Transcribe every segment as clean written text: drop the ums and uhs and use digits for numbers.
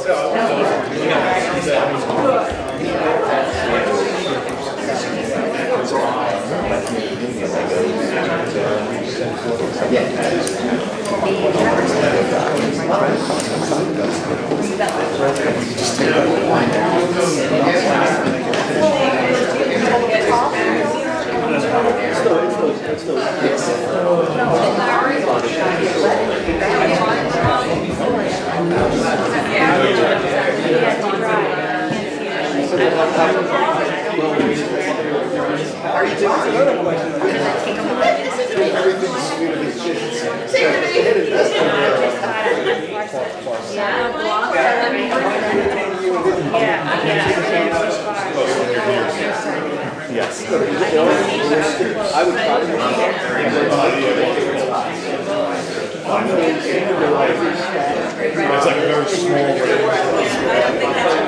Are you doing another question? Everything's yes. I would try to it's like a very small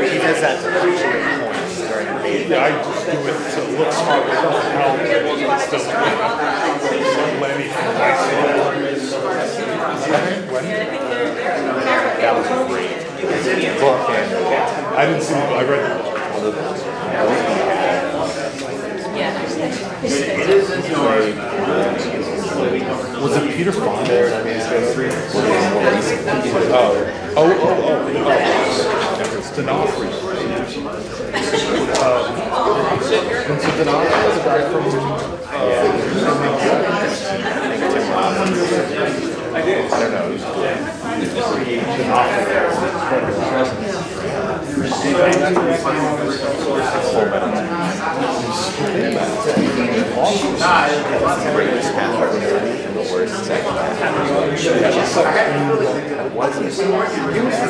he does that to points during the meeting. Yeah, I just do it so it looks smart. It doesn't help. It doesn't let anything. That was a great book, and I didn't see it, I read it. Was it Peter Fonda? I mean, it's been 3 years. It's D'Onofrio. Vincent D'Onofrio, the guy from I don't know.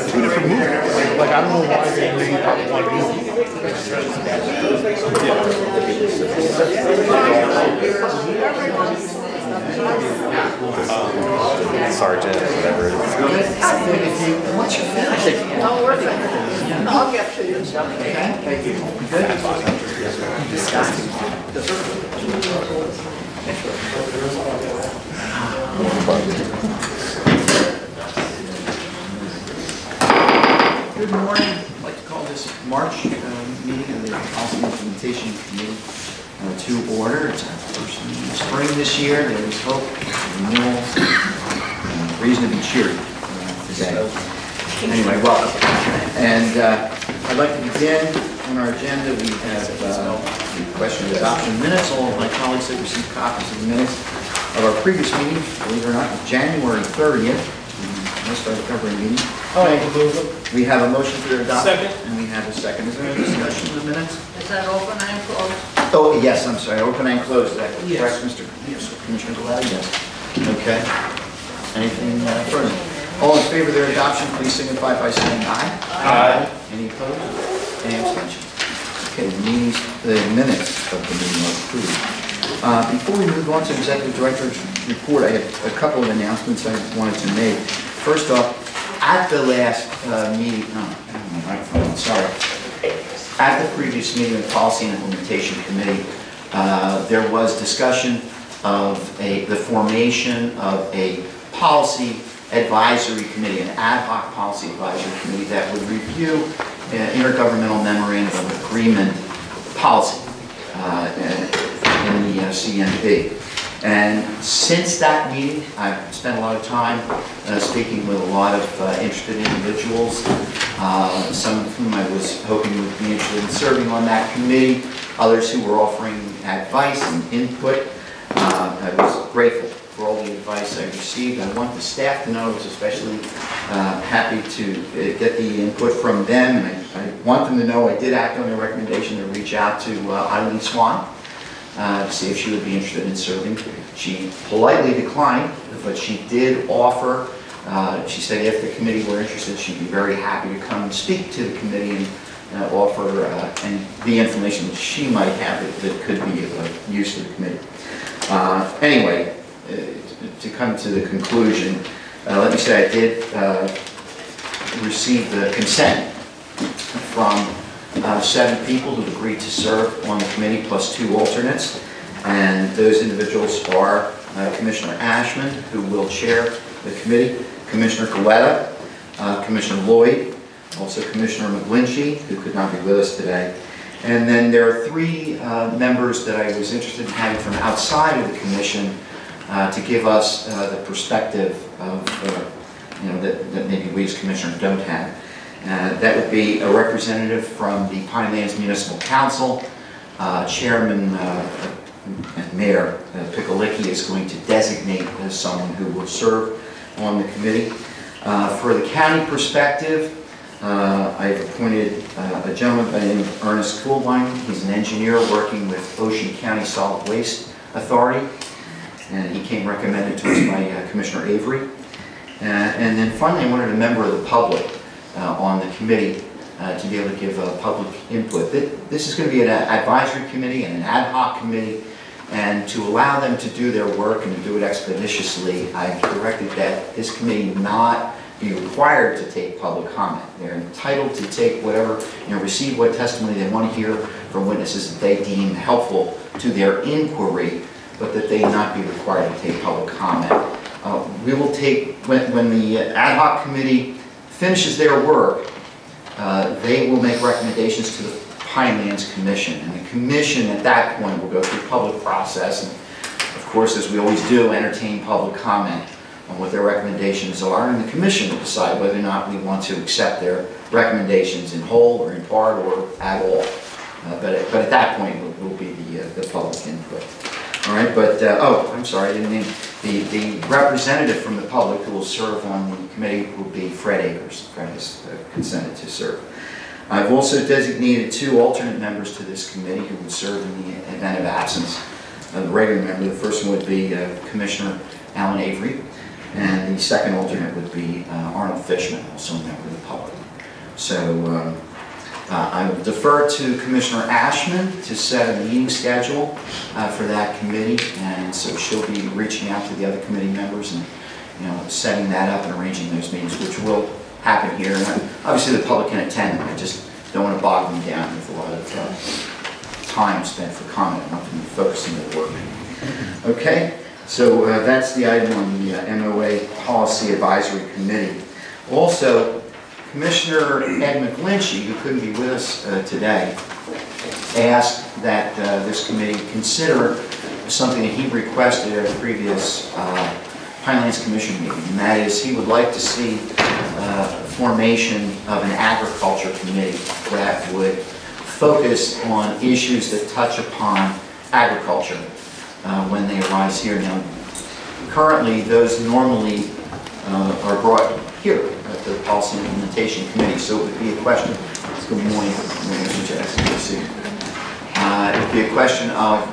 Two different movies. Like, I don't know why they made one movie. Sergeant, whatever it is. Once you're finished, don't worry. I'll get to you. Thank you. Good. Disgusting. Good morning. I'd like to call this March meeting of the Policy Implementation Committee to order. It's our first meeting in the spring this year. There is hope, renewal, reason to be cheery today. Anyway, welcome. And I'd like to begin on our agenda. We have the question of adoption minutes. All of my colleagues have received copies of the minutes of our previous meeting, believe it or not, January 30th. Missed our recovery meeting. We have a motion for their adoption. Second. And we have a second. Is there any discussion of the minutes? Is that open and closed? Oh, yes, I'm sorry. Open and closed. Is that correct, Mr. Commissioner Galata? Yes. Okay. Anything further? All in favor of their adoption, please signify by saying aye. Aye. Any opposed? Any abstentions? Okay, the minutes of the meeting are approved. Before we move on to Executive Director's report, I have a couple of announcements I wanted to make. First off, at the last meeting, sorry. At the previous meeting of the Policy and Implementation Committee, there was discussion of the formation of a policy advisory committee, an ad hoc policy advisory committee that would review intergovernmental memorandum of agreement policy in the CMP. And since that meeting, I've spent a lot of time speaking with a lot of interested individuals, some of whom I was hoping would be interested in serving on that committee, others who were offering advice and input. I was grateful for all the advice I received. I want the staff to know I was especially happy to get the input from them, and I want them to know I did act on their recommendation to reach out to Eileen Swan to see if she would be interested in serving. She politely declined, but she did offer. She said if the committee were interested, she'd be very happy to come and speak to the committee and offer and the information that she might have that could be of use to the committee. Anyway, to come to the conclusion, let me say I did receive the consent from 7 people who agreed to serve on the committee plus 2 alternates, and those individuals are Commissioner Ashman, who will chair the committee, Commissioner Galata, Commissioner Lloyd, Also Commissioner McGlinchey, who could not be with us today. And then there are 3 members that I was interested in having from outside of the commission to give us the perspective of, that maybe we as commissioners don't have. That would be a representative from the Pinelands Municipal Council. Chairman and Mayor Picolicki is going to designate as someone who will serve on the committee. For the county perspective, I've appointed a gentleman by the name of Ernest Kuhlwein. He's an engineer working with Ocean County Solid Waste Authority, and he came recommended to us by Commissioner Avery. And then finally, I wanted a member of the public on the committee to be able to give public input. This is going to be an advisory committee and an ad hoc committee, and to allow them to do their work and to do it expeditiously, I've directed that this committee not be required to take public comment. They're entitled to take whatever, receive what testimony they want to hear from witnesses that they deem helpful to their inquiry, but that they not be required to take public comment. We will take, when the ad hoc committee finishes their work, they will make recommendations to the Pinelands Commission, and the commission at that point will go through public process and, of course, as we always do, entertain public comment on what their recommendations are, and the commission will decide whether or not we want to accept their recommendations in whole or in part or at all. But at that point will be the public input. All right, but oh, I'm sorry, I didn't mean the representative from the public who will serve on the committee will be Fred Akers. Fred has consented to serve. I've also designated 2 alternate members to this committee who would serve in the event of absence of the regular member. The first one would be Commissioner Alan Avery, and the second alternate would be Arnold Fishman, also a member of the public. So I will defer to Commissioner Ashman to set a meeting schedule for that committee, and so she'll be reaching out to the other committee members and setting that up and arranging those meetings, which will happen here. And obviously the public can attend. I just don't want to bog them down with a lot of time spent for comment. I want them to focus on their work. Okay, so that's the item on the MOA Policy Advisory Committee. Also, Commissioner Ed McGlinchey, who couldn't be with us today, asked that this committee consider something that he requested at a previous Pinelands Commission meeting, and that is he would like to see formation of an agriculture committee that would focus on issues that touch upon agriculture when they arise here. Now, currently, those normally are brought here at the Policy Implementation Committee, so it would be a question. Good morning, Mr. Jackson. Good to see you. It would be a question of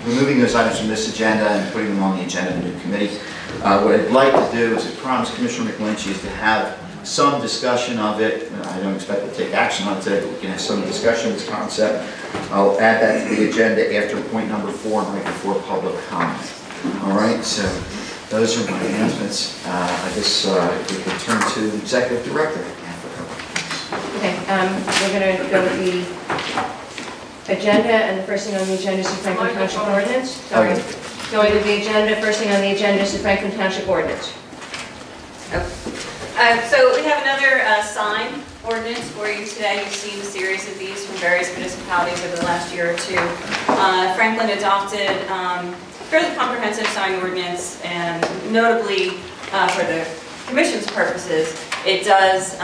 removing those items from this agenda and putting them on the agenda of the new committee. What I'd like to do is, I promised Commissioner McGlinchey, is to have some discussion of it. I don't expect to take action on it today, but we can have some discussion of this concept. I'll add that to the agenda after point number 4 and right before public comment. All right, so those are my announcements. I guess if we could turn to the Executive Director. Okay, we're going to go with the agenda, and the first thing on the agenda is the Franklin Township Ordinance. Sorry. Okay. Going to the agenda, first thing on the agenda is the Franklin Township Ordinance. So we have another sign ordinance for you today. You've seen a series of these from various municipalities over the last year or two. Franklin adopted a fairly comprehensive sign ordinance, and notably for the Commission's purposes, it does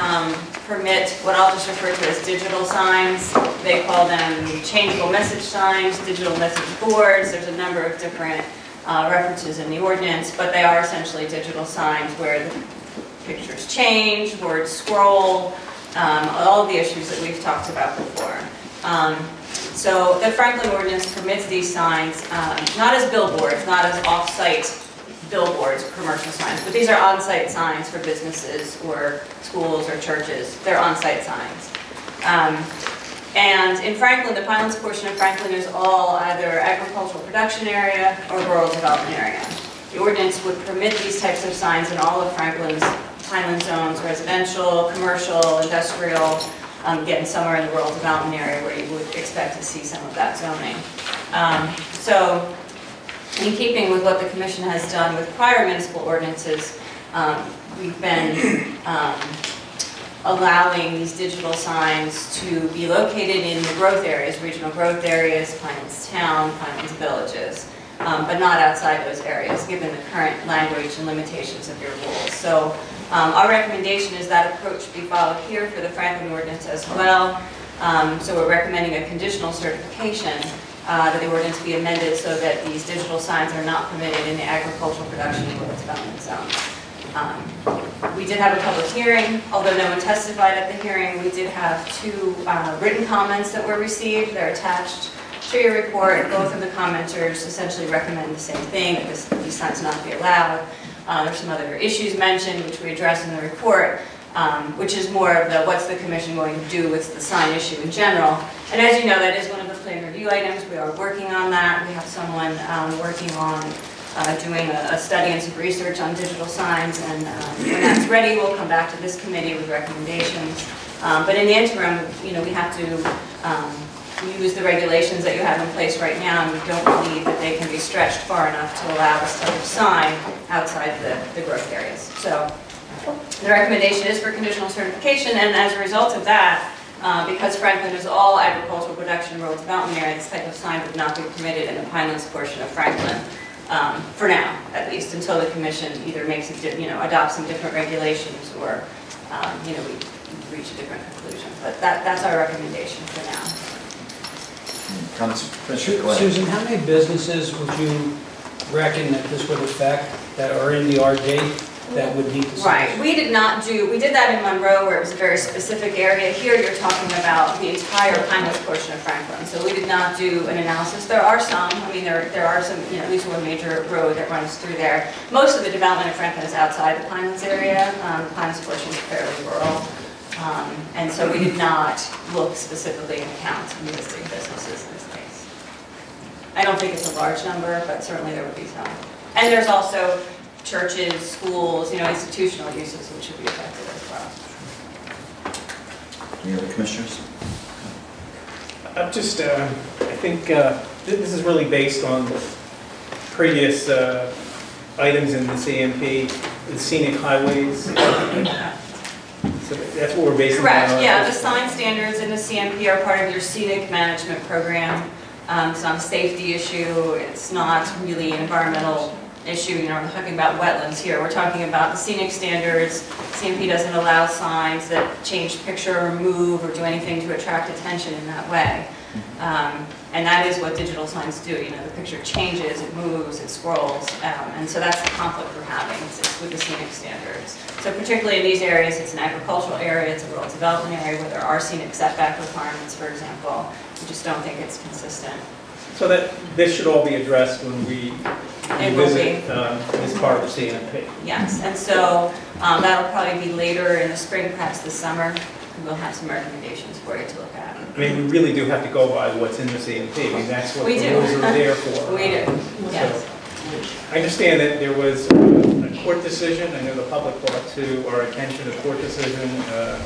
permit what I'll just refer to as digital signs. They call them changeable message signs, digital message boards. There's a number of different references in the ordinance, but they are essentially digital signs where the pictures change, words scroll, all of the issues that we've talked about before. So the Franklin ordinance permits these signs, not as billboards, not as off-site billboards, commercial signs, but these are on-site signs for businesses or schools or churches. They're on-site signs. And in Franklin, the Pinelands portion of Franklin is all either agricultural production area or rural development area. The ordinance would permit these types of signs in all of Franklin's Pineland zones, residential, commercial, industrial, getting somewhere in the rural development area where you would expect to see some of that zoning. So, in keeping with what the Commission has done with prior municipal ordinances, we've been allowing these digital signs to be located in the growth areas, regional growth areas, Pinelands Town, Pinelands Villages, but not outside those areas, given the current language and limitations of your rules. So our recommendation is that approach be followed here for the Franklin ordinance as well. So we're recommending a conditional certification that the ordinance be amended so that these digital signs are not permitted in the agricultural production and rural development zones. We did have a public hearing, although no one testified at the hearing. We did have 2 written comments that were received. They're attached to your report. Both of the commenters essentially recommend the same thing, that these signs not be allowed. There's some other issues mentioned, which we address in the report, which is more of the what's the commission going to do with the sign issue in general. And as you know, that is one of the plan review items. We are working on that. We have someone working on doing a study and some research on digital signs, and when that's ready, we'll come back to this committee with recommendations. But in the interim, you know, we have to use the regulations that you have in place right now, and we don't believe that they can be stretched far enough to allow this type of sign outside the growth areas. So the recommendation is for conditional certification, and as a result of that, because Franklin is all agricultural production and rural development area, this type of sign would not be permitted in the Pinelands portion of Franklin. For now, at least, until the commission either makes adopts some different regulations, or we reach a different conclusion. But that's our recommendation for now. Susan, how many businesses would you reckon that this would affect that are in the RD that would need to? Right. We did that in Monroe, where it was a very specific area. Here you're talking about the entire Pinelands portion of Franklin. So we did not do an analysis. There are some, there are some, at least one major road that runs through there. Most of the development of Franklin is outside the Pinelands area. The Pinelands portion is fairly rural. And so we did not look specifically and count existing businesses in this case. I don't think it's a large number, but certainly there would be some. And there's also churches, schools, institutional uses which should be affected as well. Any other commissioners? I think this is really based on previous items in the CMP, the scenic highways. So that's what we're basing Correct, on. yeah, the sign standards in the CMP are part of your scenic management program. It's not a safety issue, it's not really an environmental issue. We're talking about wetlands here. We're talking about the scenic standards. CMP doesn't allow signs that change picture or move or do anything to attract attention in that way. And that is what digital signs do. The picture changes, it moves, it scrolls, and so that's the conflict we're having. It's with the scenic standards. So particularly in these areas, it's an agricultural area, it's a rural development area where there are scenic setback requirements, for example. We just don't think it's consistent. So that this should all be addressed when we visit this part of the CMP. Yes, and so that'll probably be later in the spring, perhaps this summer. We'll have some recommendations for you to look at. We really do have to go by what's in the CMP. That's what the rules are there for. We do, yes. I understand that there was a court decision. I know the public brought to our attention a court decision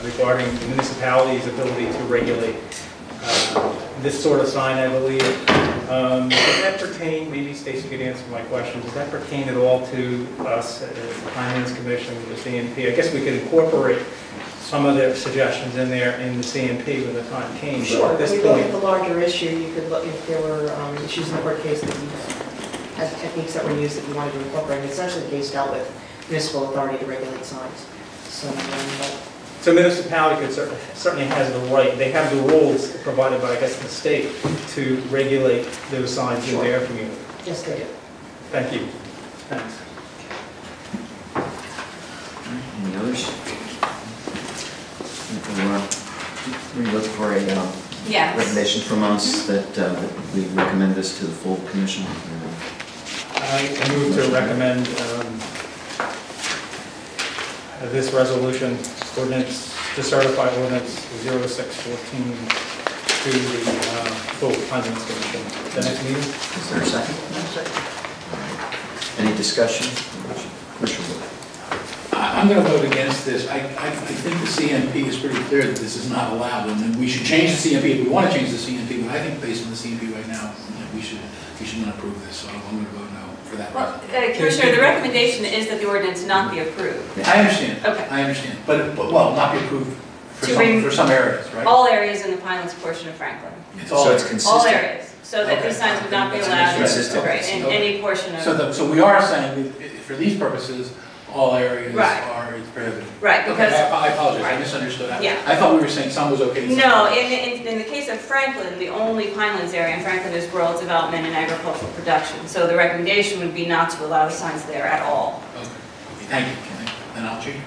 regarding the municipality's ability to regulate this sort of sign, I believe. Does that pertain, maybe Stacy could answer my question, does that pertain at all to us as the Pinelands Commission, the CMP? I guess we could incorporate some of their suggestions in there in the CMP when the time came. Sure, at this when you point, look at the larger issue, you could look if there were issues in the court case that you had techniques that were used that you wanted to incorporate. And essentially, the case dealt with municipal authority to regulate signs. So municipality could certainly has the right, they have the rules provided by, I guess, the state to regulate those signs in their community. Yes, they do. Thank you. Thanks. Any others? We look for a recommendation from us that we recommend this to the full commission. I move to recommend this resolution, ordinance, to certify ordinance 0614 to the full Pinelands Commission. The next meeting? Is there a second? Any discussion? Commissioner Wood. I'm going to vote against this. I think the CMP is pretty clear that this is not allowed, and we should change the CMP if we want to change the CMP. But I think based on the CMP right now, we should not approve this. So I'm going to vote no for that reason. Commissioner, the recommendation is that the ordinance not be approved. I understand. Okay. I understand. But well, not be approved For some areas, right? All areas in the Pinelands portion of Franklin. It's all So it's areas. consistent. All areas, so that these signs would not be allowed Consistent. right, in Okay. any portion of. So we are saying, that for these purposes, all areas Right. are prohibited. Right, Okay, because, I apologize, I right. misunderstood. Yeah. I thought we were saying some was okay. and some no, wasn't. in the case of Franklin, the only Pinelands area in Franklin is rural development and agricultural production. So the recommendation would be not to allow the signs there at all. Okay, thank you. Then I'll change.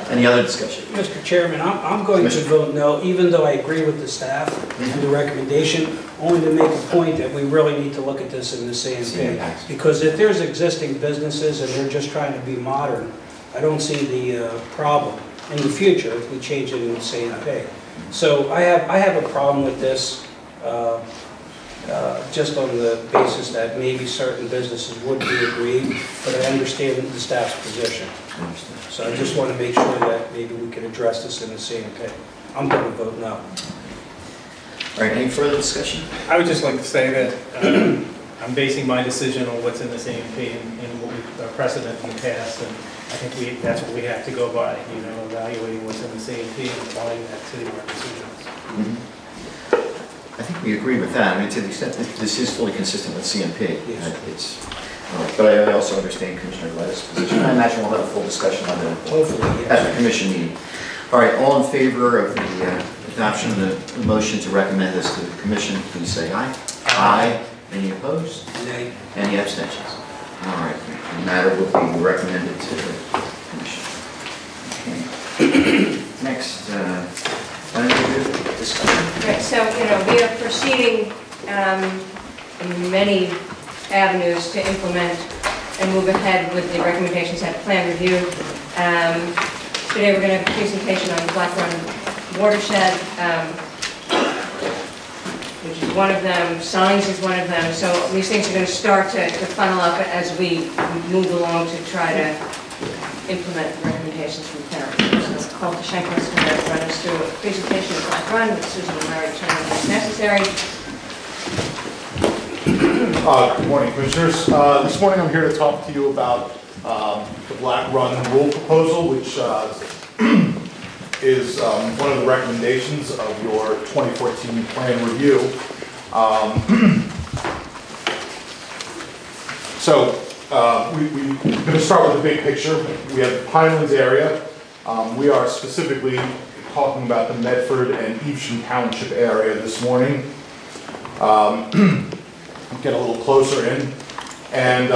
Any other discussion? Mr. Chairman, I'm going to vote no, even though I agree with the staff and the recommendation, only to make a point that we really need to look at this in the CMP. Because if there's existing businesses and they're just trying to be modern, I don't see the problem in the future if we change it in the CMP. So I have a problem with this, just on the basis that maybe certain businesses would be agreed, but I understand the staff's position. So I just want to make sure that maybe we can address this in the CMP. I'm going to vote no. All right, any further discussion? I would just like to say that I'm basing my decision on what's in the CMP and what we've precedent in the past, and I think that's what we have to go by, you know, evaluating what's in the CMP and applying that to our decisions. I think we agree with that. I mean, to the extent that this is fully consistent with CMP. Yes. It's, but I also understand Commissioner Letta's position. I imagine we'll have a full discussion on that Hopefully, at yes. the commission meeting. All right, all in favor of the adoption of the motion to recommend this to the commission, please say aye. Aye. Any opposed? Nay. Any abstentions? All right, the matter will be recommended to the commission. Okay. Next, discussion. Right, so, we are proceeding in many avenues to implement and move ahead with the recommendations at plan review. Today we're going to have a presentation on the Black Run watershed, which is one of them, signs is one of them. So these things are going to start to funnel up as we move along to try to implement recommendations from plan review. So I'll call to Shanklin to run us through a presentation of Black Run with Susan and Larry Turner as necessary. Good morning, Commissioners. This morning I'm here to talk to you about the Black Run rule proposal, which is one of the recommendations of your 2014 plan review. We're going to start with the big picture. We have the Pinelands area. We are specifically talking about the Medford and Evesham Township area this morning. Get a little closer in. And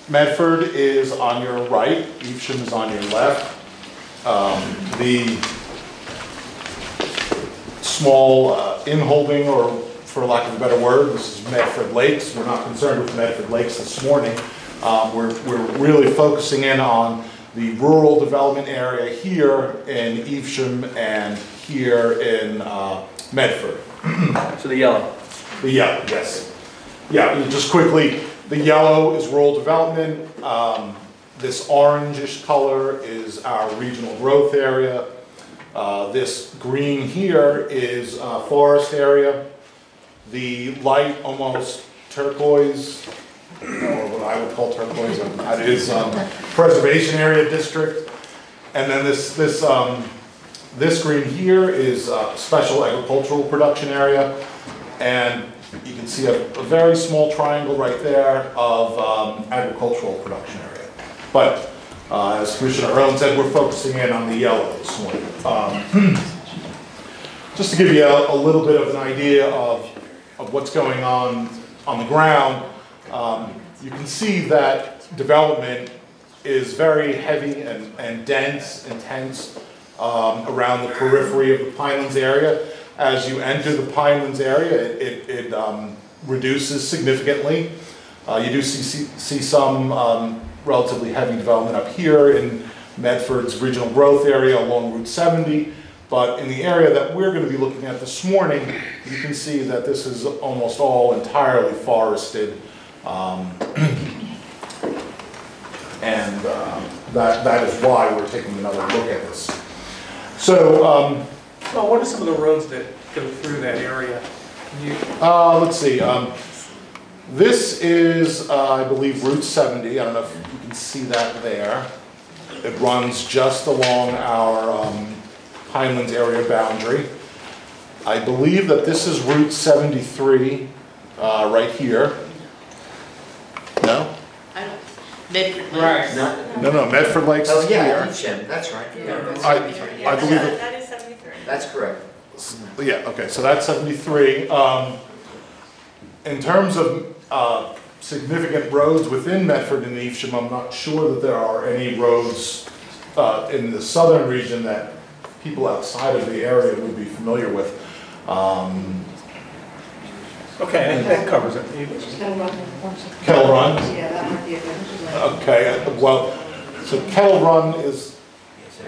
Medford is on your right, Evesham is on your left. The small inholding, or for lack of a better word, this is Medford Lakes. We're not concerned with Medford Lakes this morning. We're really focusing in on the rural development area here in Evesham and here in Medford. So the yellow. The yellow, yes. Yeah, just quickly, the yellow is rural development. This orangish color is our regional growth area. This green here is forest area. The light, almost turquoise, or what I would call turquoise, that is preservation area district. And then this green here is special agricultural production area. And you can see a very small triangle right there of agricultural production area. But as Commissioner Erlen said, we're focusing in on the yellow this morning. Just to give you a little bit of an idea of what's going on the ground, you can see that development is very heavy and dense, intense around the periphery of the Pinelands area. As you enter the Pinelands area, it reduces significantly. You do see some relatively heavy development up here in Medford's regional growth area along Route 70, but in the area that we're going to be looking at this morning, you can see that this is almost all entirely forested, and that is why we're taking another look at this. So, Well, what are some of the roads that go through that area? let's see. This is, I believe, Route 70. I don't know if you can see that there. It runs just along our Pinelands area boundary. I believe that this is Route 73 right here. No? Right. No, Medford Lakes Oh, is yeah, here. Evesham, that's right. I believe it. That is 73. That's correct. Yeah, okay, so that's 73. In terms of significant roads within Medford and Evesham, I'm not sure that there are any roads in the southern region that people outside of the area would be familiar with. Okay, I think that covers it. Kettle Run? Yeah, that might be a good. Okay, well, so Kettle Run is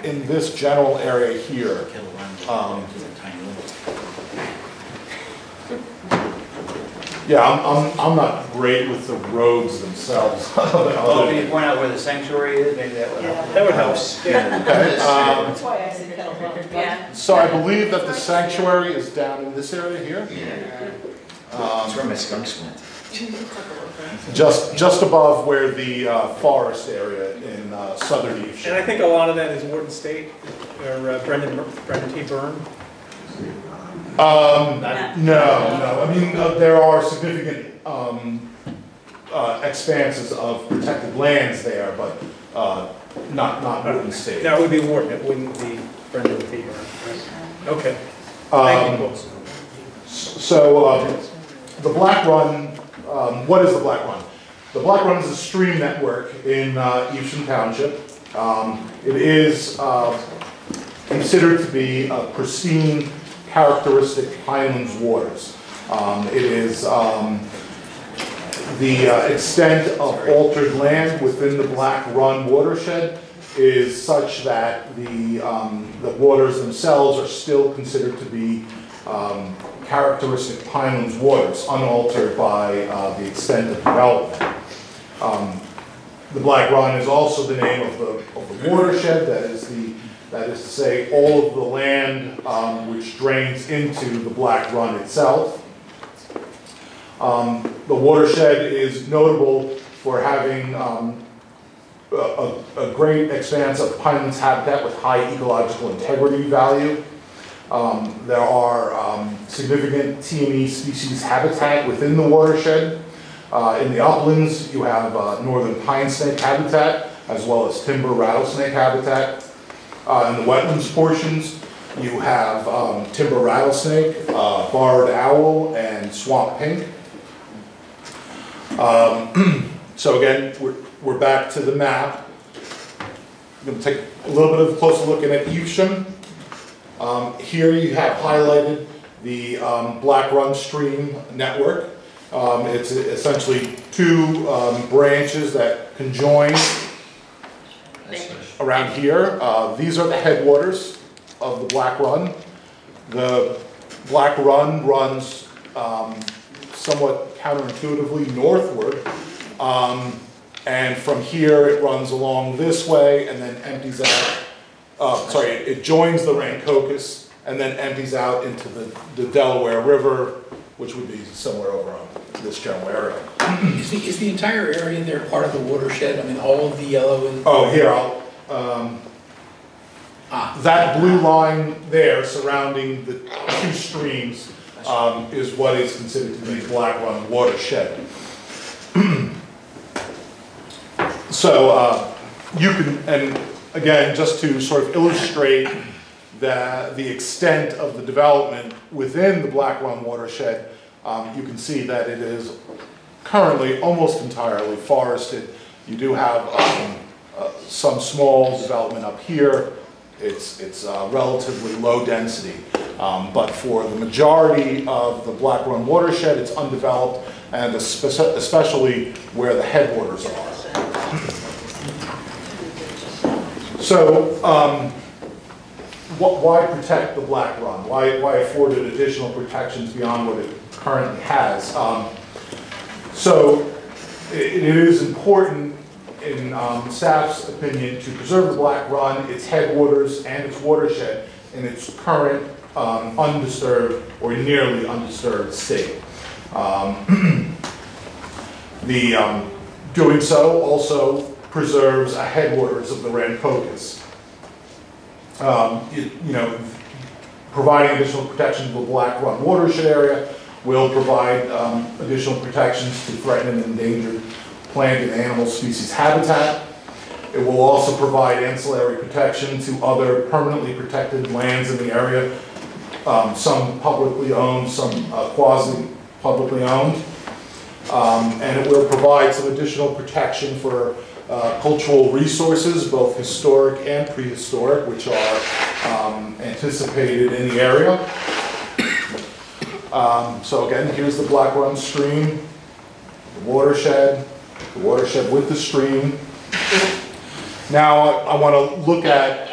in this general area here. Yeah, I'm not great with the roads themselves. Oh, can you point out where the sanctuary is? Maybe that would help. That would help. Yeah. Okay, That's why I said Kettle Run. Yeah. so I believe that the sanctuary is down in this area here. That's where my skunks went. Just above where the forest area in southern And Evesham. I think a lot of that is Wharton State, or Brendan T. Byrne. No. I mean, there are significant expanses of protected lands there, but not Wharton State. No, it would be Wharton, it wouldn't be Brendan T. Byrne. Okay. Thank you. So the Black Run, what is the Black Run? The Black Run is a stream network in Evesham Township. It is considered to be a pristine, characteristic Pinelands waters. It is the extent of altered land within the Black Run watershed is such that the waters themselves are still considered to be characteristic Pinelands waters, unaltered by the extent of development. The Black Run is also the name of the watershed, that is to say all of the land which drains into the Black Run itself. The watershed is notable for having a great expanse of Pinelands habitat with high ecological integrity value. There are significant T&E species habitat within the watershed. In the uplands, you have northern pine snake habitat, as well as timber rattlesnake habitat. In the wetlands portions, you have timber rattlesnake, barred owl, and swamp pink. So again, we're back to the map. I'm going to take a little bit of a closer look at Evesham. Here you have highlighted the Black Run stream network. It's essentially two branches that conjoin around here. These are the headwaters of the Black Run. The Black Run runs somewhat counterintuitively northward. And from here it runs along this way and then empties out. It joins the Rancocas and then empties out into the Delaware River, which would be somewhere over on this general area. Is the entire area there part of the watershed? I mean, all of the yellow and... Oh, here, that blue line there surrounding the two streams is what is considered to be the Black Run watershed. So you can, and again, just to sort of illustrate the extent of the development within the Black Run watershed, you can see that it is currently almost entirely forested. You do have some small development up here. It's relatively low density, but for the majority of the Black Run watershed, it's undeveloped, and especially where the headwaters are. So, why protect the Black Run? Why afford it additional protections beyond what it currently has? So, it is important, in staff's opinion, to preserve the Black Run, its headwaters, and its watershed in its current undisturbed or nearly undisturbed state. Doing so also preserves a headwaters of the Rancocas. Providing additional protection to the Black Run watershed area will provide additional protections to threatened and endangered plant and animal species habitat. It will also provide ancillary protection to other permanently protected lands in the area, some publicly owned, some quasi-publicly owned. And it will provide some additional protection for cultural resources, both historic and prehistoric, which are anticipated in the area. So again, here's the Black Run stream, the watershed with the stream. Now I want to look at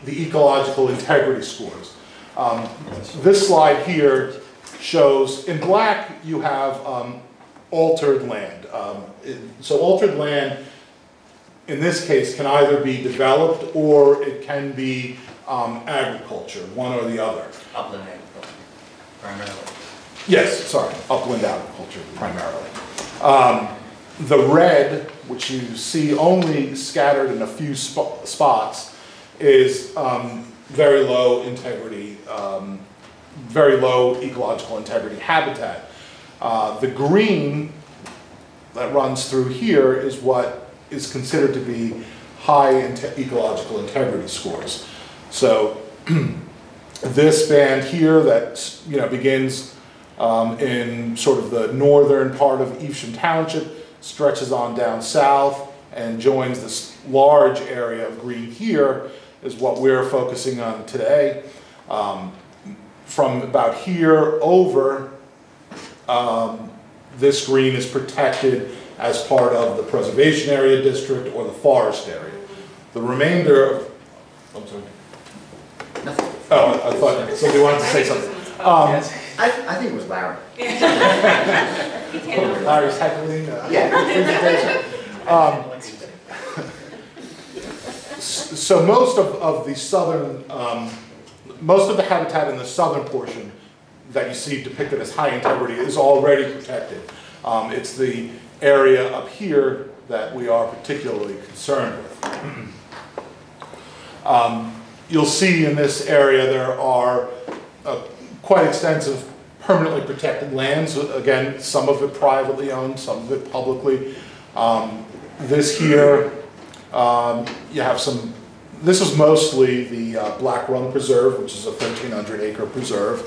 the ecological integrity scores. This slide here shows, in black you have altered land. So altered land in this case can either be developed or it can be agriculture, one or the other. Upland agriculture, primarily. Yes, sorry, upland agriculture primarily. The red, which you see only scattered in a few spots, is very low integrity, very low ecological integrity habitat. The green that runs through here is what is considered to be high ecological integrity scores. So this band here that begins in sort of the northern part of Evesham Township, stretches on down south and joins this large area of green here is what we're focusing on today. From about here over, this green is protected as part of the preservation area district or the forest area. The remainder of, I'm sorry. Nothing. Oh, I thought somebody wanted to say something. I think it was Larry. Larry's heckling. Yeah. So most of the southern, most of the habitat in the southern portion that you see depicted as high integrity is already protected. It's the area up here that we are particularly concerned with. You'll see in this area there are quite extensive permanently protected lands. Again, some of it privately owned, some of it publicly. This here, you have some, this is mostly the Black Run Preserve, which is a 1,300 acre preserve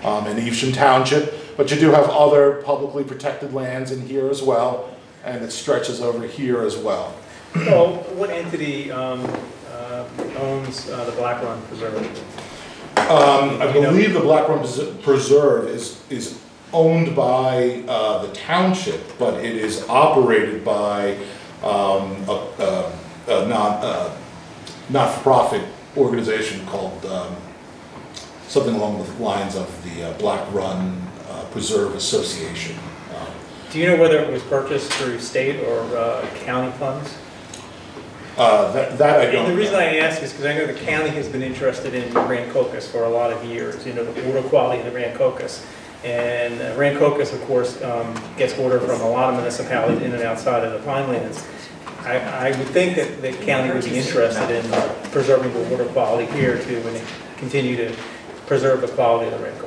in Evesham Township. But you do have other publicly protected lands in here as well, and it stretches over here as well. So what entity owns the Black Run Preserve? I believe the Black Run Preserve is owned by the township, but it is operated by a not-for-profit organization called something along the lines of the Black Run Preserve Association. Do you know whether it was purchased through state or county funds? That I don't know. The reason I ask is because I know the county has been interested in Rancocas for a lot of years, the water quality in the Rancocas. And Rancocas, of course, gets water from a lot of municipalities in and outside of the Pinelands. I would think that the county would be interested in preserving the water quality here to continue to preserve the quality of the Rancocas.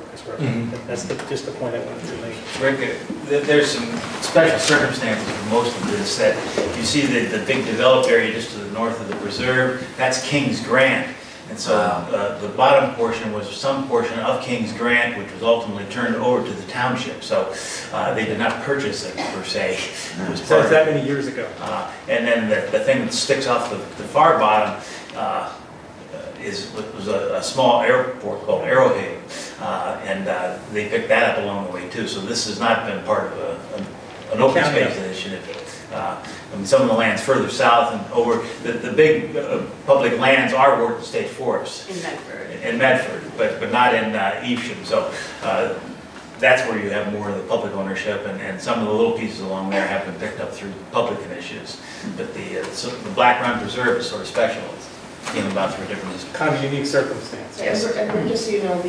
That's just the point I wanted to make. Rick, there's some special circumstances for most of this. That you see the big developed area just to the north of the preserve, that's King's Grant. And so the bottom portion was some portion of King's Grant, which was ultimately turned over to the township. So they did not purchase it, per se. It was So it's that many years ago. And then the thing that sticks off the far bottom was a small airport called Arrowhead. And they picked that up along the way, too. So this has not been part of an open space initiative. I mean, some of the lands further south and over, the big public lands are Wharton State Forest. In Medford, but not in Evesham. So that's where you have more of the public ownership, and some of the little pieces along there have been picked up through public initiatives. But the Black Run Preserve is sort of special. It came about through a different kind of unique circumstance. Yes, and just so you know,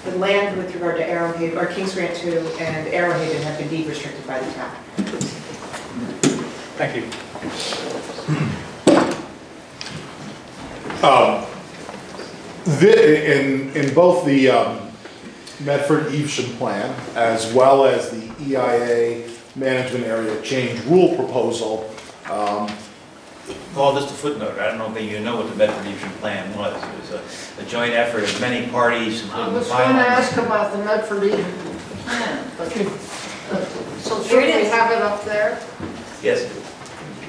the land with regard to Arrowhead, or King's Grant 2 and Arrowhead have been deed restricted by the town. Thank you. In both the Medford-Evesham plan as well as the EIA management area change rule proposal, Paul, just a footnote, I don't know if you know what the Medford-Evesham plan was. It was a joint effort of many parties, I including was going to Pinelands. ask about the Medford-Evesham plan, but, so should we have it up there? Yes,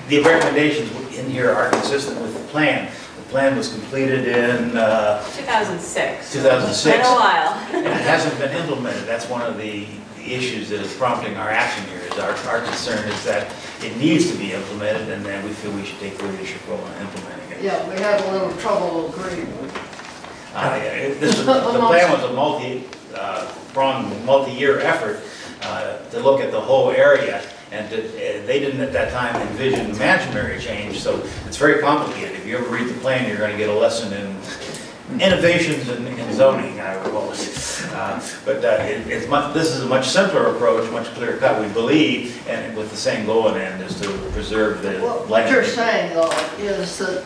the recommendations in here are consistent with the plan. The plan was completed in 2006. 2006. Been a while. And it hasn't been implemented. That's one of the issues that is prompting our action here. Is our concern is that it needs to be implemented, and then we feel we should take the leadership role in implementing it. Yeah, we had a little trouble agreeing. The plan was a multi-pronged, multi-year effort to look at the whole area, and they didn't at that time envision the management area change, so it's very complicated. If you ever read the plan, you're going to get a lesson in innovations in zoning, I would call it. This is a much simpler approach, much clearer cut, we believe, and with the same goal in end, is to preserve the What landscape. you're saying, though, is that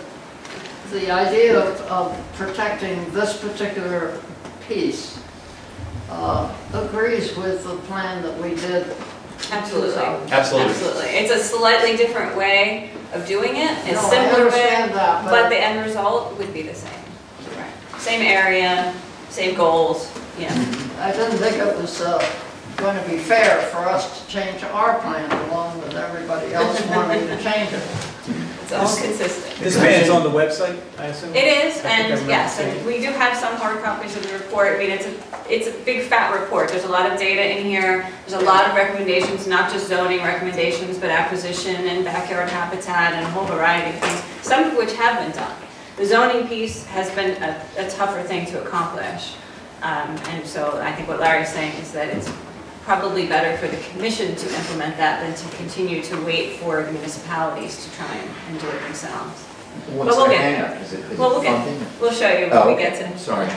the idea of protecting this particular piece agrees with the plan that we did. Absolutely. Absolutely. Absolutely. It's a slightly different way of doing it. It's No, I simpler way, understand that, but the end result would be the same. Right. Same area, same goals, yeah. I didn't think it was going to be fair for us to change our plan along with everybody else wanting to change it. It's all consistent. This plan is on the website, I assume? It is, I think I and remember yes, seeing it. and we do have some hard copies of the report. I mean, it's a big fat report. There's a lot of data in here. There's a lot of recommendations, not just zoning recommendations, but acquisition and backyard habitat and a whole variety of things, some of which have been done. The zoning piece has been a tougher thing to accomplish. And so I think what Larry's saying is that it's probably better for the commission to implement that than to continue to wait for the municipalities to try and do it themselves. What's But we'll the get hang there. up? Is it Well, funding? we'll show you Oh, when we okay. get to. Sorry.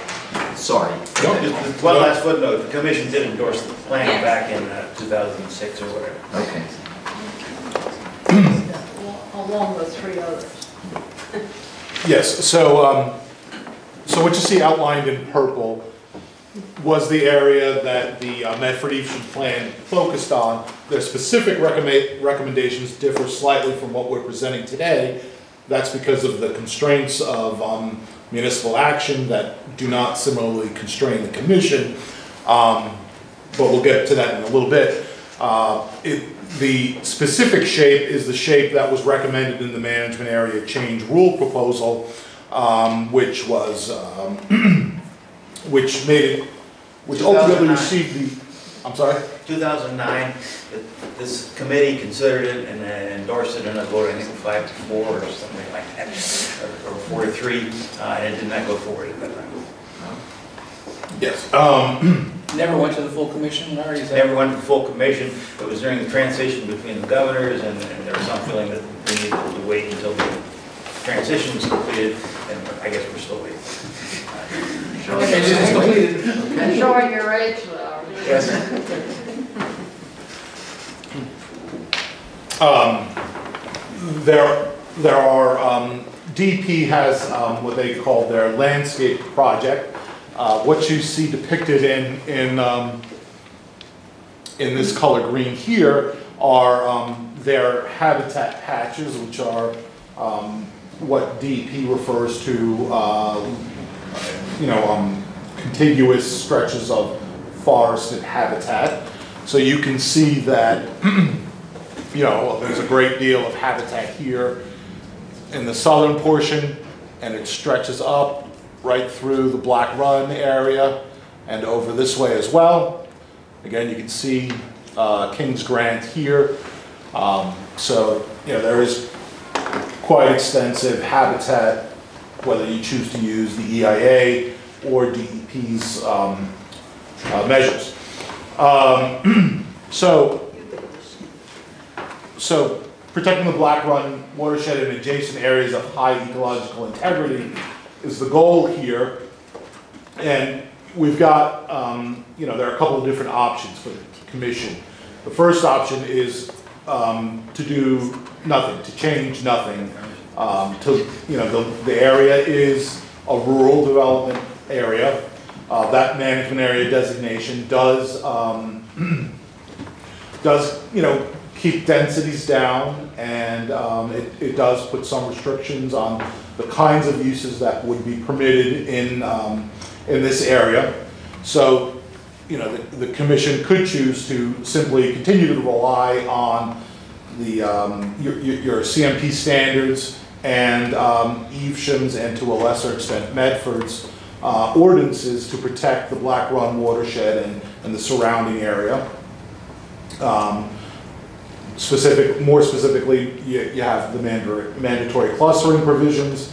Sorry. Just one last footnote, the commission did endorse the plan Yes. back in 2006 or whatever. Okay. Along with three others. yes, so what you see outlined in purple was the area that the Medford-Evesham plan focused on. Their specific recommendations differ slightly from what we're presenting today. That's because of the constraints of municipal action that do not similarly constrain the commission, but we'll get to that in a little bit. The specific shape is the shape that was recommended in the management area change rule proposal, which was which ultimately 2009. received the, I'm sorry? 2009, this committee considered it and endorsed it in a vote, I think 5-4 or something like that, or 4-3, and it did not go forward at that time. Yes. Never went to the full commission, Larry? Is that- Never went to full commission. It was during the transition between the governors, and there was some feeling that we needed to wait until the transition was completed, and I guess we're still waiting. Okay, this is completed. Showing your age, Larry. Yes. There are, DP has what they call their landscape project. What you see depicted in this color green here are their habitat patches, which are what DP refers to, contiguous stretches of forested habitat. So you can see that, there's a great deal of habitat here in the southern portion, and it stretches up right through the Black Run area and over this way as well. Again, you can see Kings Grant here. So, there is quite extensive habitat, whether you choose to use the EIA or DEP's measures. So protecting the Black Run watershed and adjacent areas of high ecological integrity is the goal here. And we've got, there are a couple of different options for the commission. The first option is to do nothing, to change nothing. The area is a rural development area. That management area designation does keep densities down, and it does put some restrictions on the kinds of uses that would be permitted in this area. So, the commission could choose to simply continue to rely on the your CMP standards and Evesham's, and to a lesser extent Medford's ordinances to protect the Black Run watershed and the surrounding area. More specifically, you have the mandatory clustering provisions,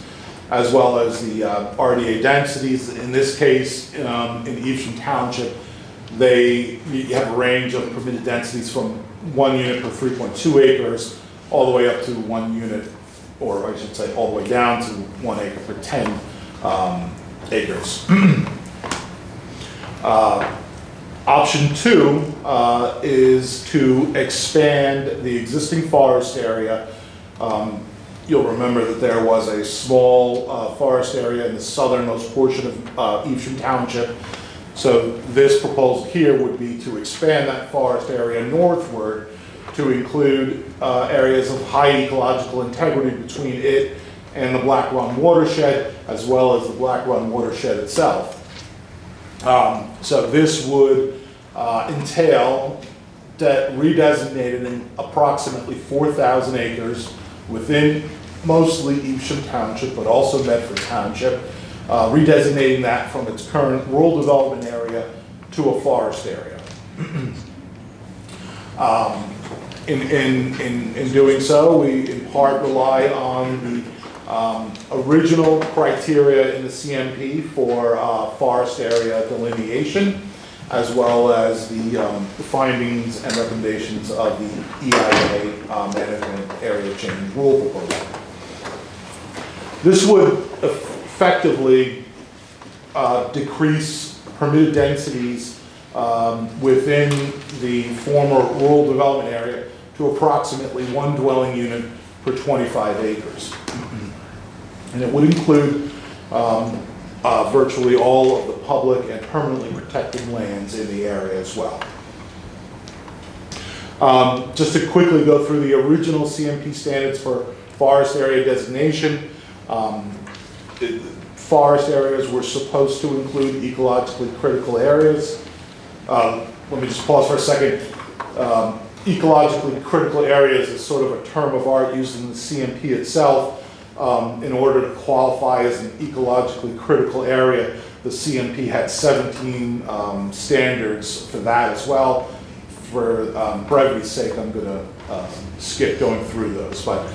as well as the RDA densities. In this case, in Evesham Township, you have a range of permitted densities from 1 unit per 3.2 acres, all the way up to 1 unit, or I should say all the way down to 1 acre per 10 acres. Option 2 is to expand the existing forest area. You'll remember that there was a small forest area in the southernmost portion of Evesham Township. So this proposal here would be to expand that forest area northward to include areas of high ecological integrity between it and the Black Run watershed, as well as the Black Run watershed itself. So this would entail redesignating approximately 4,000 acres within mostly Evesham Township, but also Medford Township, redesignating that from its current rural development area to a forest area. In doing so, we in part rely on the original criteria in the CMP for forest area delineation, as well as the findings and recommendations of the EIA management area change rule proposal. This would effectively decrease permitted densities within the former rural development area to approximately 1 dwelling unit per 25 acres. And it would include virtually all of the public and permanently protected lands in the area as well. Just to quickly go through the original CMP standards for forest area designation. Forest areas were supposed to include ecologically critical areas. Let me just pause for a second. Ecologically critical areas is sort of a term of art used in the CMP itself. In order to qualify as an ecologically critical area, the CMP had 17 standards for that as well. For brevity's sake, I'm going to skip going through those. But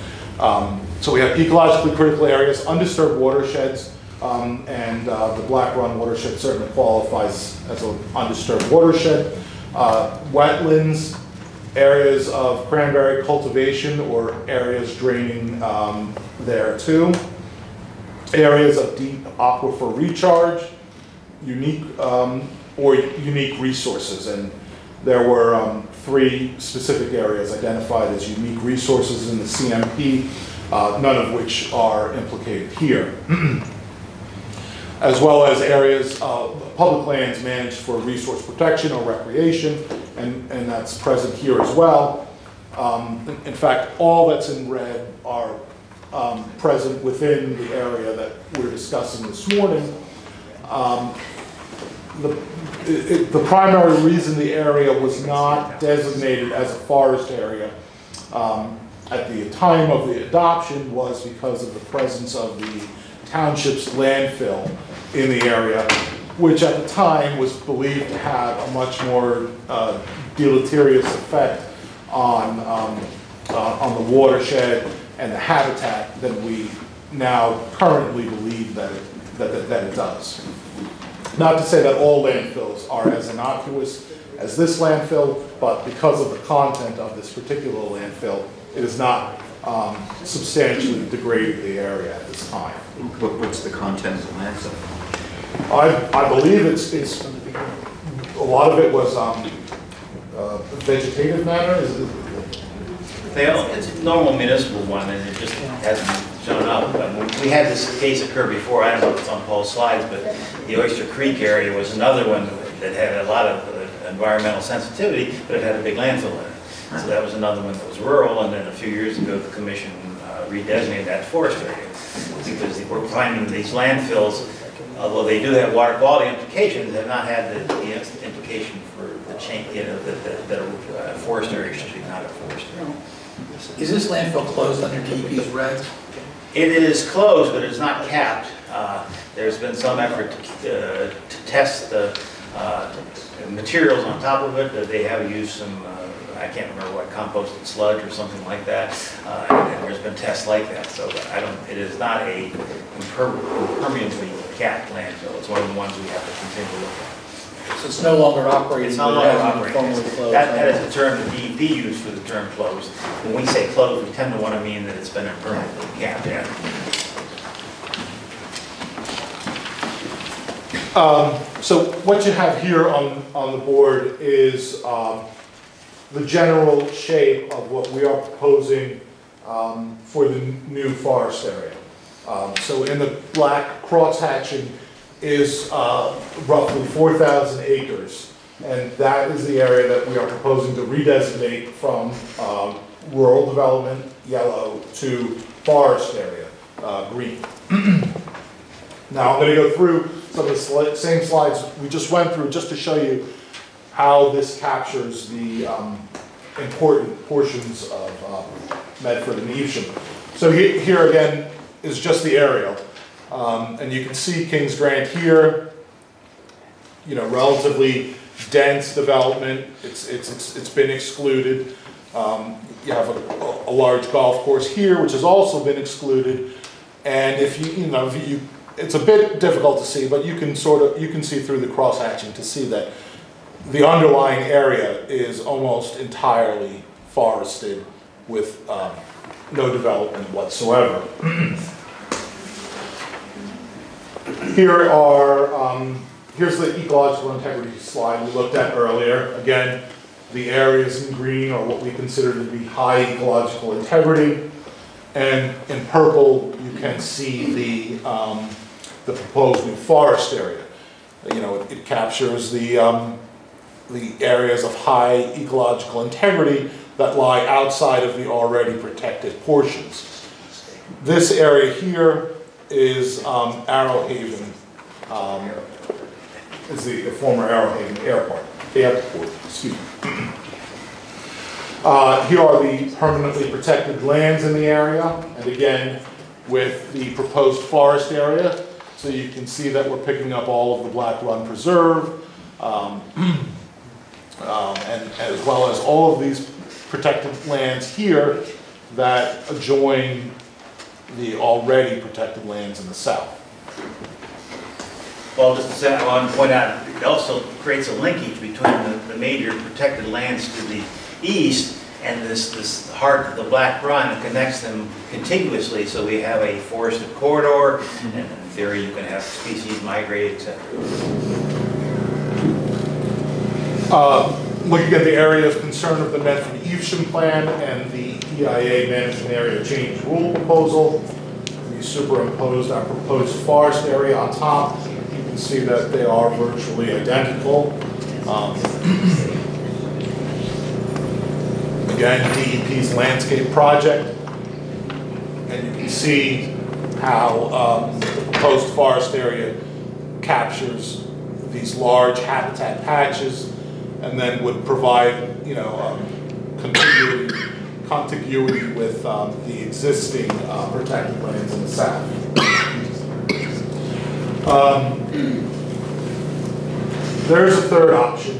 so we have ecologically critical areas, undisturbed watersheds, and the Black Run watershed certainly qualifies as an undisturbed watershed. Wetlands, areas of cranberry cultivation or areas draining there too. Areas of deep aquifer recharge, unique resources, and there were 3 specific areas identified as unique resources in the CMP, none of which are implicated here. As well as areas of public lands managed for resource protection or recreation, and that's present here as well. In fact, all that's in red are present within the area that we're discussing this morning. The primary reason the area was not designated as a forest area at the time of the adoption was because of the presence of the township's landfill in the area, which at the time was believed to have a much more deleterious effect on the watershed and the habitat than we now currently believe that it does. Not to say that all landfills are as innocuous as this landfill, but because of the content of this particular landfill, it is not substantially degraded the area at this time. What's the content of the landfill? I believe it's a lot of it was vegetative matter. It's a normal municipal one, and it just hasn't shown up. We had this case occur before. I don't know if it's on Paul's slides, but the Oyster Creek area was another one that had a lot of environmental sensitivity, but it had a big landfill in it. So that was another one that was rural, and then a few years ago, the commission redesignated that forest area because we're finding these landfills, although they do have water quality implications, have not had the implication for the change, that a forest area should be not a forest area. Is this landfill closed under DEP's regs? It is closed, but it's not capped. There's been some effort to test the materials on top of it. They have used some, I can't remember what, composted sludge or something like that. And there's been tests like that. So it is not a impermeably capped landfill. It's one of the ones we have to continue to look at. So it's no longer operating. It's no longer operating. That is the term the DEP used for the term closed. When we say closed, we tend to want to mean that it's been impermanently capped in. So what you have here on the board is the general shape of what we are proposing for the new forest area. So in the black cross hatching is roughly 4,000 acres, and that is the area that we are proposing to redesignate from rural development, yellow, to forest area, green. Now I'm going to go through some of the same slides we just went through just to show you how this captures the important portions of Medford and Evesham. So here again is just the aerial. And you can see Kings Grant here, relatively dense development. It's been excluded. You have a large golf course here, which has also been excluded. And if it's a bit difficult to see, but you can see through the cross hatching to see that the underlying area is almost entirely forested with no development whatsoever. Here's the ecological integrity slide we looked at earlier. Again, the areas in green are what we consider to be high ecological integrity, and in purple you can see the proposed new forest area. It captures the areas of high ecological integrity that lie outside of the already protected portions. This area here is Arrowhaven, is the former Arrowhaven airport, excuse me. Here are the permanently protected lands in the area, and again, with the proposed forest area, so you can see that we're picking up all of the Black Run Preserve, and as well as all of these protected lands here that adjoin the already protected lands in the south. Well, just to say, I want to point out, it also creates a linkage between the major protected lands to the east and this heart of the Black Run. It connects them contiguously, so we have a forested corridor, and in theory you can have species migrate, etc. Looking at the area of concern of the Medford Evesham plan and the EIA management area change rule proposal, we superimposed our proposed forest area on top. You can see that they are virtually identical. Again, DEP's landscape project, and you can see how the proposed forest area captures these large habitat patches, and then would provide, contiguity with the existing protected lands in the south. There's a third option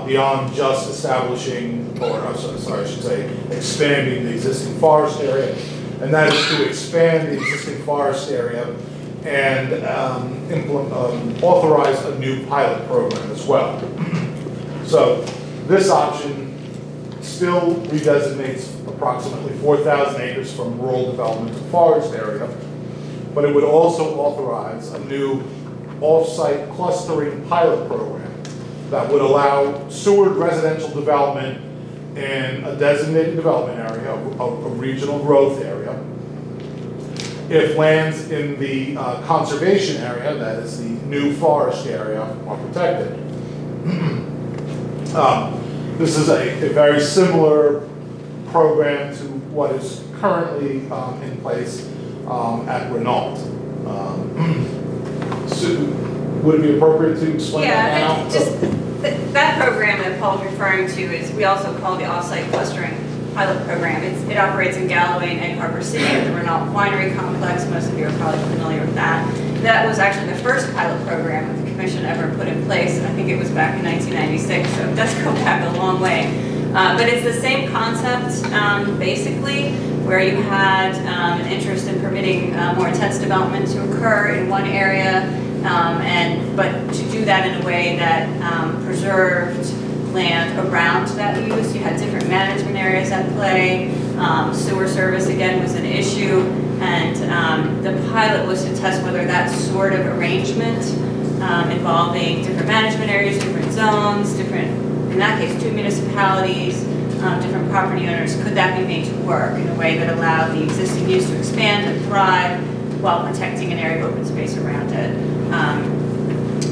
beyond just establishing, expanding the existing forest area, and that is to expand the existing forest area and authorize a new pilot program as well. So this option still redesignates approximately 4,000 acres from rural development to forest area, but it would also authorize a new off-site clustering pilot program that would allow Seward residential development in a designated development area, a regional growth area. If lands in the conservation area, that is the new forest area, are protected. This is a very similar program to what is currently in place at Renault. So would it be appropriate to explain that now? Yeah, just that program that Paul's referring to is, we also call the off-site clustering pilot program. It operates in Galloway and Egg Harbor City at the Renault Winery Complex. Most of you are probably familiar with that. That was actually the first pilot program that the Commission ever put in place, and I think it was back in 1996, so it does go back a long way. But it's the same concept, basically, where you had an interest in permitting more intense development to occur in one area, but to do that in a way that preserved land around that use. You had different management areas at play. Sewer service, again, was an issue, and the pilot was to test whether that sort of arrangement involving different management areas, different zones, in that case, 2 municipalities, different property owners, could that be made to work in a way that allowed the existing use to expand and thrive while protecting an area of open space around it.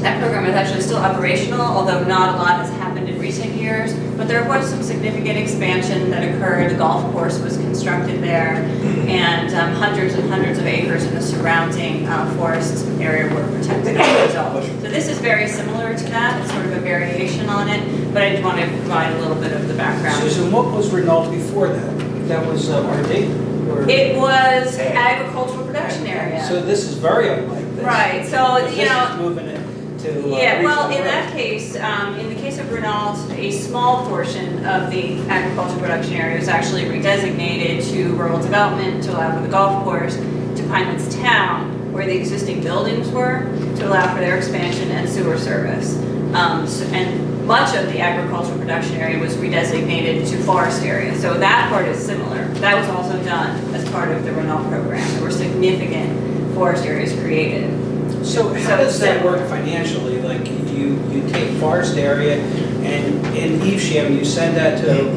That program is actually still operational, although not a lot has happened in recent years, but there was some significant expansion that occurred. The golf course was constructed there, and hundreds and hundreds of acres in the surrounding forest area were protected as a result. So this is very similar to that. It's sort of a variation on it, but I just want to provide a little bit of the background. Susan, what was Renault before that? That was RD? Or? It was agricultural production area. So this is very unlike this. Right, so, you know. Moving it to, yeah, well, in that case, in the case of Renault, a small portion of the agricultural production area was actually redesignated to rural development to allow for the golf course, to Pinelands Town, where the existing buildings were, to allow for their expansion and sewer service. And much of the agricultural production area was redesignated to forest area. So that part is similar. That was also done as part of the Renault program. There were significant forest areas created. So how does that work financially? Like you take forest area and in Evesham you send that to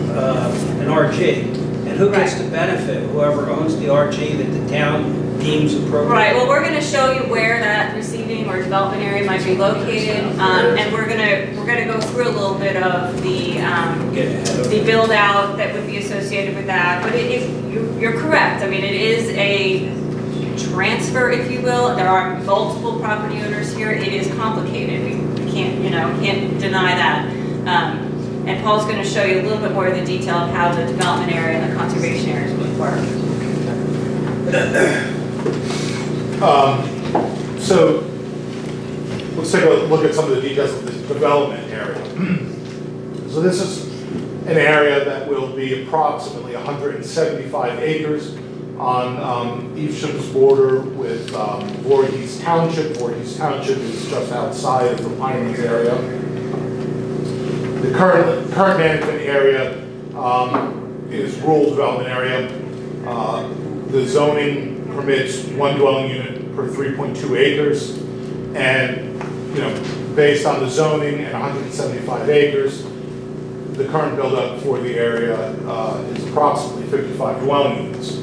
an RG, and who gets the benefit? Whoever owns the RG that the town deems appropriate? Right, well, we're going to show you where that receiving or development area might be located, and we're going to go through a little bit of the build out that would be associated with that. But you're correct. I mean, it is a transfer, if you will. There are multiple property owners here. It is complicated. We can't, can't deny that. And Paul's going to show you a little bit more of the detail of how the development area and the conservation areas would work. So let's take a look at some of the details of this development area. So this is an area that will be approximately 175 acres on Evesham's border with Voorhees Township. Voorhees Township is just outside of the Pinelands area. The current management area is rural development area. The zoning permits one dwelling unit per 3.2 acres, and based on the zoning and 175 acres, the current build-up for the area is approximately 55 dwelling units.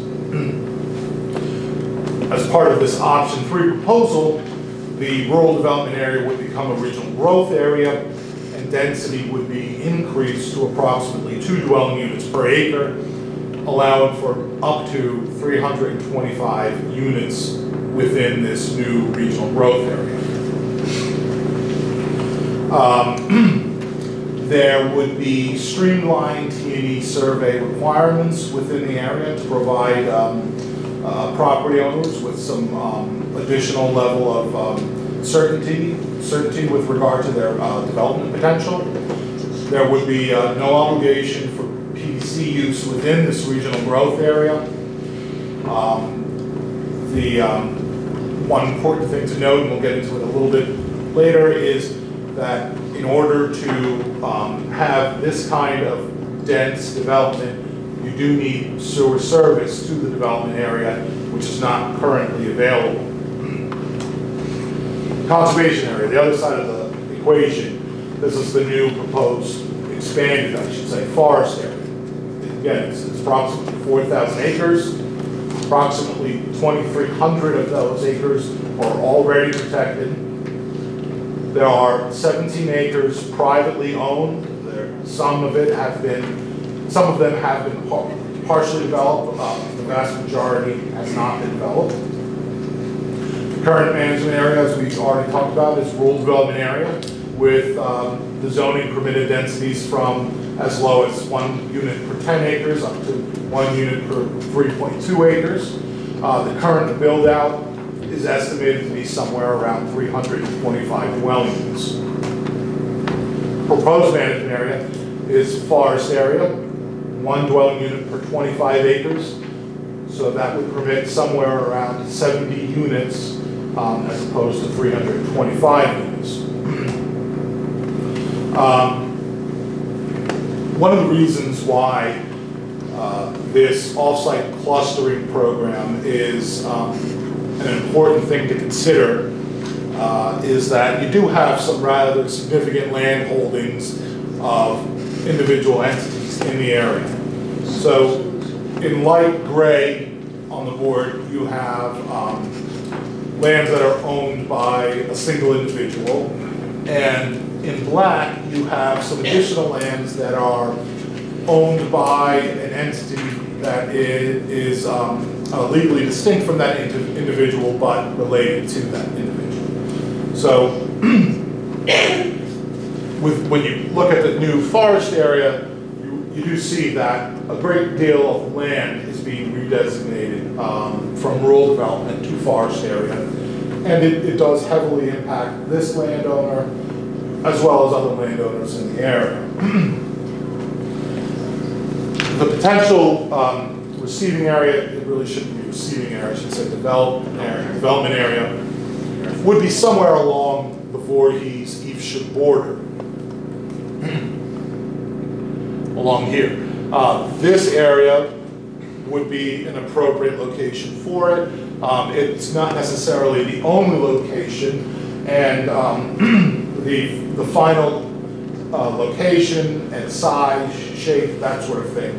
As part of this option 3 proposal, the rural development area would become a regional growth area, and density would be increased to approximately 2 dwelling units per acre, allowing for up to 325 units within this new regional growth area. There would be streamlined T&E survey requirements within the area to provide property owners with some additional level of certainty with regard to their development potential. There would be no obligation for PDC use within this regional growth area. One important thing to note, and we'll get into it a little bit later, is that in order to have this kind of dense development, you do need sewer service to the development area, which is not currently available. Conservation area, the other side of the equation, this is the new proposed expanded, I should say, forest area. again, it's approximately 4,000 acres. Approximately 2,300 of those acres are already protected. There are 17 acres privately owned. Some of them have been partially developed. The vast majority has not been developed. The current management area, as we've already talked about, is rural development area with the zoning permitted densities from as low as 1 unit per 10 acres up to 1 unit per 3.2 acres. The current build out is estimated to be somewhere around 325 dwelling units. Proposed management area is forest area, 1 dwelling unit per 25 acres. So that would permit somewhere around 70 units as opposed to 325 units. One of the reasons why this off-site clustering program is an important thing to consider is that you do have some rather significant land holdings of individual entities in the area. So in light gray on the board, you have lands that are owned by a single individual, and in black, you have some additional lands that are owned by an entity that is legally distinct from that individual, but related to that individual. So, when you look at the new forest area, you do see that a great deal of land is being redesignated from rural development to forest area, and it does heavily impact this landowner as well as other landowners in the area. The potential receiving area, it really shouldn't be receiving area, I should say development area, would be somewhere along the Voorhees-Evesham border. Along here. This area would be an appropriate location for it. It's not necessarily the only location, and the final location and size, shape, that sort of thing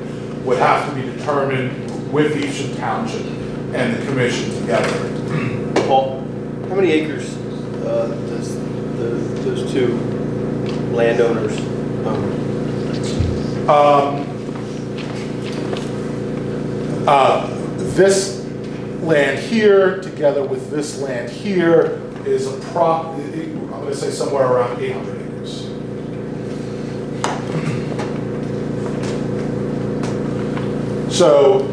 would have to be determined with Evesham Township and the commission together. Paul, how many acres does those two landowners own? This land here, together with this land here, is I'm going to say somewhere around 800 acres. So,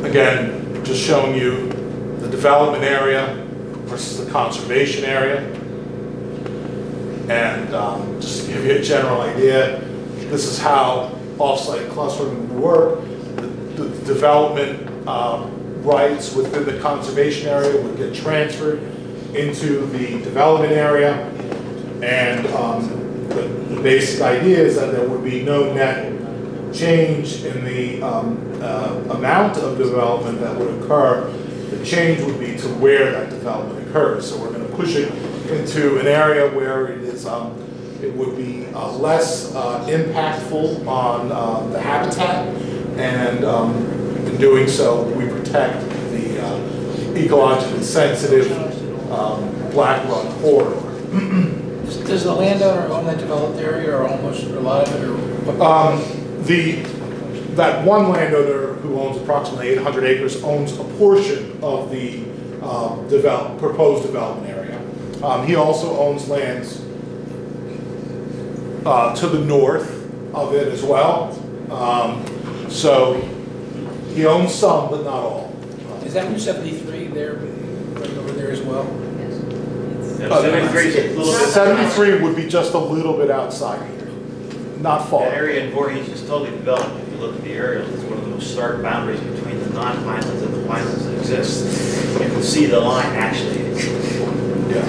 again, just showing you the development area versus the conservation area. And just to give you a general idea, this is how off-site clustering would work. The development rights within the conservation area would get transferred into the development area. And the basic idea is that there would be no net change in the amount of development that would occur. The change would be to where that development occurs. So we're going to push it into an area where it is it would be less impactful on the habitat, and in doing so, we protect the ecologically sensitive Black Run corridor. Does the landowner own that developed area, or almost a lot of it, or what? That one landowner who owns approximately 800 acres owns a portion of the proposed development area. He also owns lands to the north of it as well. So he owns some, but not all. Is that Route 73 there, right over there as well? 73 would be just a little bit outside here, not far. That area in Voorhees is totally developed. If you look at the aerials, it's one of the most stark boundaries between the non-pinelands and the pinelands that exist. You can see the line actually. Yeah.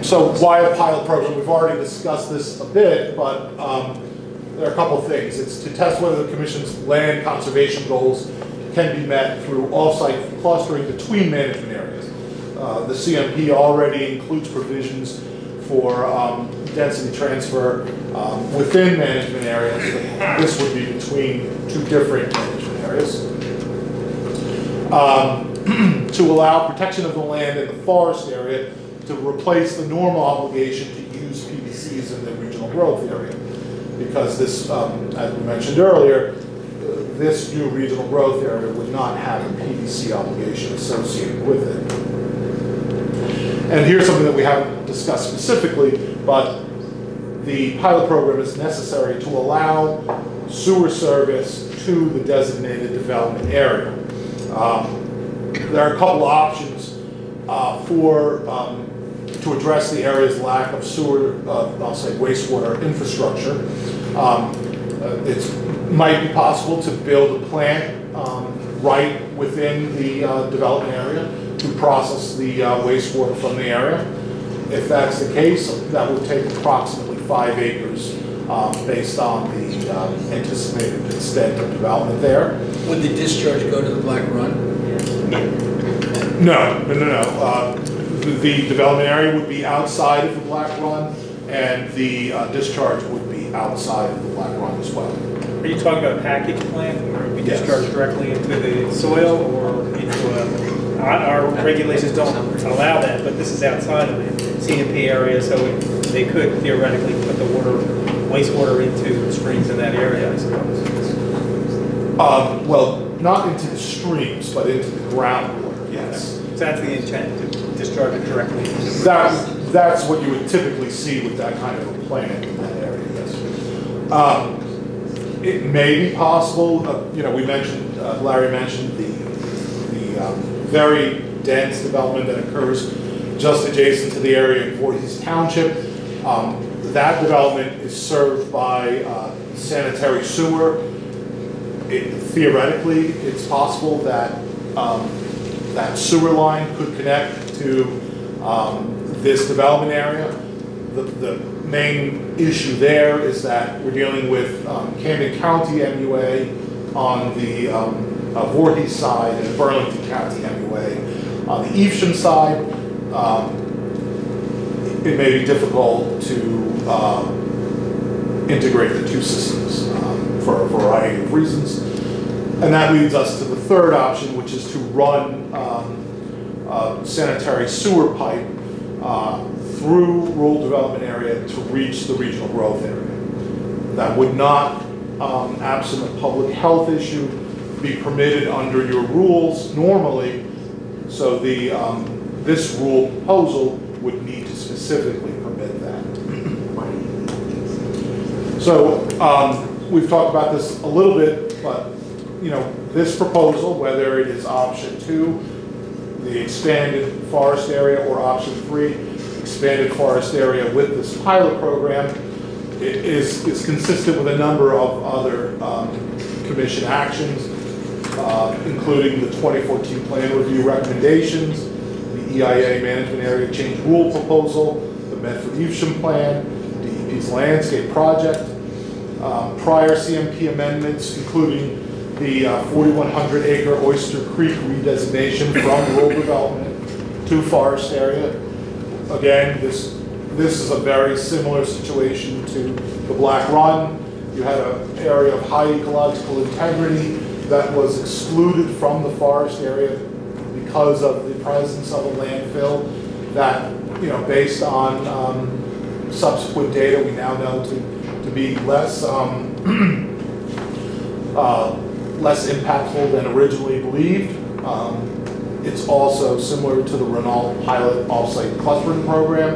So why a pilot program? We've already discussed this a bit, but there are a couple things. It's to test whether the Commission's land conservation goals can be met through off-site clustering between management areas. The CMP already includes provisions for density transfer within management areas. This would be between two different management areas. To allow protection of the land in the forest area to replace the normal obligation to use PVCs in the regional growth area. Because this, as we mentioned earlier, this new regional growth area would not have a PVC obligation associated with it. And here's something that we haven't discussed specifically, but the pilot program is necessary to allow sewer service to the designated development area. There are a couple options to address the area's lack of sewer, I'll say wastewater infrastructure. It might be possible to build a plant right within the development area to process the wastewater from the area. If that's the case, that would take approximately 5 acres based on the anticipated extent of development there. Would the discharge go to the Black Run? No. The development area would be outside of the Black Run, and the discharge would be outside of the Black Run as well. Are you talking about a package plant where we discharge directly into the soil or into our regulations don't allow that, but this is outside of the CMP area, so they could theoretically put the wastewater into the streams in that area, I suppose. Well, not into the streams, but into the groundwater, yes. So that's the intent, to discharge it directly into the That's what you would typically see with that kind of a plant in that area, yes. It may be possible, we mentioned, Larry mentioned the very dense development that occurs just adjacent to the area in Voorhees Township. That development is served by sanitary sewer. Theoretically, it's possible that that sewer line could connect to this development area. The main issue there is that we're dealing with Camden County MUA on the Voorhees side and Burlington County MUA. On the Evesham side, it may be difficult to integrate the two systems for a variety of reasons. And that leads us to the third option, which is to run sanitary sewer pipe through rural development area to reach the regional growth area. That would not, absent a public health issue, be permitted under your rules normally. So this rule proposal would need to specifically permit that. So we've talked about this a little bit, but this proposal, whether it is option 2, the expanded forest area, or option 3, expanded forest area with this pilot program, is consistent with a number of other commission actions, including the 2014 plan review recommendations, the EIA management area change rule proposal, the Medford Evesham plan, DEP's landscape project, prior CMP amendments, including the 4,100 acre Oyster Creek redesignation from rural development to forest area. Again, this is a very similar situation to the Black Run. You had an area of high ecological integrity that was excluded from the forest area because of the presence of a landfill that, based on subsequent data, we now know to be less less impactful than originally believed. It's also similar to the Renault pilot offsite clustering program.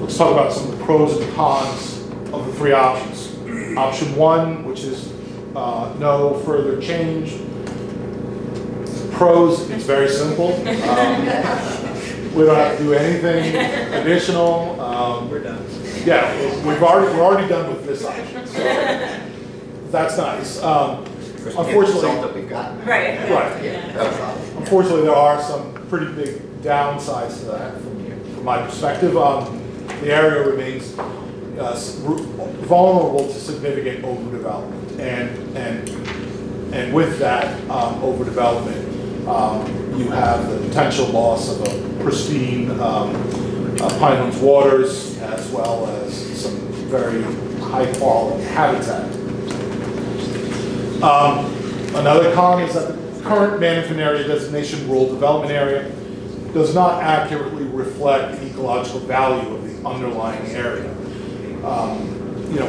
Let's talk about some of the pros and cons of the 3 options. Option 1, which is no further change. Pros, it's very simple. We don't have to do anything additional. We're done. Yeah, we're already done with this option, so that's nice. Unfortunately, Right. Unfortunately, there are some pretty big downsides to that from my perspective. The area remains vulnerable to significant overdevelopment, and with that overdevelopment, you have the potential loss of a pristine Pinelands waters, as well as some very high quality habitat. Another con is that the current management area designation rural development area does not accurately reflect the ecological value of the underlying area.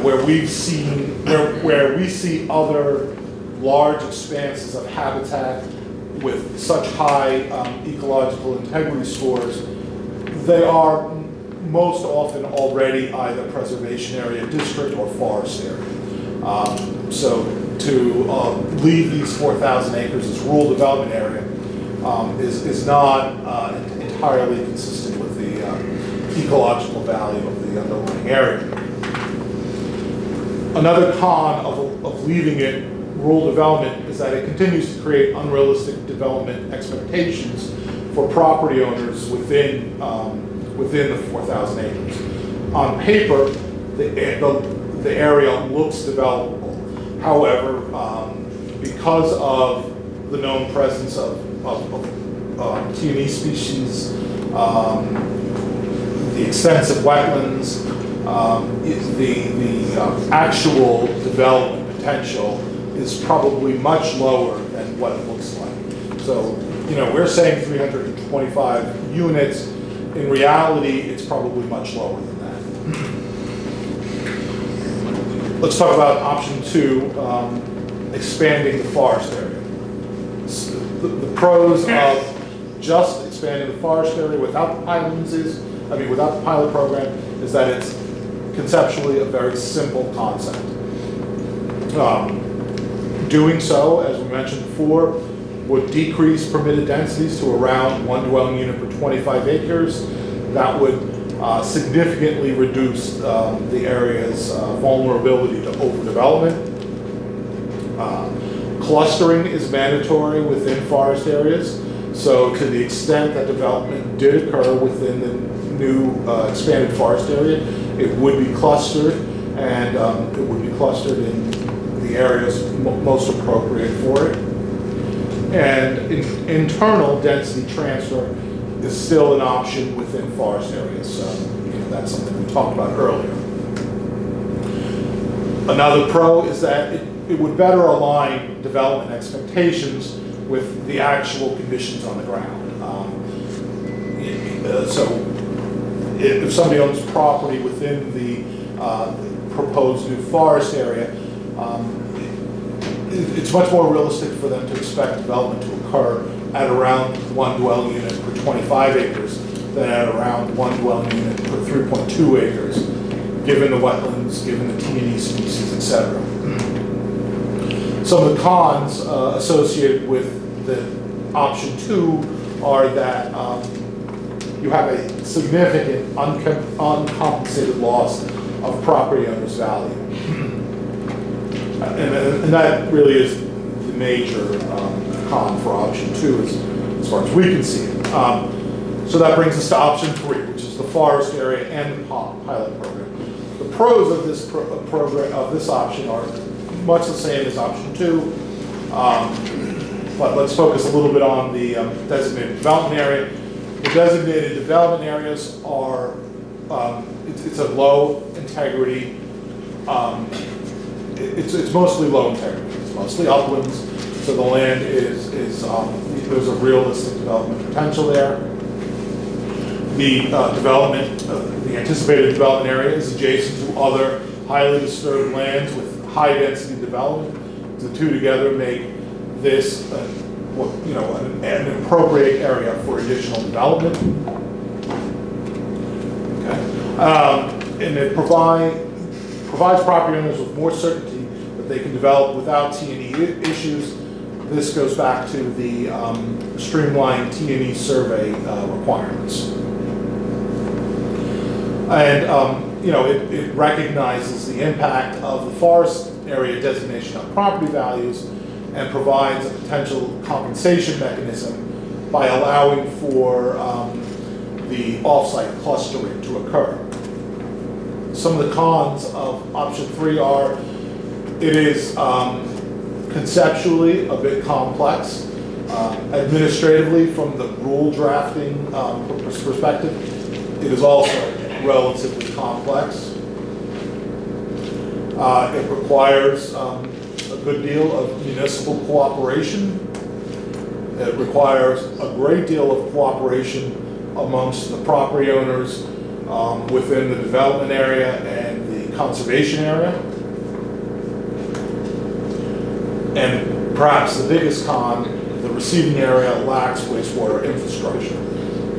Where we see other large expanses of habitat with such high ecological integrity scores, they are most often already either preservation area district or forest area. So to leave these 4,000 acres as rural development area is not entirely consistent with the ecological value of the underlying area. Another con of leaving it rural development is that it continues to create unrealistic development expectations for property owners within the 4,000 acres. On paper, the area looks developable. However, because of the known presence of T&E species, the extensive wetlands, the actual development potential is probably much lower than what it looks like. So, we're saying 325 units. In reality, it's probably much lower than that. Let's talk about option 2, expanding the forest area. The pros of just expanding the forest area without the without the pilot program is that it's conceptually a very simple concept. Doing so, as we mentioned before, would decrease permitted densities to around 1 dwelling unit per 25 acres. That would significantly reduce the area's vulnerability to overdevelopment. Clustering is mandatory within forest areas. So to the extent that development did occur within the new expanded forest area, it would be clustered, and it would be clustered in the areas most appropriate for it. And internal density transfer is still an option within forest areas. So that's something we talked about earlier. Another pro is that it would better align development expectations with the actual conditions on the ground. So if somebody owns property within the proposed new forest area, it's much more realistic for them to expect development to occur at around 1 dwelling unit per 25 acres than at around 1 dwelling unit per 3.2 acres, given the wetlands, given the T&E species, etc. Some of the cons associated with the option 2 are that you have a significant uncompensated loss of property owner's value. And that really is the major con for option 2 as far as we can see it. So that brings us to option 3, which is the forest area and the pilot program. The pros of this this option are much the same as option 2, but let's focus a little bit on the designated development area. The designated development areas are, it's a low integrity, it's mostly low integrity. It's mostly uplands, so the land is there's a realistic development potential there. The the anticipated development area is adjacent to other highly disturbed lands with high density development. The two together make this an appropriate area for additional development. Okay. And it provides property owners with more certainty that they can develop without T&E issues. This goes back to the streamlined T&E survey requirements. And it recognizes the impact of the forest area designation on property values and provides a potential compensation mechanism by allowing for the off-site clustering to occur. Some of the cons of option 3 are it is conceptually a bit complex. Administratively, from the rule drafting perspective, It is also relatively complex. It requires a good deal of municipal cooperation. It requires a great deal of cooperation amongst the property owners within the development area and the conservation area. And perhaps the biggest con, the receiving area lacks wastewater infrastructure.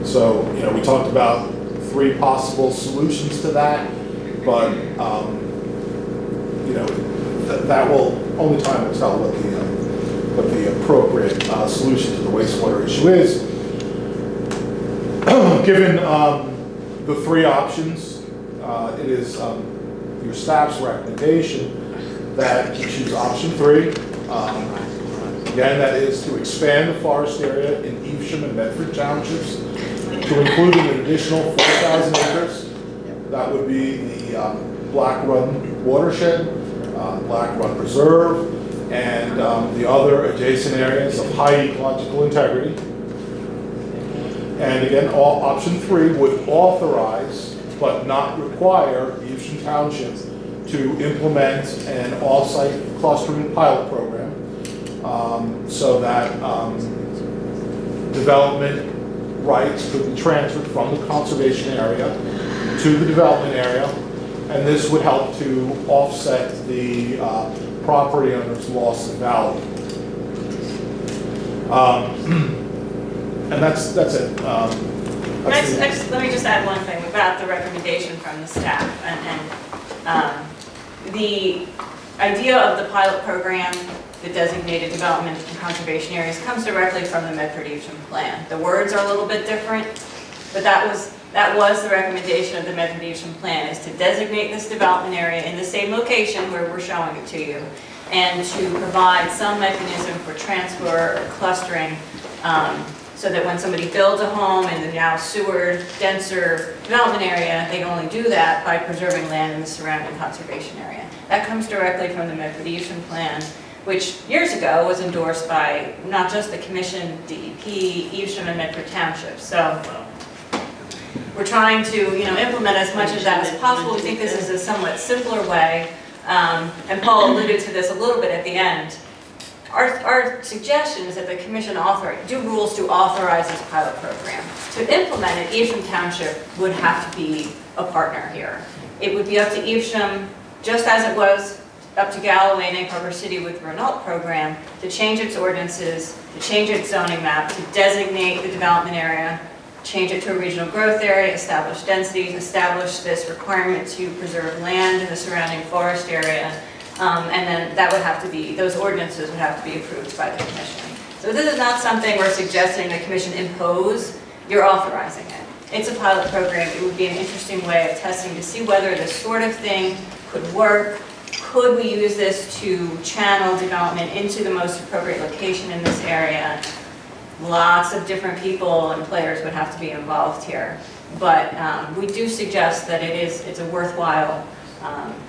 So, you know, we talked about 3 possible solutions to that, but, you know, that will, only time will tell what the appropriate solution to the wastewater issue is. Given the 3 options, it is your staff's recommendation that you choose option 3. Again, that is to expand the forest area in Evesham and Medford townships to include an additional 4,000 acres. That would be the Black Run watershed, Black Run Reserve, and the other adjacent areas of high ecological integrity. And again, option 3 would authorize, but not require, Evesham Township to implement an off-site clustering pilot program so that development rights could be transferred from the conservation area to the development area, and this would help to offset the property owner's loss of value. And that's it. Let me just add one thing about the recommendation from the staff. The idea of the pilot program, the designated development and conservation areas, comes directly from the Medford Evesham plan. The words are a little bit different, but that was the recommendation of the Medford Evesham plan, is to designate this development area in the same location where we're showing it to you, and to provide some mechanism for transfer or clustering, so that when somebody builds a home in the now sewered, denser development area, they can only do that by preserving land in the surrounding conservation area. That comes directly from the Medford Evesham plan, which years ago was endorsed by not just the Commission, DEP, Evesham, and Medford Townships. So we're trying to, implement as much of that as possible. We think this is a somewhat simpler way, and Paul alluded to this a little bit at the end. Our suggestion is that the Commission do rules to authorize this pilot program. To implement it, Evesham Township would have to be a partner here. It would be up to Evesham, just as it was up to Galloway and Egg Harbor City with the Renault program, to change its ordinances, to change its zoning map, to designate the development area, change it to a regional growth area, establish densities, establish this requirement to preserve land in the surrounding forest area. And then that would have to be, those ordinances would have to be approved by the Commission. So this is not something we're suggesting the Commission impose, you're authorizing it. It's a pilot program. It would be an interesting way of testing to see whether this sort of thing could work. Could we use this to channel development into the most appropriate location in this area? Lots of different people and players would have to be involved here. But we do suggest that it's a worthwhile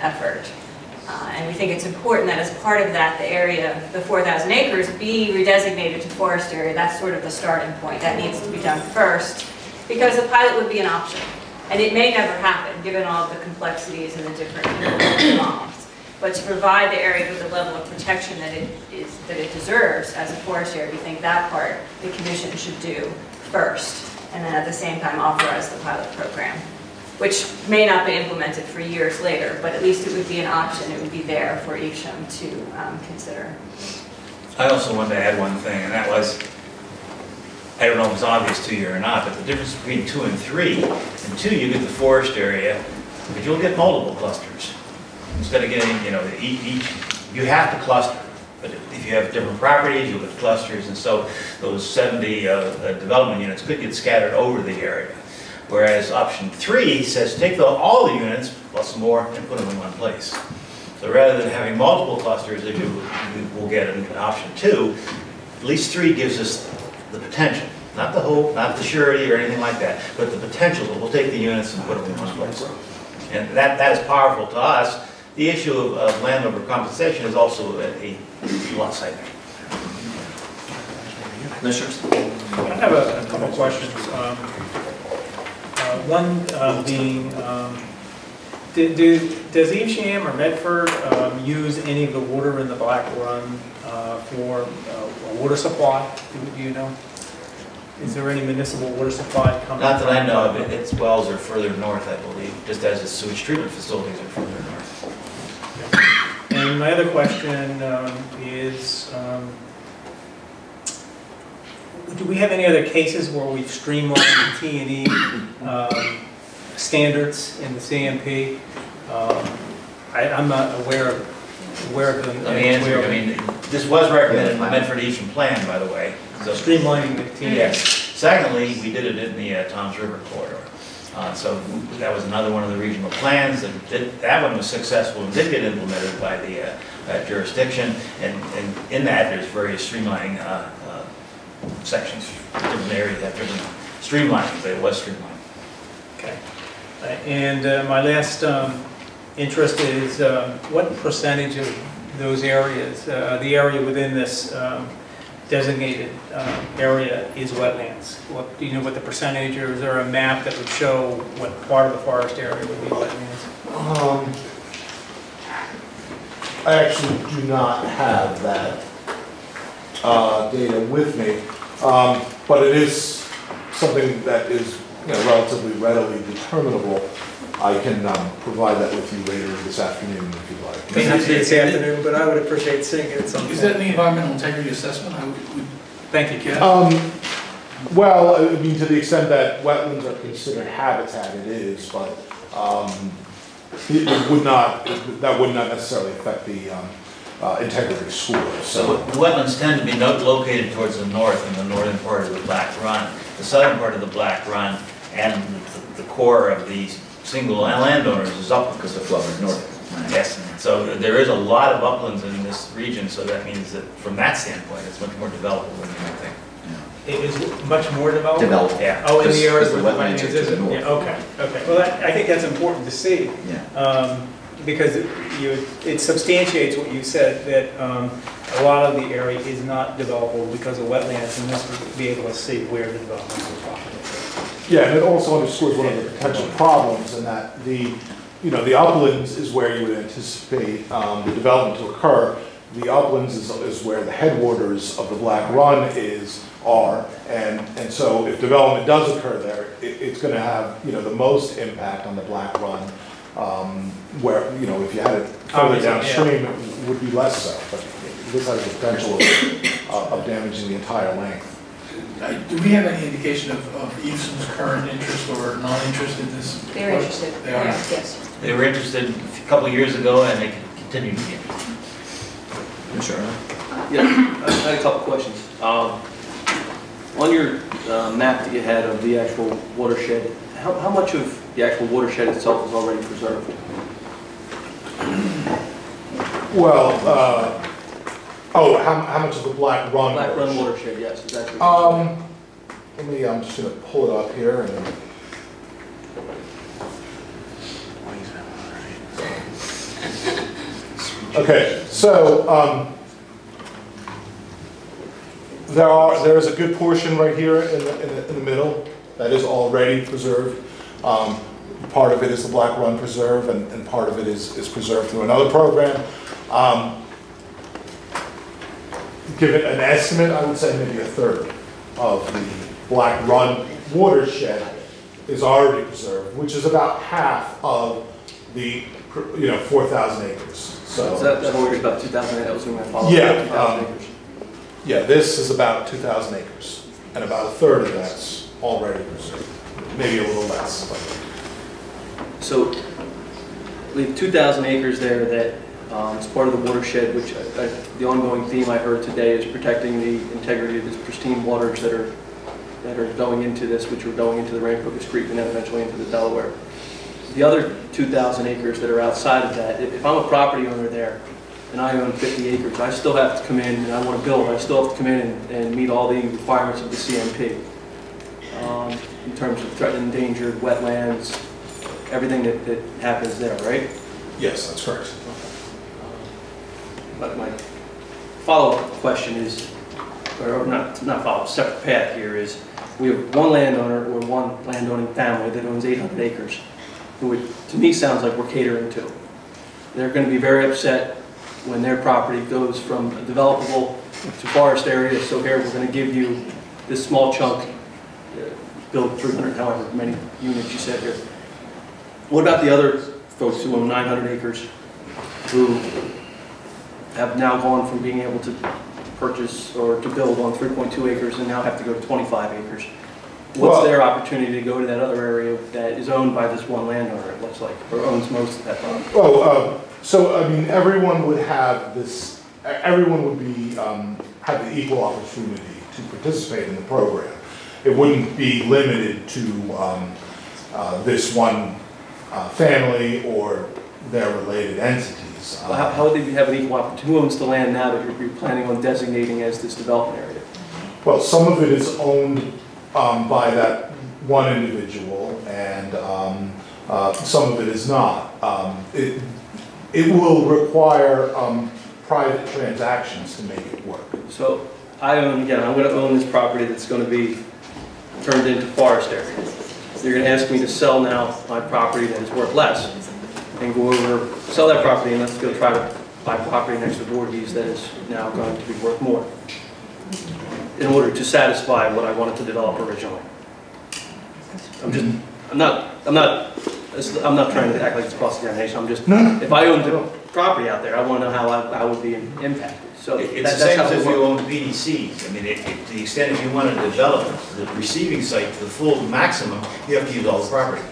effort. And we think it's important that as part of that, the area, the 4,000 acres, be redesignated to forest area. That's sort of the starting point. That needs to be done first, because the pilot would be an option. And it may never happen, given all the complexities and the different people involved. But to provide the area with the level of protection that it deserves as a forest area, we think that part the Commission should do first, and then at the same time authorize the pilot program, which may not be implemented for years later, but at least it would be an option. It would be there for Evesham to consider. I also wanted to add one thing, and that was, I don't know if it's obvious to you or not, but the difference between 2 and 3, in 2 you get the forest area, but you'll get multiple clusters. Instead of getting, each, you have to cluster. But if you have different properties, you'll get clusters, and so those 70 development units could get scattered over the area. Whereas option 3 says take all the units plus more and put them in one place. So rather than having multiple clusters that you will get in option 2, at least 3 gives us the potential. Not the hope, not the surety or anything like that, but the potential that we'll take the units and put them in one place. And that is powerful to us. The issue of landowner compensation is also a lot side. Commissioners? I have a couple of questions. One being, does Evesham or Medford use any of the water in the Black Run for a water supply? Do you know? Is there any municipal water supply coming? Not that I know of. Its wells are further north, I believe, just as its sewage treatment facilities are further north. And my other question is, do we have any other cases where we've streamlined the T&E standards in the CMP? I'm not aware of them. Let me answer. I mean, this was recommended in the Medford Eastern Plan, by the way. So Streamlining the T&E. yes. Secondly, we did it in the Toms River corridor. So that was another one of the regional plans. That one was successful and did get implemented by the jurisdiction. And in that, there's various streamlining sections, different areas have different streamlining, but it was streamlined. Okay. And my last interest is what percentage of those areas, the area within this designated area is wetlands? What, do you know what the percentage, or is there a map that would show what part of the forest area would be wetlands? I actually do not have that data with me, but it is something that is relatively readily determinable. I can provide that with you later this afternoon if you'd like. It doesn't have to be this afternoon, but I would appreciate seeing it at some point. Is that in the environmental integrity assessment? Thank you, Ken. Well, I mean, to the extent that wetlands are considered habitat, it is, but it would not. That would not necessarily affect the integrity score. So the wetlands tend to be located towards the north, in the northern part of the Black Run. The southern part of the Black Run and the core of the single landowners is up because the flow is north. Yes, so there is a lot of uplands in this region, so that means that from that standpoint, it's much more developable than you might think. It is much more developed? Developed. Yeah. Oh, in the areas Because where the the wetlands wetlands are to is the it? north. Yeah, okay. Well, I think that's important to see. Yeah. Because it substantiates what you said, that a lot of the area is not developable because of wetlands, and this would be able to see where the development is possible. Yeah, and it also underscores one of the potential problems in that the uplands is where you would anticipate the development to occur. The uplands is where the headwaters of the Black Run are, and so if development does occur there, it's going to have the most impact on the Black Run. Where if you had it further downstream, it would be less so. But this has the potential of damaging the entire length. Do we have any indication of Evesham's current interest or non-interest in this? They're interested. They are? Yes. They were interested a couple of years ago, and they continue to be interested. Sure. Yeah, I had a couple questions. On your map that you had of the actual watershed, how much of the actual watershed itself is already preserved? Well, how much of the Black Run? Black Run watershed, yes. Is that I'm just going to pull it up here and. Okay, so there is a good portion right here in the middle that is already preserved. Part of it is the Black Run Preserve, and part of it is preserved through another program. Give it an estimate, I would say maybe a third of the Black Run watershed is already preserved, which is about half of the 4,000 acres. So that watershed about 2,000 acres. That was my follow-up. Yeah, 2,000 acres. Yeah, this is about 2,000 acres, and about a third of that's already preserved, maybe a little less. But. So we have 2,000 acres there that is part of the watershed, which the ongoing theme I heard today is protecting the integrity of these pristine waters that are going into this, which are going into the Rampocas Creek and then eventually into the Delaware. The other 2,000 acres that are outside of that, if I'm a property owner there and I own 50 acres, I still have to come in and I want to build. I still have to come in and meet all the requirements of the CMP in terms of threatened, endangered, wetlands, everything that happens there, right? Yes, that's correct. But my follow-up question is, or not follow, a separate path here is we have one landowner or one landowning family that owns 800 acres, who to me sounds like we're catering to. They're going to be very upset when their property goes from a developable to forest area. So here we're going to give you this small chunk, build 300, however many units you said here. What about the other folks who own 900 acres, who have now gone from being able to purchase or to build on 3.2 acres and now have to go to 25 acres? What's their opportunity to go to that other area that is owned by this one landowner, it looks like, or owns most of that property? Well, so I mean, everyone would have this, everyone would be, have the equal opportunity to participate in the program. It wouldn't be limited to this one family or their related entities. Well, how would they have an equal opportunity? Who owns the land now that you're planning on designating as this development area? Well, some of it is owned by that one individual, and some of it is not. It will require private transactions to make it work. So I own, again, I'm going to own this property that's going to be turned into forest area. You're going to ask me to sell now my property that is worth less, and go over, sell that property, and let's go try to buy property next to Voorhees that is now going to be worth more, in order to satisfy what I wanted to develop originally. I'm not trying to act like it's cross-examination. I'm just, if I owned the property out there, I want to know how I would be impacted. So it's the same as if you own PDCs. I mean, to the extent if you want to develop the receiving site to the full maximum, you have to use all the property.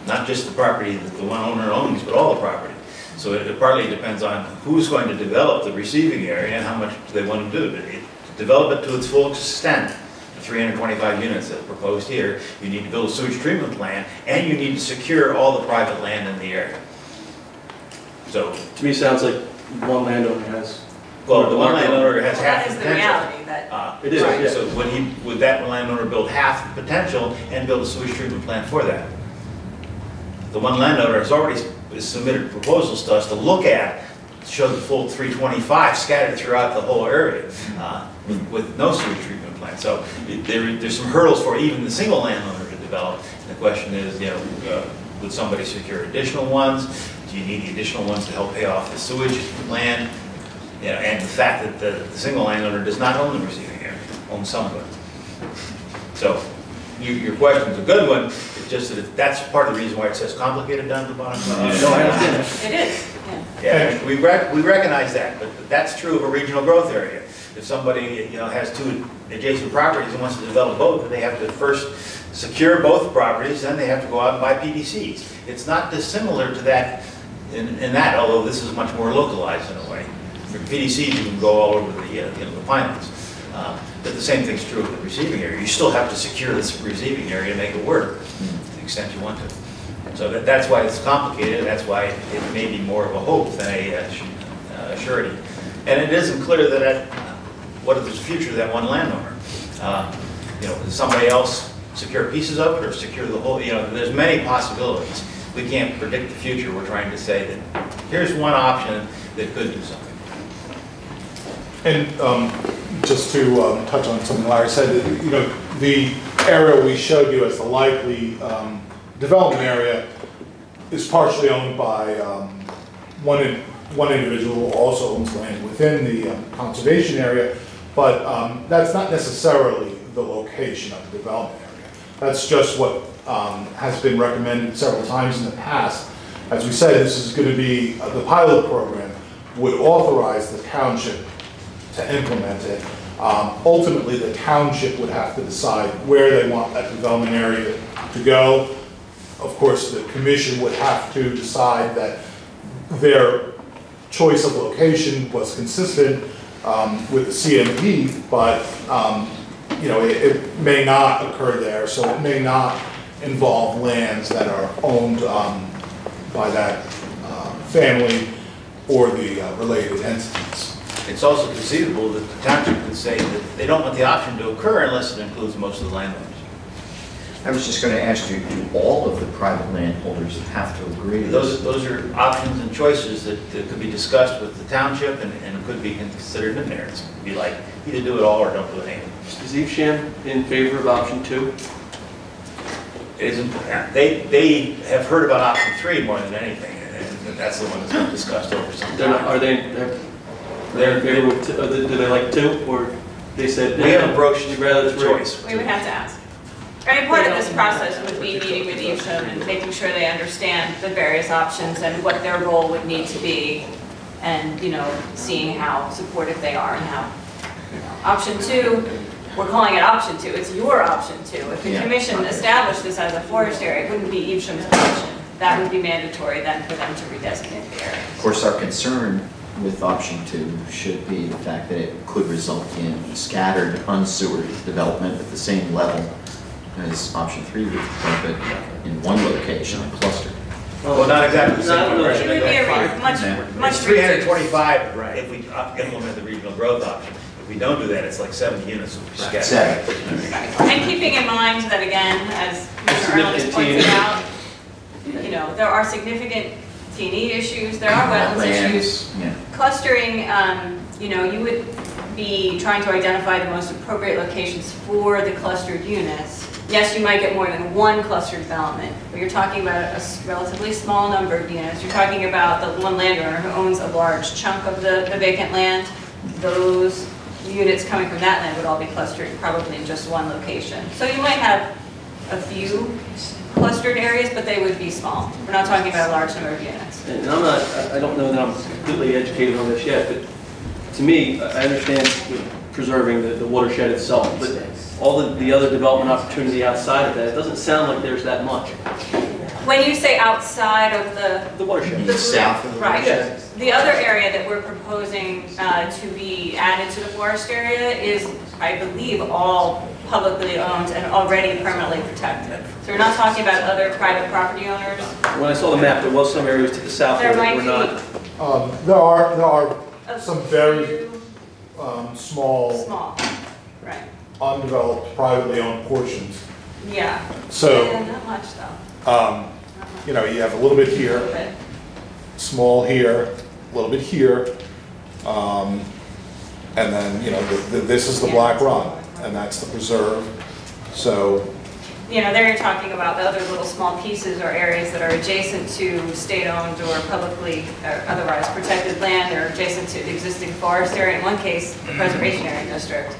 Not just the property that the one owner owns, but all the property. So it partly depends on who's going to develop the receiving area and how much they want to do. To develop it to its full extent, the 325 units that are proposed here, you need to build a sewage treatment plant, and you need to secure all the private land in the area. So to me, it sounds like one landowner has. Well, the one landowner has half the potential. That is the reality. That it is. Right. Yeah. So would that landowner build half the potential and build a sewage treatment plant for that? The one landowner has already submitted proposals to us to look at, show the full 325 scattered throughout the whole area with no sewage treatment plant. So there's some hurdles for even the single landowner to develop. And the question is, would somebody secure additional ones? Do you need the additional ones to help pay off the sewage land? And the fact that the single landowner does not own the receiving area, owns some of it. So your question's a good one. It's just that that's part of the reason why it says complicated down at the bottom. No, I understand. it is. Yeah, we recognize that, but that's true of a regional growth area. If somebody has two adjacent properties and wants to develop both, they have to first secure both properties, then they have to go out and buy PDCs. It's not dissimilar to that in that, although this is much more localized in a way. For PDCs, you can go all over the Pinelands. But the same thing's true of the receiving area. You still have to secure this receiving area to make it work to the extent you want to. So that's why it's complicated. That's why it may be more of a hope than a surety. And it isn't clear that what is the future of that one landowner. Does somebody else secure pieces of it or secure the whole? There's many possibilities. We can't predict the future. We're trying to say that here's one option that could do something. And just to touch on something Larry said, the area we showed you as the likely development area is partially owned by one individual who also owns land within the conservation area, but that's not necessarily the location of the development area. That's just what has been recommended several times in the past. As we said, this is going to be, the pilot program would authorize the township to implement it. Ultimately, the township would have to decide where they want that development area to go. Of course, the commission would have to decide that their choice of location was consistent with the CMP, but it may not occur there, so it may not involve lands that are owned by that family or the related entities. It's also conceivable that the township could say that they don't want the option to occur unless it includes most of the landowners. I was just going to ask you, do all of the private landholders have to agree? Those are options and choices that could be discussed with the township and could be considered in there. It's be like, either do it all or don't do anything. Is Evesham in favor of option 2? It isn't, they have heard about option 3 more than anything, and that's the one that's been discussed over some time. Are they in favor with, do they like 2, or they said? We haven't broached you'd rather the 3? choice. We would have to ask. I mean, part of this process would be meeting with Evesham and making sure they understand the various options and what their role would need to be, and, you know, seeing how supportive they are and how, you know, option 2, we're calling it option 2, it's your option 2. If the commission established this as a forest area, it wouldn't be Evesham's option. That would be mandatory then for them to redesignate the area. Of course, our concern with option 2 should be the fact that it could result in scattered, unsewered development at the same level as option 3 would, but in one location, clustered. Well, not exactly the same. It would be a much It's 325 if we implement the regional growth option. If we don't do that, it's like 70 units will be scattered. And keeping in mind that, again, as Mr. Arnold pointed out, you know, there are significant T&E issues, there are wetlands issues. Clustering, you know, you would be trying to identify the most appropriate locations for the clustered units. Yes, you might get more than one clustered development, but you're talking about a relatively small number of units. You're talking about the one landowner who owns a large chunk of the vacant land. Those units coming from that land would all be clustered probably in just one location. So you might have a few clustered areas, but they would be small. We're not talking about a large number of units. And I don't know that I'm completely educated on this yet, but to me, I understand preserving the watershed itself, but all the other development opportunity outside of that, it doesn't sound like there's that much. When you say outside of the watershed. South of the watershed. Right. The other area that we're proposing to be added to the forest area is, I believe, all publicly owned and already permanently protected. So we're not talking about other private property owners. When I saw the map, there was some areas to the south There that might were not. There are some very small, right, undeveloped, privately owned portions. Yeah. So, Yeah, not much though. You know, you have a little bit here, small here, a little bit here, and then, you know, this is the Black Run, and that's the preserve. So, You know, there you're talking about the other little small pieces or areas that are adjacent to state-owned or publicly or otherwise protected land, or adjacent to the existing forest area, in one case, the preservation area district.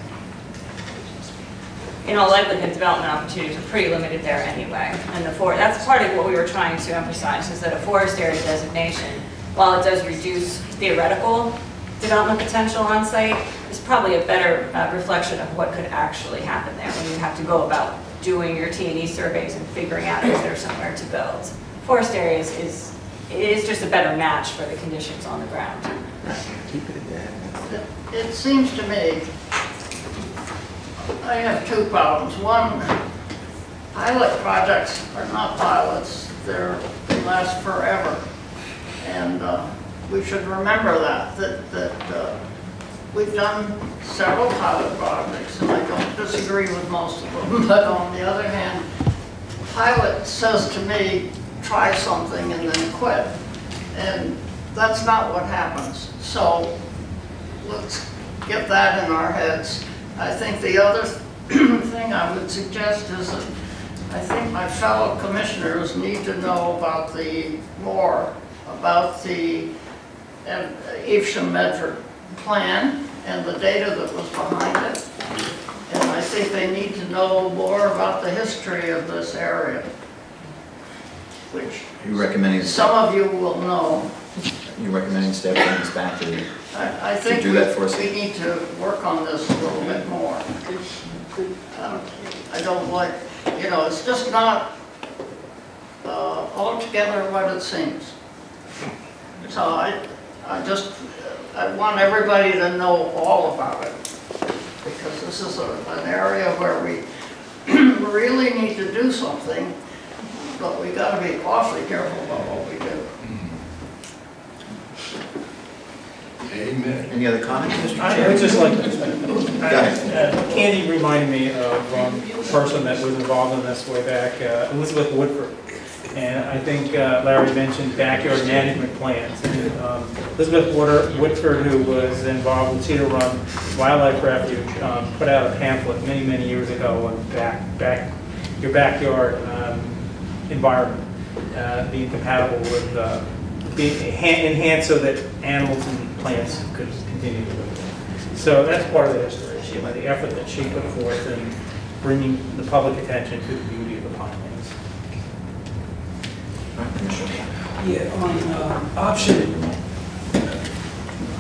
In all likelihood, development opportunities are pretty limited there anyway. And that's part of what we were trying to emphasize, is that a forest area designation, while it does reduce theoretical development potential on site, is probably a better reflection of what could actually happen there when you have to go about doing your T&E surveys and figuring out if there's somewhere to build. Forest areas is just a better match for the conditions on the ground. It seems to me, I have two problems. One, pilot projects are not pilots. They last forever. And we should remember that we've done several pilot projects, and I don't disagree with most of them. But on the other hand, pilot says to me, try something and then quit. And that's not what happens. So let's get that in our heads. I think the other thing I would suggest is that I think my fellow commissioners need to know about more about the Evesham Medford plan and the data that was behind it. And I think they need to know more about the history of this area, which You're recommending some of you will know. You're recommending staff bring this back to I think do that for us. we need to work on this a little bit more. I don't like, you know, it's just not altogether what it seems. So I want everybody to know all about it, because this is an area where we really need to do something, but we got to be awfully careful about what we do. Amen. Any other comments, Mr. I Chair? would just like, Go ahead. Candy reminded me of a person that was involved in this way back, Elizabeth Woodford. And I think Larry mentioned backyard management plans. And, Elizabeth Woodford, who was involved with Cedar Run Wildlife Refuge, put out a pamphlet many, many years ago on your backyard environment being compatible with being enhanced so that animals and plants could continue to live. So that's part of the restoration, the effort that she put forth in bringing the public attention to the beauty of the Pinelands. Yeah, on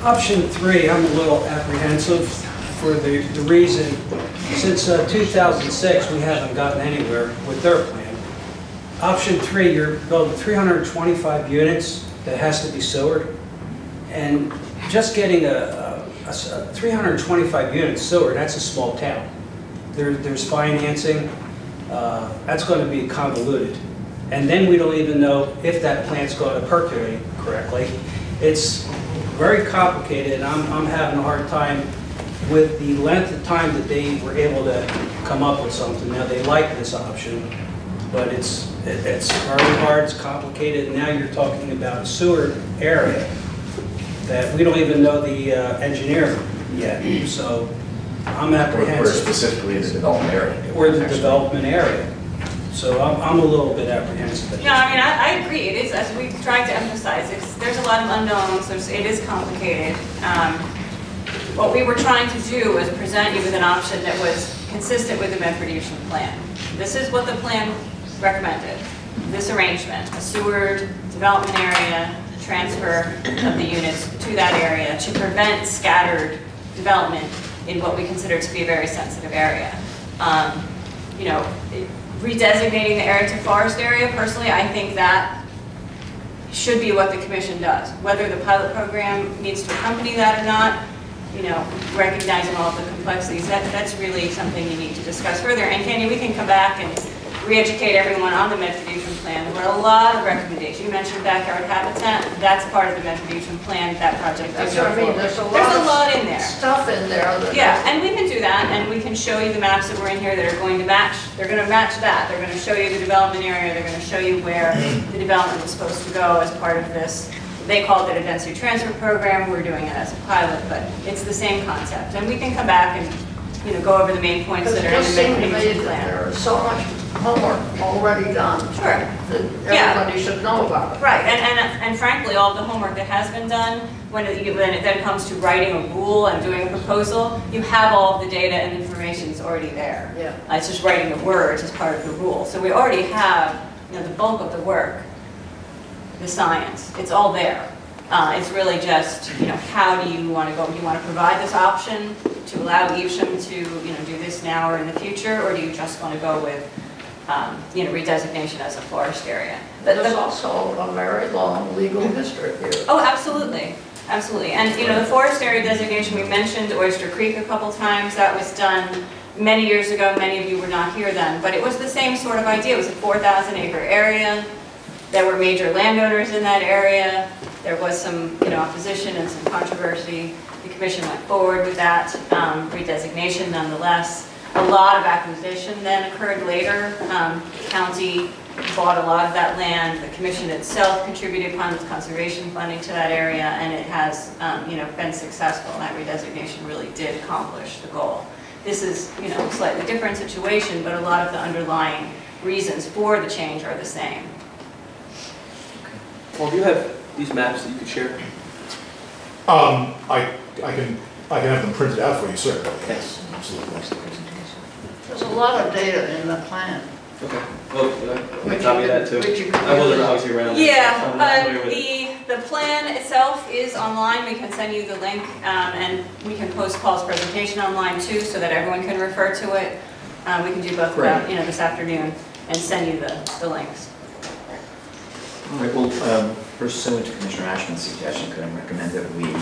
option 3, I'm a little apprehensive for the reason, since 2006, we haven't gotten anywhere with their plan. Option 3, you're building 325 units that has to be sewered, and just getting a 325 units sewered, that's a small town. There's financing, that's going to be convoluted. And then we don't even know if that plant's going to percolate correctly. It's very complicated, and I'm having a hard time with the length of time that they were able to come up with something. Now, they like this option, but it's very hard, it's complicated. Now you're talking about a sewer area that we don't even know the engineer yet. So I'm apprehensive. We're specifically in the development area. We're the development area. So I'm a little bit apprehensive. No, I mean, I agree. It is, as we've tried to emphasize, there's a lot of unknowns. It is complicated. What we were trying to do was present you with an option that was consistent with the Medford-Evesham plan. This is what the plan recommended. This arrangement, a sewered development area, transfer of the units to that area to prevent scattered development in what we consider to be a very sensitive area. You know, redesignating the area to forest area, personally, I think that should be what the commission does. Whether the pilot program needs to accompany that or not, you know, recognizing all of the complexities, that's really something you need to discuss further. And Candy, we can come back and re-educate everyone on the Medford-Evesham plan. There were a lot of recommendations. You mentioned backyard habitat. That's part of the Medford-Evesham plan. That project That's did go what I mean, forward. there's a lot in there. Stuff in there. That Yeah, and we can do that, and we can show you the maps that were in here that are going to match. They're going to match that. They're going to show you the development area. They're going to show you where the development was supposed to go as part of this. They called it a density transfer program. We're doing it as a pilot, but it's the same concept. And we can come back and, you know, go over the main points that are in the Medford-Evesham plan. There is so much homework already done. Sure. That everybody should know about it. Right, and frankly, all the homework that has been done, when it then comes to writing a rule and doing a proposal, you have all of the data and information is already there. Yeah. It's just writing the words as part of the rule. So we already have, you know, the bulk of the work, the science. It's all there. It's really just, you know, how do you want to go? Do you want to provide this option to allow Evesham to, you know, do this now or in the future, or do you just want to go with, you know, redesignation as a forest area? There's also a very long legal history here. Oh, absolutely. Absolutely. And, you know, the forest area designation, we mentioned Oyster Creek a couple times. That was done many years ago. Many of you were not here then. But it was the same sort of idea. It was a 4,000-acre area. There were major landowners in that area. There was some, you know, opposition and some controversy. The commission went forward with that redesignation nonetheless. A lot of acquisition then occurred later. The county bought a lot of that land. The commission itself contributed upon its conservation funding to that area, and it has, you know, been successful. That redesignation really did accomplish the goal. This is, you know, a slightly different situation, but a lot of the underlying reasons for the change are the same. Well, do you have these maps that you could share? I can have them printed out for you, sir. Yes, absolutely. There's a lot of data in the plan. Okay. Well, we can copy that too. I wasn't obviously around. The plan itself is online. We can send you the link, and we can post Paul's presentation online too, so that everyone can refer to it. We can do both, you know, this afternoon, and send you the links. All right, well, pursuant to Commissioner Ashman's suggestion, could I recommend that we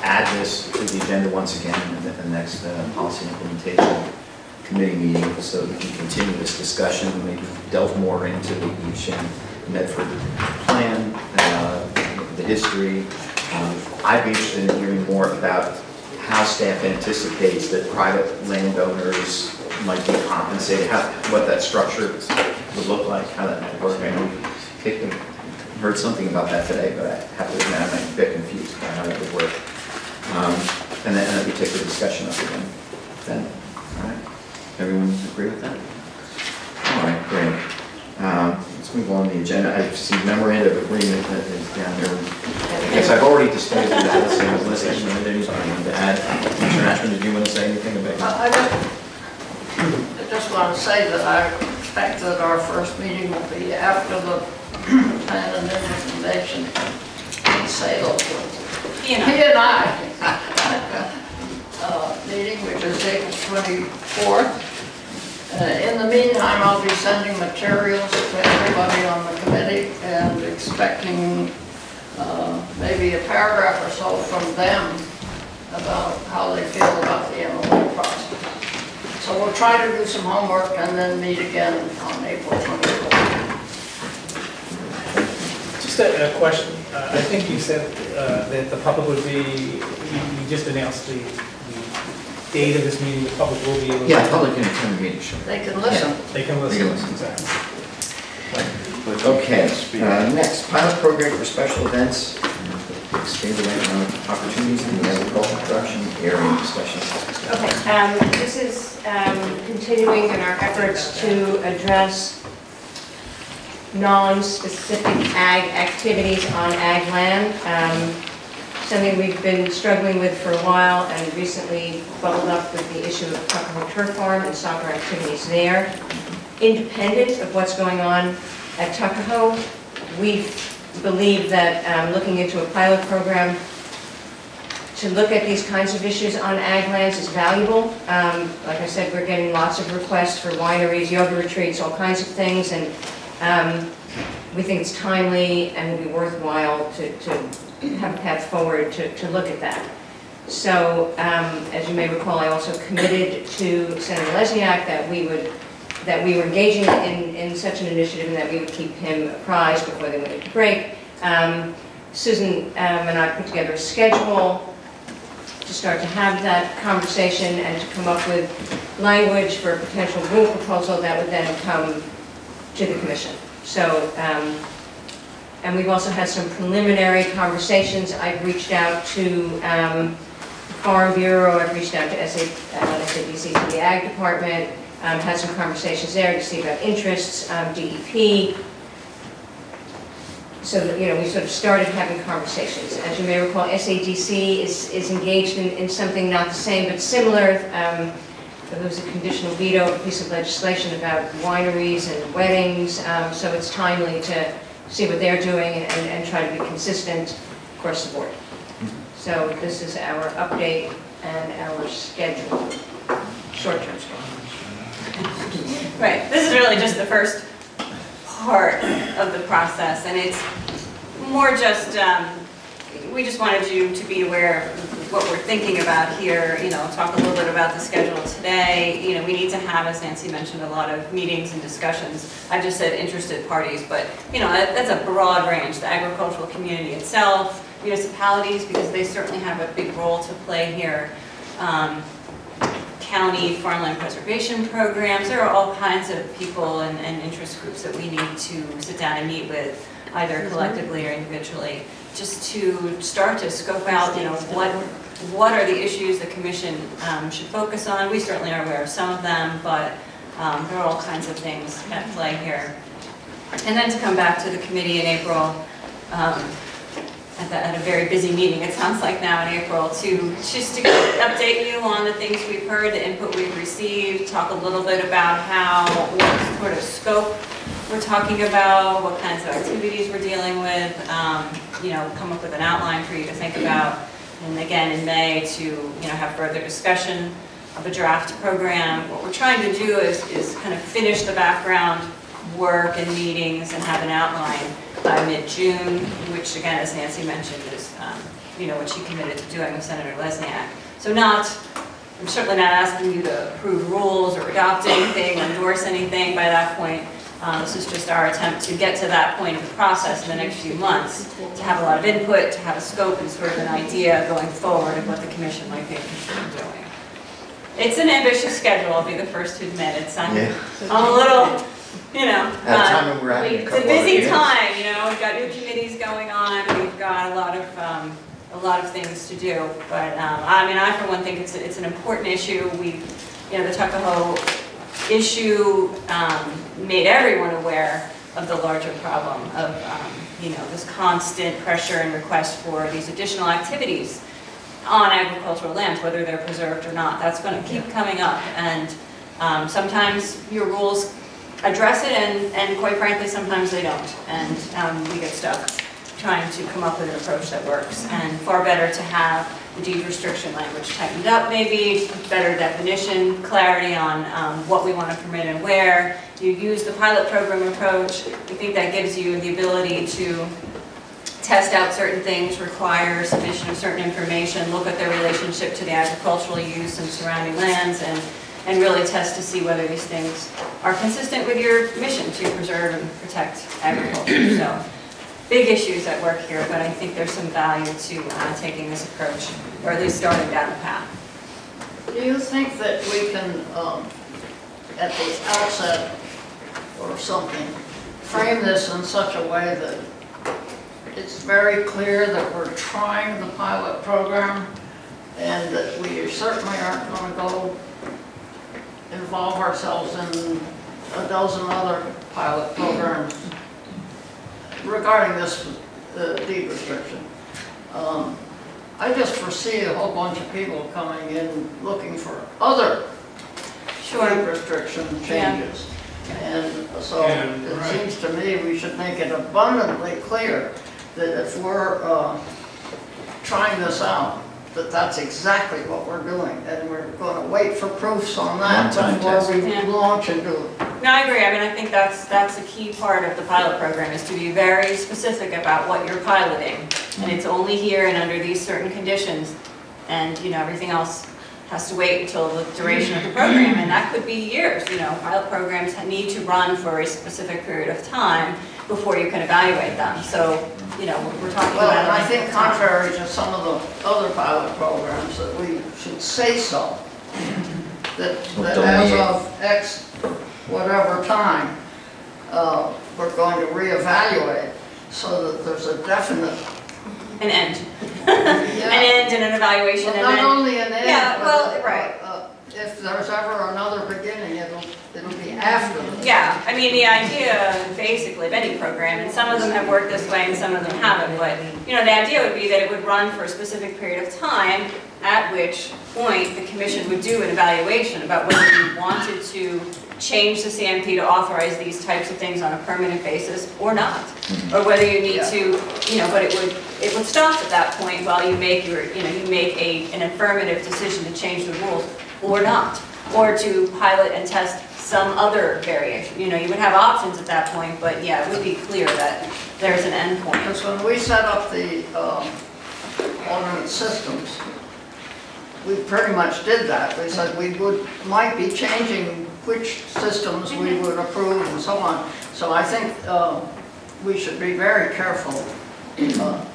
add this to the agenda once again at the next policy implementation committee meeting, so that we can continue this discussion, maybe delve more into the Evesham Medford plan, the history, I'd be interested in hearing more about how staff anticipates that private landowners might be compensated, what that structure would look like, how that might work. I know we heard something about that today, but I have to admit I'm a bit confused about how that would work. And then we take the discussion up again then. All right. Everyone agree with that? All right, great. Let's move on the agenda. I see memorandum of agreement that is down there. I guess I've already disposed of that. Unless there's anything to add. Mr. Ashman, did you want to say anything about it? I just want to say that I expect that our first meeting will be after the plan and implementation sale. P&I meeting, which is April 24th. In the meantime, I'll be sending materials to everybody on the committee and expecting maybe a paragraph or so from them about how they feel about the MOA process. So we'll try to do some homework and then meet again on April 24th. Just a question. I think you said that the public would be, you just announced the date of this meeting, the public will be able to... Yeah, the public can attend the meeting, sure. They can listen. Yeah, they can listen. They can listen. Exactly. Okay, next, pilot program for special events. Expand the opportunities in the agricultural production area discussion. Okay, this is continuing in our efforts to address non-specific ag activities on ag land. Something we've been struggling with for a while and recently bubbled up with the issue of Tuckahoe Turf Farm and soccer activities there. Independent of what's going on at Tuckahoe, we believe that looking into a pilot program to look at these kinds of issues on ag lands is valuable. Like I said, we're getting lots of requests for wineries, yoga retreats, all kinds of things, and we think it's timely and will be worthwhile to have a path forward to look at that. So, as you may recall, I also committed to Senator Lesniak that we were engaging in such an initiative and that we would keep him apprised before they went into break. Susan and I put together a schedule to start to have that conversation and to come up with language for a potential rule proposal that would then come to the Commission. So, and we've also had some preliminary conversations. I've reached out to the Farm Bureau, I've reached out to SADC, to the Ag Department, had some conversations there to see about interests, DEP. So that, we sort of started having conversations. As you may recall, SADC is engaged in something not the same but similar. There was a conditional veto, a piece of legislation about wineries and weddings, so it's timely to see what they're doing and try to be consistent across the board. So this is our update and our schedule, short-term schedule. Right, this is really just the first part of the process, and it's more just, we just wanted you to be aware of what we're thinking about here, talk a little bit about the schedule today. We need to have, as Nancy mentioned, a lot of meetings and discussions. I just said interested parties, but that's a broad range. The agricultural community itself, municipalities, because they certainly have a big role to play here. County farmland preservation programs, there are all kinds of people and interest groups that we need to sit down and meet with, either collectively or individually, just to start to scope out, what are the issues the Commission should focus on. We certainly are aware of some of them, but there are all kinds of things at play here. And then to come back to the committee in April, at a very busy meeting, it sounds like now in April, to update you on the things we've heard, the input we've received, talk a little bit about what sort of scope we're talking about, what kinds of activities we're dealing with, come up with an outline for you to think about, and again in May to have further discussion of a draft program. What we're trying to do is kind of finish the background work and meetings and have an outline by mid-June, which again, as Nancy mentioned, is what she committed to doing with Senator Lesniak. So I'm certainly not asking you to approve rules or adopt anything, endorse anything by that point, This is just our attempt to get to that point of the process in the next few months, to have a lot of input, to have a scope and sort of an idea going forward of what the commission might be interested in doing. It's an ambitious schedule, I'll be the first to admit. I'm a little, you know. At a time when we're having a it's couple a busy other time, you know. We've got new committees going on. We've got a lot of things to do. But I mean, I for one think it's an important issue. The Tuckahoe issue made everyone aware of the larger problem of this constant pressure and request for these additional activities on agricultural lands, whether they're preserved or not. That's going to keep coming up, and sometimes your rules address it, and quite frankly, sometimes they don't, and we get stuck trying to come up with an approach that works. And far better to have the deed restriction language tightened up, maybe, better definition, clarity on what we want to permit and where. You use the pilot program approach. We think that gives you the ability to test out certain things, require submission of certain information, look at their relationship to the agricultural use and surrounding lands, and really test to see whether these things are consistent with your mission to preserve and protect agriculture. So, big issues at work here, but I think there's some value to taking this approach, or at least starting down the path. Do you think that we can, at the outset or something, frame this in such a way that it's very clear that we're trying the pilot program and that we certainly aren't going to go involve ourselves in a dozen other pilot programs regarding this deed restriction? I just foresee a whole bunch of people coming in looking for other deed restriction changes. And so it seems to me we should make it abundantly clear that if we're trying this out, that that's exactly what we're doing, and we're going to wait for proofs on that before we launch and do it. No, I agree. I mean, I think that's a key part of the pilot program, is to be very specific about what you're piloting, and it's only here and under these certain conditions, and everything else has to wait until the duration of the program, and that could be years. Pilot programs need to run for a specific period of time before you can evaluate them. So, we're talking about. Well, I think contrary to some of the other pilot programs, that we should say so. That as of X whatever time, we're going to reevaluate so that there's a definite. An end. An end and an evaluation. Well, not only an end, but right. If there's ever another beginning, it'll be after. Yeah, I mean, the idea, basically, of any program, and some of them have worked this way and some of them haven't, but, the idea would be that it would run for a specific period of time, at which point the commission would do an evaluation about whether you wanted to change the CMP to authorize these types of things on a permanent basis or not, or whether you need to, but it would stop at that point while you make an affirmative decision to change the rules or not, or to pilot and test some other variation. You would have options at that point, but yeah, it would be clear that there's an end point. Because when we set up the alternate systems, we pretty much did that. We said we might be changing which systems we would approve and so on. So I think we should be very careful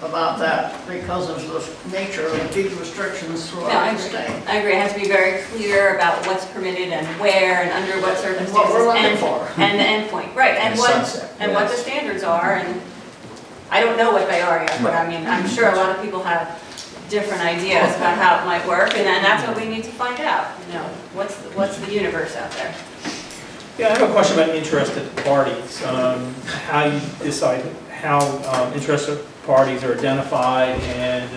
about that because of the nature of deed restrictions throughout the state. I agree. It has to be very clear about what's permitted and where and under what circumstances. What we're looking for. And the end point. Right. And what the standards are. And I don't know what they are yet, but I mean, I'm sure a lot of people have different ideas about how it might work, and then that's what we need to find out. What's the universe out there? Yeah, I have a question about interested parties. How you decide how interested parties are identified and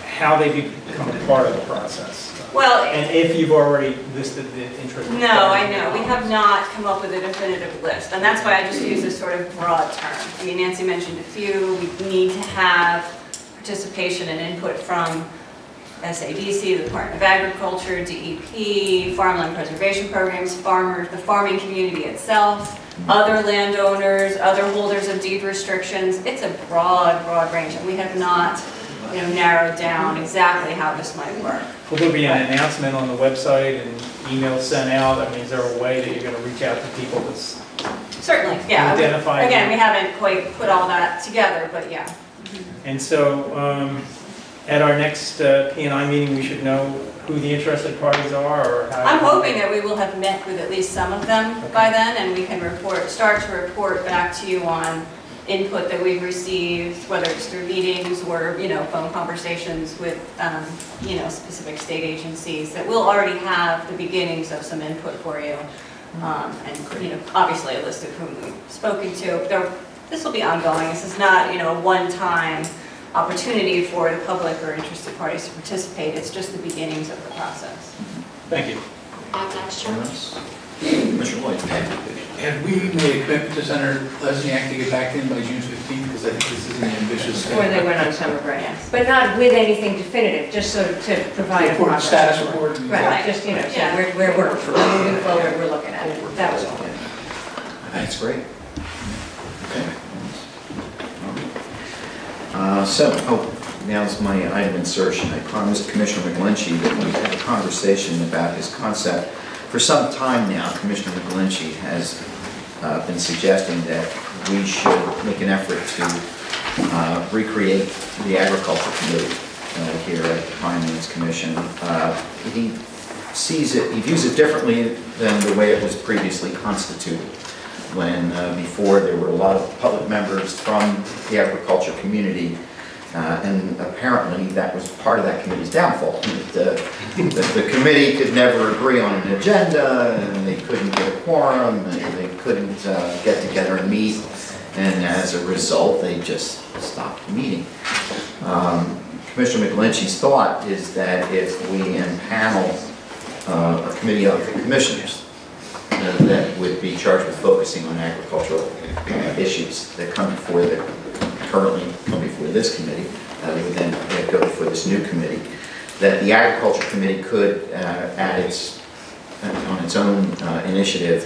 how they become part of the process. Well, and if you've already listed the interested parties. No, I know. We have not come up with a definitive list, and that's why I just use this sort of broad term. I mean, Nancy mentioned a few. We need to have participation and input from SADC, the Department of Agriculture, DEP, farmland preservation programs, farmers, the farming community itself, other landowners, other holders of deed restrictions. It's a broad range, and we have not narrowed down exactly how this might work. Will there be an announcement on the website and emails sent out? I mean, is there a way that you're going to reach out to people that's Certainly, yeah. identify? Again, we haven't quite put all that together, but yeah. And so, at our next P&I meeting, we should know who the interested parties are, or how? I'm hoping that we will have met with at least some of them by then, and we can start to report back to you on input that we've received, whether it's through meetings or, phone conversations with, specific state agencies, that we'll already have the beginnings of some input for you. And, obviously a list of whom we've spoken to. This will be ongoing. This is not, a one-time opportunity for the public or interested parties to participate. It's just the beginnings of the process. Thank you. Mr. Lloyd. And we made a commitment to Senator Lesniak to get back in by June 15th, because I think this is an ambitious. Before they went on summer break. But not with anything definitive, just so to provide a progress. Status report. Right, just, so we're moving forward, we're looking at it. That was all. That's great. Okay. Now's my item insertion. I promised Commissioner McGlinchey that we'd have a conversation about his concept. For some time now, Commissioner McGlinchey has been suggesting that we should make an effort to recreate the Agriculture Committee here at the Pinelands Commission. He views it differently than the way it was previously constituted, when before there were a lot of public members from the agriculture community, and apparently that was part of that committee's downfall. The committee could never agree on an agenda, and they couldn't get a quorum, and they couldn't get together and meet, and as a result they just stopped meeting. Commissioner McGlinchey's thought is that if we impanel a committee of commissioners that would be charged with focusing on agricultural issues that currently come before this committee, would then go before this new committee, that the Agriculture Committee could, on its own initiative,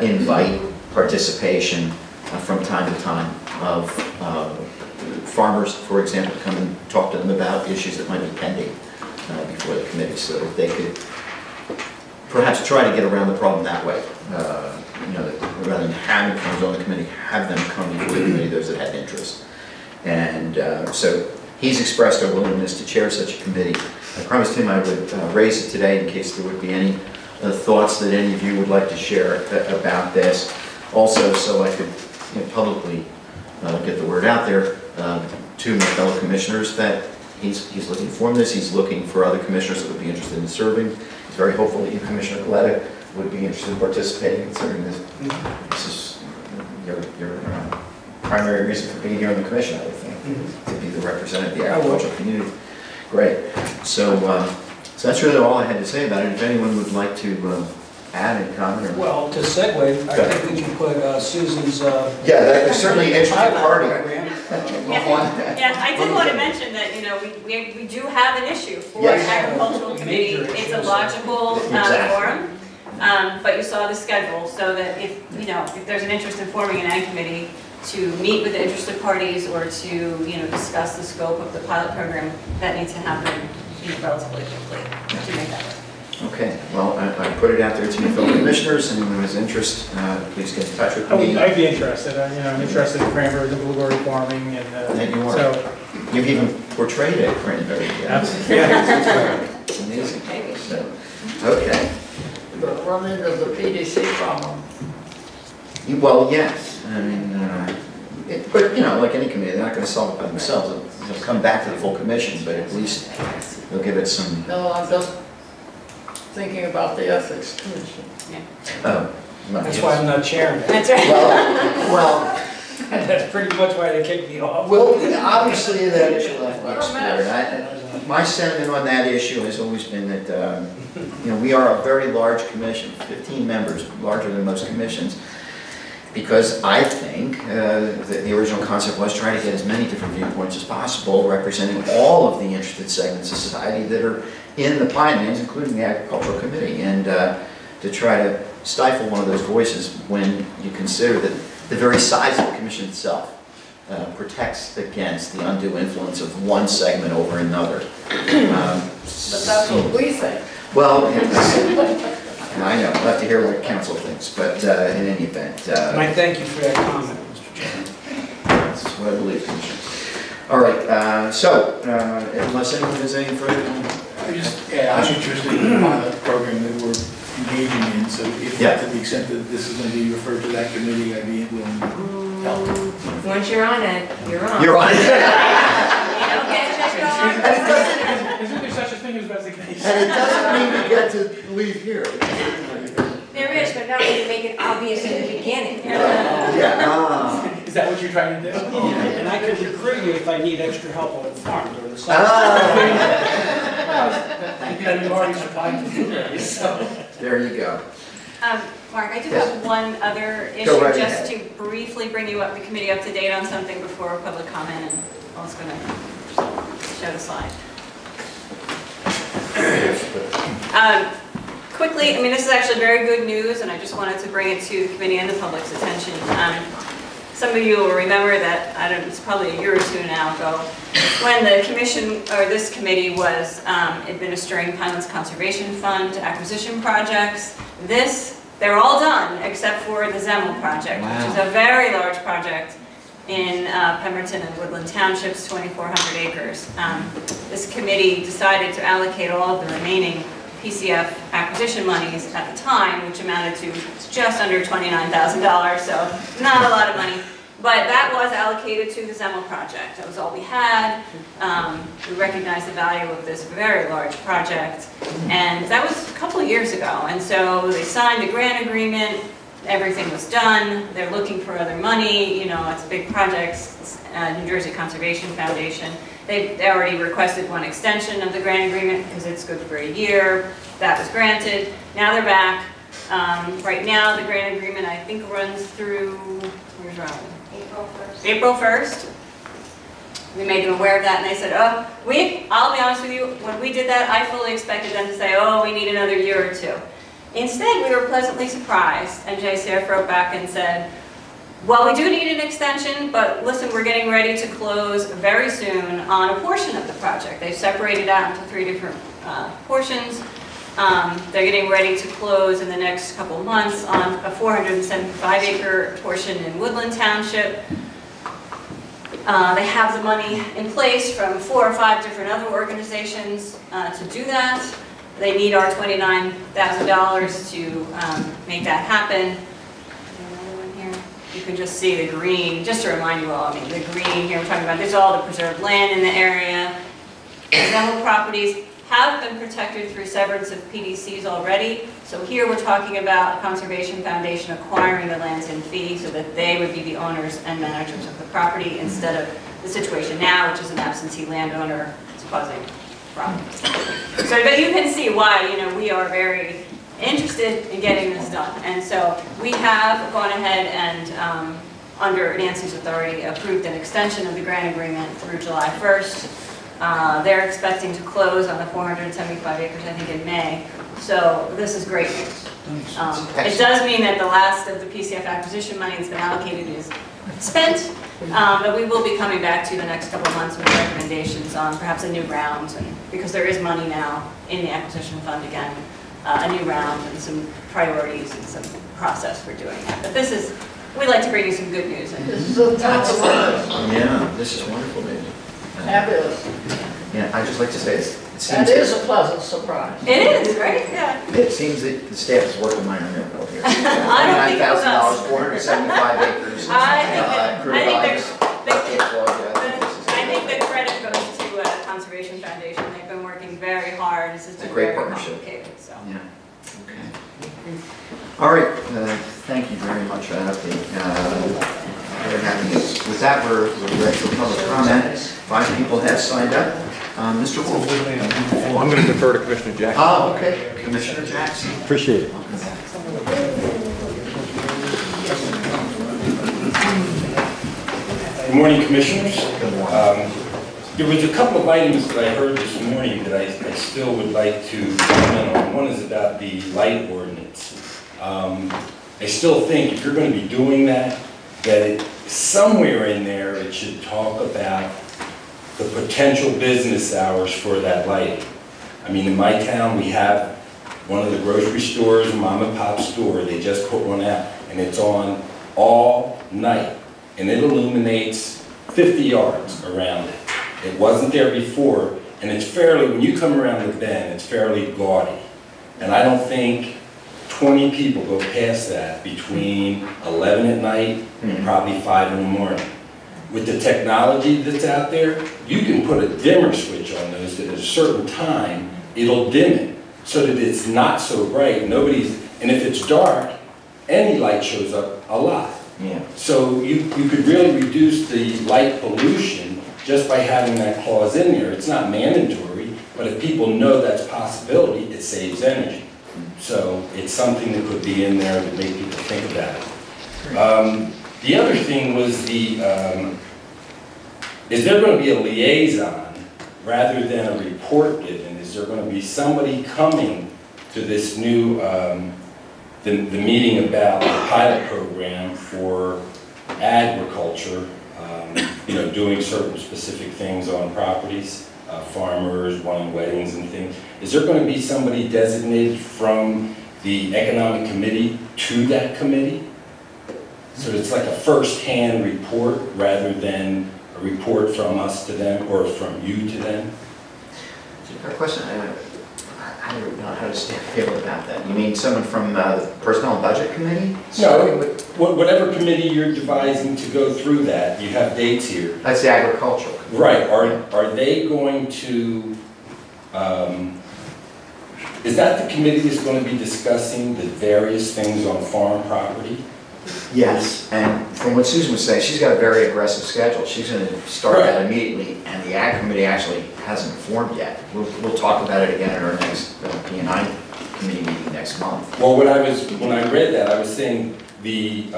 invite participation from time to time of farmers, for example, come and talk to them about issues that might be pending before the committee, so that they could perhaps try to get around the problem that way. Rather than having farmers on the committee, have them come before the committee, those that had interest. And so he's expressed a willingness to chair such a committee. I promised him I would raise it today in case there would be any thoughts that any of you would like to share about this. Also, so I could publicly get the word out there to my fellow commissioners that he's looking to form this. He's looking for other commissioners that would be interested in serving. He's very hopeful that you, Commissioner Galetta, would be interested in participating, considering this. This is your primary reason for being here on the commission, I would think, to be the representative of the agricultural community. Great. So that's really all I had to say about it. If anyone would like to add any comment or... Well, to segue, I think we can put Susan's... yeah, that's certainly an interesting party. Yeah, I did want to mention that, we do have an issue for the agricultural committee. It's a logical forum, but you saw the schedule, so that if there's an interest in forming an ag committee, to meet with the interested parties or to discuss the scope of the pilot program, that needs to happen relatively quickly to make that work. Okay, well, I put it out there to my fellow commissioners, and anyone who has interest, please get in touch with me. I'd be interested. I'm interested in cranberries and blueberry farming, and you are. So you've even portrayed a cranberry. Absolutely. Yeah. It's amazing. So, okay. But run into the PDC problem. Well, yes. I mean, but like any committee, they're not going to solve it by themselves. They'll come back to the full commission, but at least they'll give it some. No, I'm just thinking about the ethics commission. Yeah. Oh, That's why I'm not chairing it. That's right. Well, That's pretty much why they kicked me off. well, obviously that issue will have to be explored. My sentiment on that issue has always been that we are a very large commission, 15 members, larger than most commissions. Because I think the original concept was try to get as many different viewpoints as possible, representing all of the interested segments of society that are in the Pinelands, including the Agricultural Committee, and to try to stifle one of those voices when you consider that the very size of the commission itself protects against the undue influence of one segment over another. But that's what we think. Well, I know, I'll have to hear what council thinks, but in any event. And I thank you for that comment, Mr. Chairman. That's what I believe, Commissioner. All right, so, unless anyone has any further comment? I'm interested in the pilot program that we're engaging in, so if, to the extent that this is going to be referred to that committee, I'd be willing to help. Once you're on it, you're on. You're on it. You don't get checked off. Isn't there such a thing as resignation? And it doesn't mean you get to leave here. There is, but not when you make it obvious in the beginning. Is that what you're trying to do? And I can recruit you if I need extra help on the farm during the summer. You've already supplied the food, so. There you go. Mark, I do Yes. have one other issue, Go right just ahead. to briefly bring you up, the committee up to date on something before public comment, and I was going to show the slide. Quickly, I mean, this is actually very good news, and I just wanted to bring it to the committee and the public's attention. Some of you will remember that, I don't know, it's probably a year or two now ago, when the commission, or this committee, was administering Pinelands Conservation Fund acquisition projects. They're all done, except for the Zemmel project, which is a very large project in Pemberton and Woodland Townships, 2,400 acres. This committee decided to allocate all of the remaining PCF acquisition monies at the time, which amounted to just under $29,000, so not a lot of money. But that was allocated to the Zemmel project. That was all we had. We recognized the value of this very large project, and that was a couple of years ago. And so they signed a grant agreement. Everything was done. They're looking for other money. You know, it's a big project. New Jersey Conservation Foundation. They already requested one extension of the grant agreement because it's good for a year. That was granted. Now they're back. Right now, the grant agreement, I think, runs through, where's Robin? April 1st. April 1st. We made them aware of that, and they said, oh, I'll be honest with you, when we did that, I fully expected them to say, oh, we need another year or two. Instead, we were pleasantly surprised, and JCF wrote back and said, well, we do need an extension, but listen, we're getting ready to close very soon on a portion of the project. They've separated out into 3 different portions. They're getting ready to close in the next couple of months on a 475-acre portion in Woodland Township. They have the money in place from 4 or 5 different other organizations to do that. They need our $29,000 to make that happen. You can just see the green, just to remind you all, I mean, the green here we're talking about, there's all the preserved land in the area. The Zemmel properties have been protected through severance of PDCs already. So here we're talking about a Conservation Foundation acquiring the lands in fee so that they would be the owners and managers of the property instead of the situation now, which is an absentee landowner that's causing problems. So, but you can see why, you know, we are very interested in getting this done. And so we have gone ahead and, under Nancy's authority, approved an extension of the grant agreement through July 1st. They're expecting to close on the 475 acres, I think, in May. So this is great news. It does mean that the last of the PCF acquisition money that's been allocated is spent, but we will be coming back to you the next couple of months with recommendations on perhaps a new round, and because there is money now in the acquisition fund again. A new round and some priorities and some process for doing that. But this is, we'd like to bring you some good news. This is a top of Yeah, this is wonderful news. Fabulous. Yeah, I'd just like to say, That is a pleasant surprise. It is, right? Yeah. It seems that the staff is working my own over here. I don't think it was us. $29,000, 475 acres. I think the credit goes to Conservation Foundation. They've been working very hard. This has been great very partnership. complicated. So. Yeah. Okay. All right. Thank you very much for that update. Very happy news. With that, we're ready for public comment. 5 people have signed up. Mr. Wolf. Well, I'm going to defer to Commissioner Jackson. Oh, okay. Commissioner Jackson. Appreciate it. Good morning, Commissioners. Good morning. There was a couple of items that I heard this morning that I still would like to comment on. One is about the light ordinance. I still think if you're going to be doing that somewhere in there, it should talk about the potential business hours for that lighting. I mean, in my town, we have one of the grocery stores, a mom and pop store, they just put one out, and it's on all night, and it illuminates 50 yards around it. It wasn't there before, and it's fairly, when you come around the bend, it's fairly gaudy. And I don't think 20 people go past that between 11 at night and probably 5 in the morning. With the technology that's out there, you can put a dimmer switch on those that at a certain time, it'll dim it so that it's not so bright. And if it's dark, any light shows up a lot. Yeah. So you could really reduce the light pollution just by having that clause in there. It's not mandatory, but if people know that's a possibility, it saves energy. So it's something that could be in there to make people think about it. The other thing was is there going to be a liaison rather than a report given? Is there going to be somebody coming to this new, the meeting about the pilot program for agriculture, you know, doing certain specific things on properties, farmers, wanting weddings and things. Is there going to be somebody designated from the economic committee to that committee? So it's like a first-hand report rather than a report from us to them or from you to them? A question, I don't know how to feel about that. You mean someone from the Personnel and Budget Committee? No, whatever committee you're devising to go through that, you have dates here. That's the agricultural. Right, are they going to, is that the committee that's going to be discussing the various things on farm property? Yes, and from what Susan was saying, she's got a very aggressive schedule. She's going to start that immediately, and the Ag Committee actually hasn't formed yet. We'll talk about it again at our next P&I committee meeting next month. Well, when I read that, I was saying the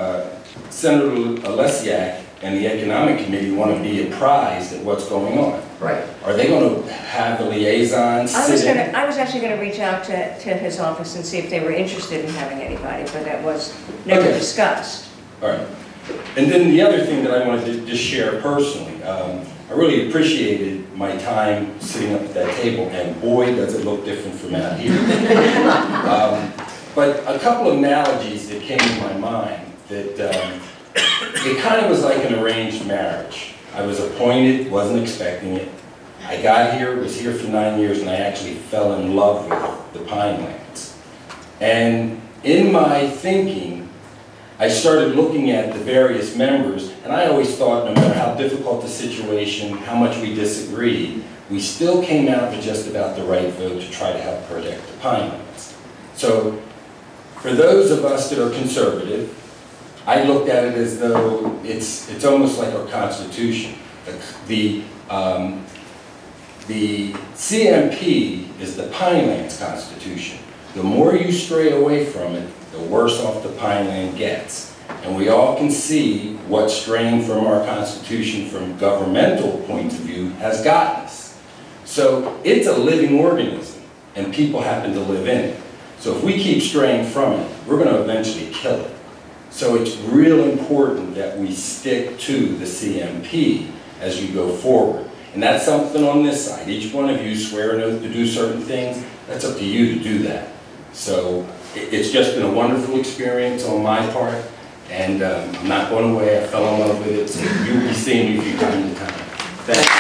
Senator Alesiak and the Economic Committee want to be apprised of what's going on. Right. Are they going to have the liaisons sit in? I was actually going to reach out to his office and see if they were interested in having anybody, but that was never discussed. All right. And then the other thing that I wanted to just share personally, I really appreciated my time sitting up at that table, and boy, does it look different from out here. But a couple of analogies that came to my mind that it kind of was like an arranged marriage. I was appointed, wasn't expecting it. I got here, was here for 9 years, and I actually fell in love with the Pinelands. And in my thinking, I started looking at the various members, and I always thought no matter how difficult the situation, how much we disagreed, we still came out with just about the right vote to try to help protect the Pinelands. So for those of us that are conservative, I looked at it as though it's almost like our Constitution. The CMP is the Pinelands Constitution. The more you stray away from it, the worse off the Pineland gets. And we all can see what straying from our Constitution from governmental point of view has gotten us. So it's a living organism, and people happen to live in it. So if we keep straying from it, we're going to eventually kill it. So it's real important that we stick to the CMP as you go forward. And that's something on this side. Each one of you swear an oath to do certain things. That's up to you to do that. So it's just been a wonderful experience on my part. And I'm not going away. I fell in love with it. So you'll be seeing me from time to time. Thank you.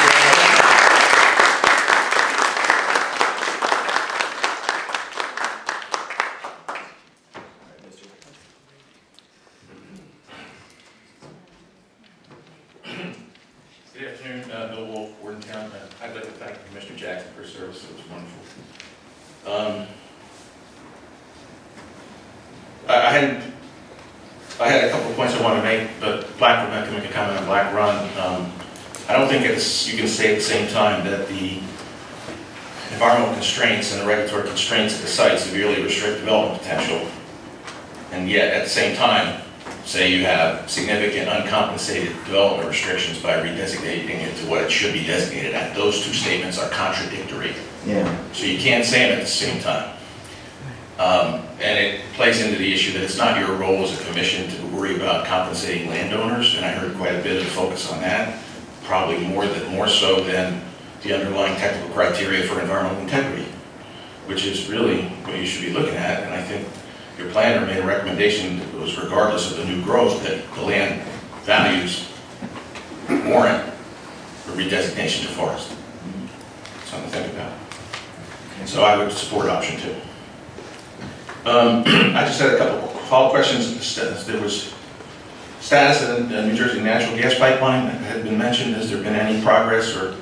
Good afternoon, Bill Wolf, Bordentown. I'd like to thank Commissioner Jackson for his service. It was wonderful. I had a couple of points I want to make, but Black Run, I can make a comment on Black Run. I don't think you can say at the same time that the environmental constraints and the regulatory constraints at the site severely restrict development potential, and yet at the same time say you have significant uncompensated development restrictions by redesignating it to what it should be designated at. Those two statements are contradictory. Yeah. So you can't say them at the same time. And it plays into the issue that it's not your role as a commission to worry about compensating landowners, and I heard quite a bit of focus on that, probably more so than the underlying technical criteria for environmental integrity, which is really what you should be looking at. And I think your planner made a recommendation that was regardless of the new growth, that the land values warrant a redesignation to forest. Something to think about. And so I would support option 2. I just had a couple follow-up questions. There was status of the New Jersey natural gas pipeline that had been mentioned. Has there been any progress or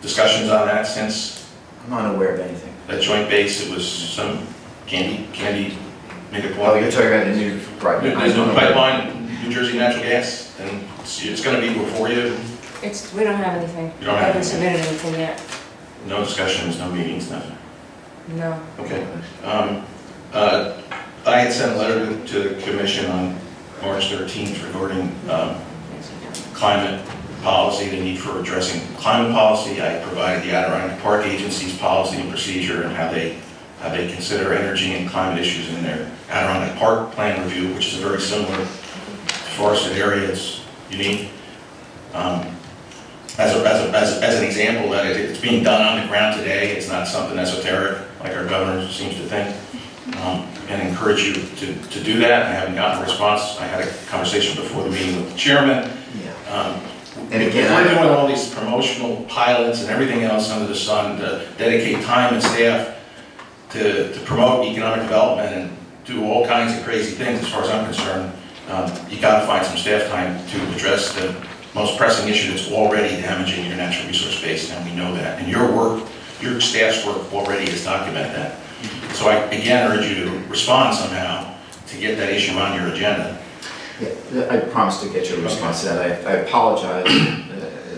discussions on that since? I'm not aware of anything. That joint base, it was some candy made a point. Oh, you're talking about the new pipeline, New Jersey natural gas, and it's going to be before you? We don't have anything. You don't I have haven't submitted anything yet. No discussions, no meetings, nothing? No. Okay. I had sent a letter to the commission on March 13th regarding climate policy, the need for addressing climate policy. I provided the Adirondack Park Agency's policy and procedure and how they consider energy and climate issues in their Adirondack Park plan review, which is a very similar forested area. It's unique. As an example, that it's being done on the ground today. It's not something esoteric like our governor seems to think. And encourage you to do that. I haven't gotten a response. I had a conversation before the meeting with the chairman. And again, we're doing all these promotional pilots and everything else under the sun to dedicate time and staff to promote economic development and do all kinds of crazy things. As far as I'm concerned, you got to find some staff time to address the most pressing issue that's already damaging your natural resource base, and we know that. And your work, your staff's work already has documented that. So I again urge you to respond somehow to get that issue on your agenda. Yeah, I promise to get you a response to that. I apologize,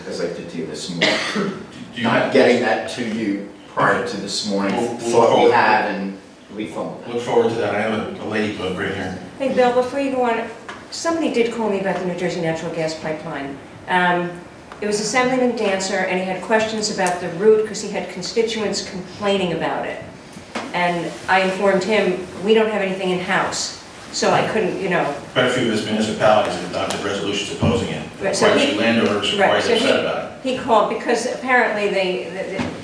as I did to you this morning, not getting that to you prior to this morning. Thought we had, and we fumbled. Look forward to that. I have a ladybug right here. Hey, Bill, before you go on, somebody did call me about the New Jersey natural gas pipeline. It was Assemblyman Dancer, and he had questions about the route because he had constituents complaining about it. And I informed him, we don't have anything in-house, so I couldn't, Quite a few of his municipalities have adopted resolutions opposing it. Right, Quite a few landowners are quite upset about it. He called because apparently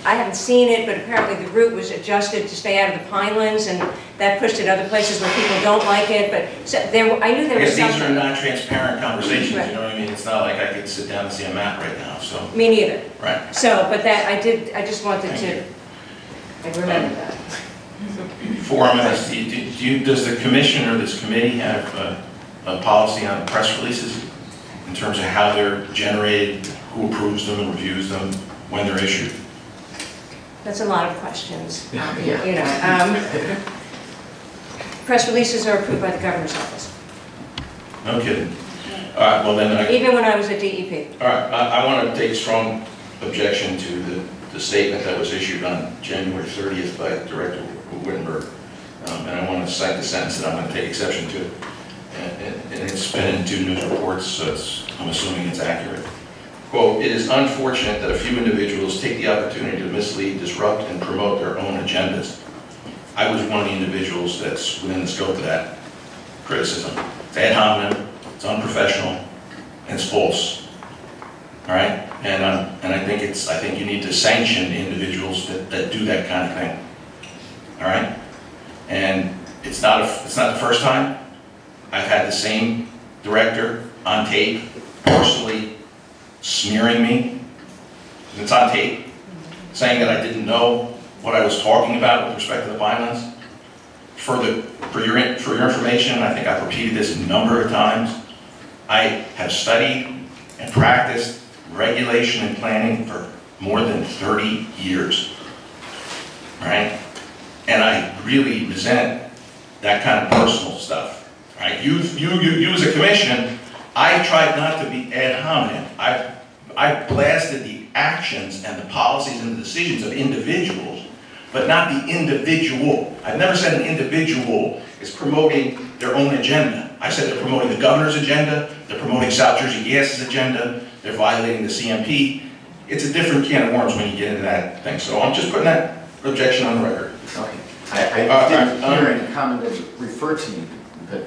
I haven't seen it, but apparently the route was adjusted to stay out of the Pinelands, and that pushed it other places where people don't like it. But so I knew there was something. These are non-transparent conversations. Right. You know what I mean? It's not like I could sit down and see a map right now. So. Me neither. Right. So, but that I did. I just wanted to. I remember that. Forum, does the commission or this committee have a policy on press releases in terms of how they're generated, who approves them and reviews them, when they're issued? That's a lot of questions. Yeah. Press releases are approved by the governor's office. No kidding. All right, well then. Even when I was at DEP. All right, I want to take strong objection to the statement that was issued on January 30th by Director Wittenberg. And I want to cite the sentence that I'm going to take exception to. And it's been in 2 news reports, so I'm assuming it's accurate. Quote, "It is unfortunate that a few individuals take the opportunity to mislead, disrupt, and promote their own agendas." I was one of the individuals that's within the scope of that criticism. It's ad hominem, it's unprofessional, and it's false. All right? And I think you need to sanction individuals that do that kind of thing. All right? And it's not the first time. I've had the same director on tape personally smearing me. It's on tape, saying that I didn't know what I was talking about with respect to the Pinelands. For your information, I think I've repeated this a number of times. I have studied and practiced regulation and planning for more than 30 years. All right? And I really resent that kind of personal stuff. Right? You as a commission, I tried not to be ad hominem. I blasted the actions and the policies and the decisions of individuals, but not the individual. I've never said an individual is promoting their own agenda. I said they're promoting the governor's agenda, they're promoting South Jersey Gas's agenda, they're violating the CMP. It's a different can of worms when you get into that thing. So I'm just putting that objection on the record. Okay. I didn't hear any comment that referred to you, but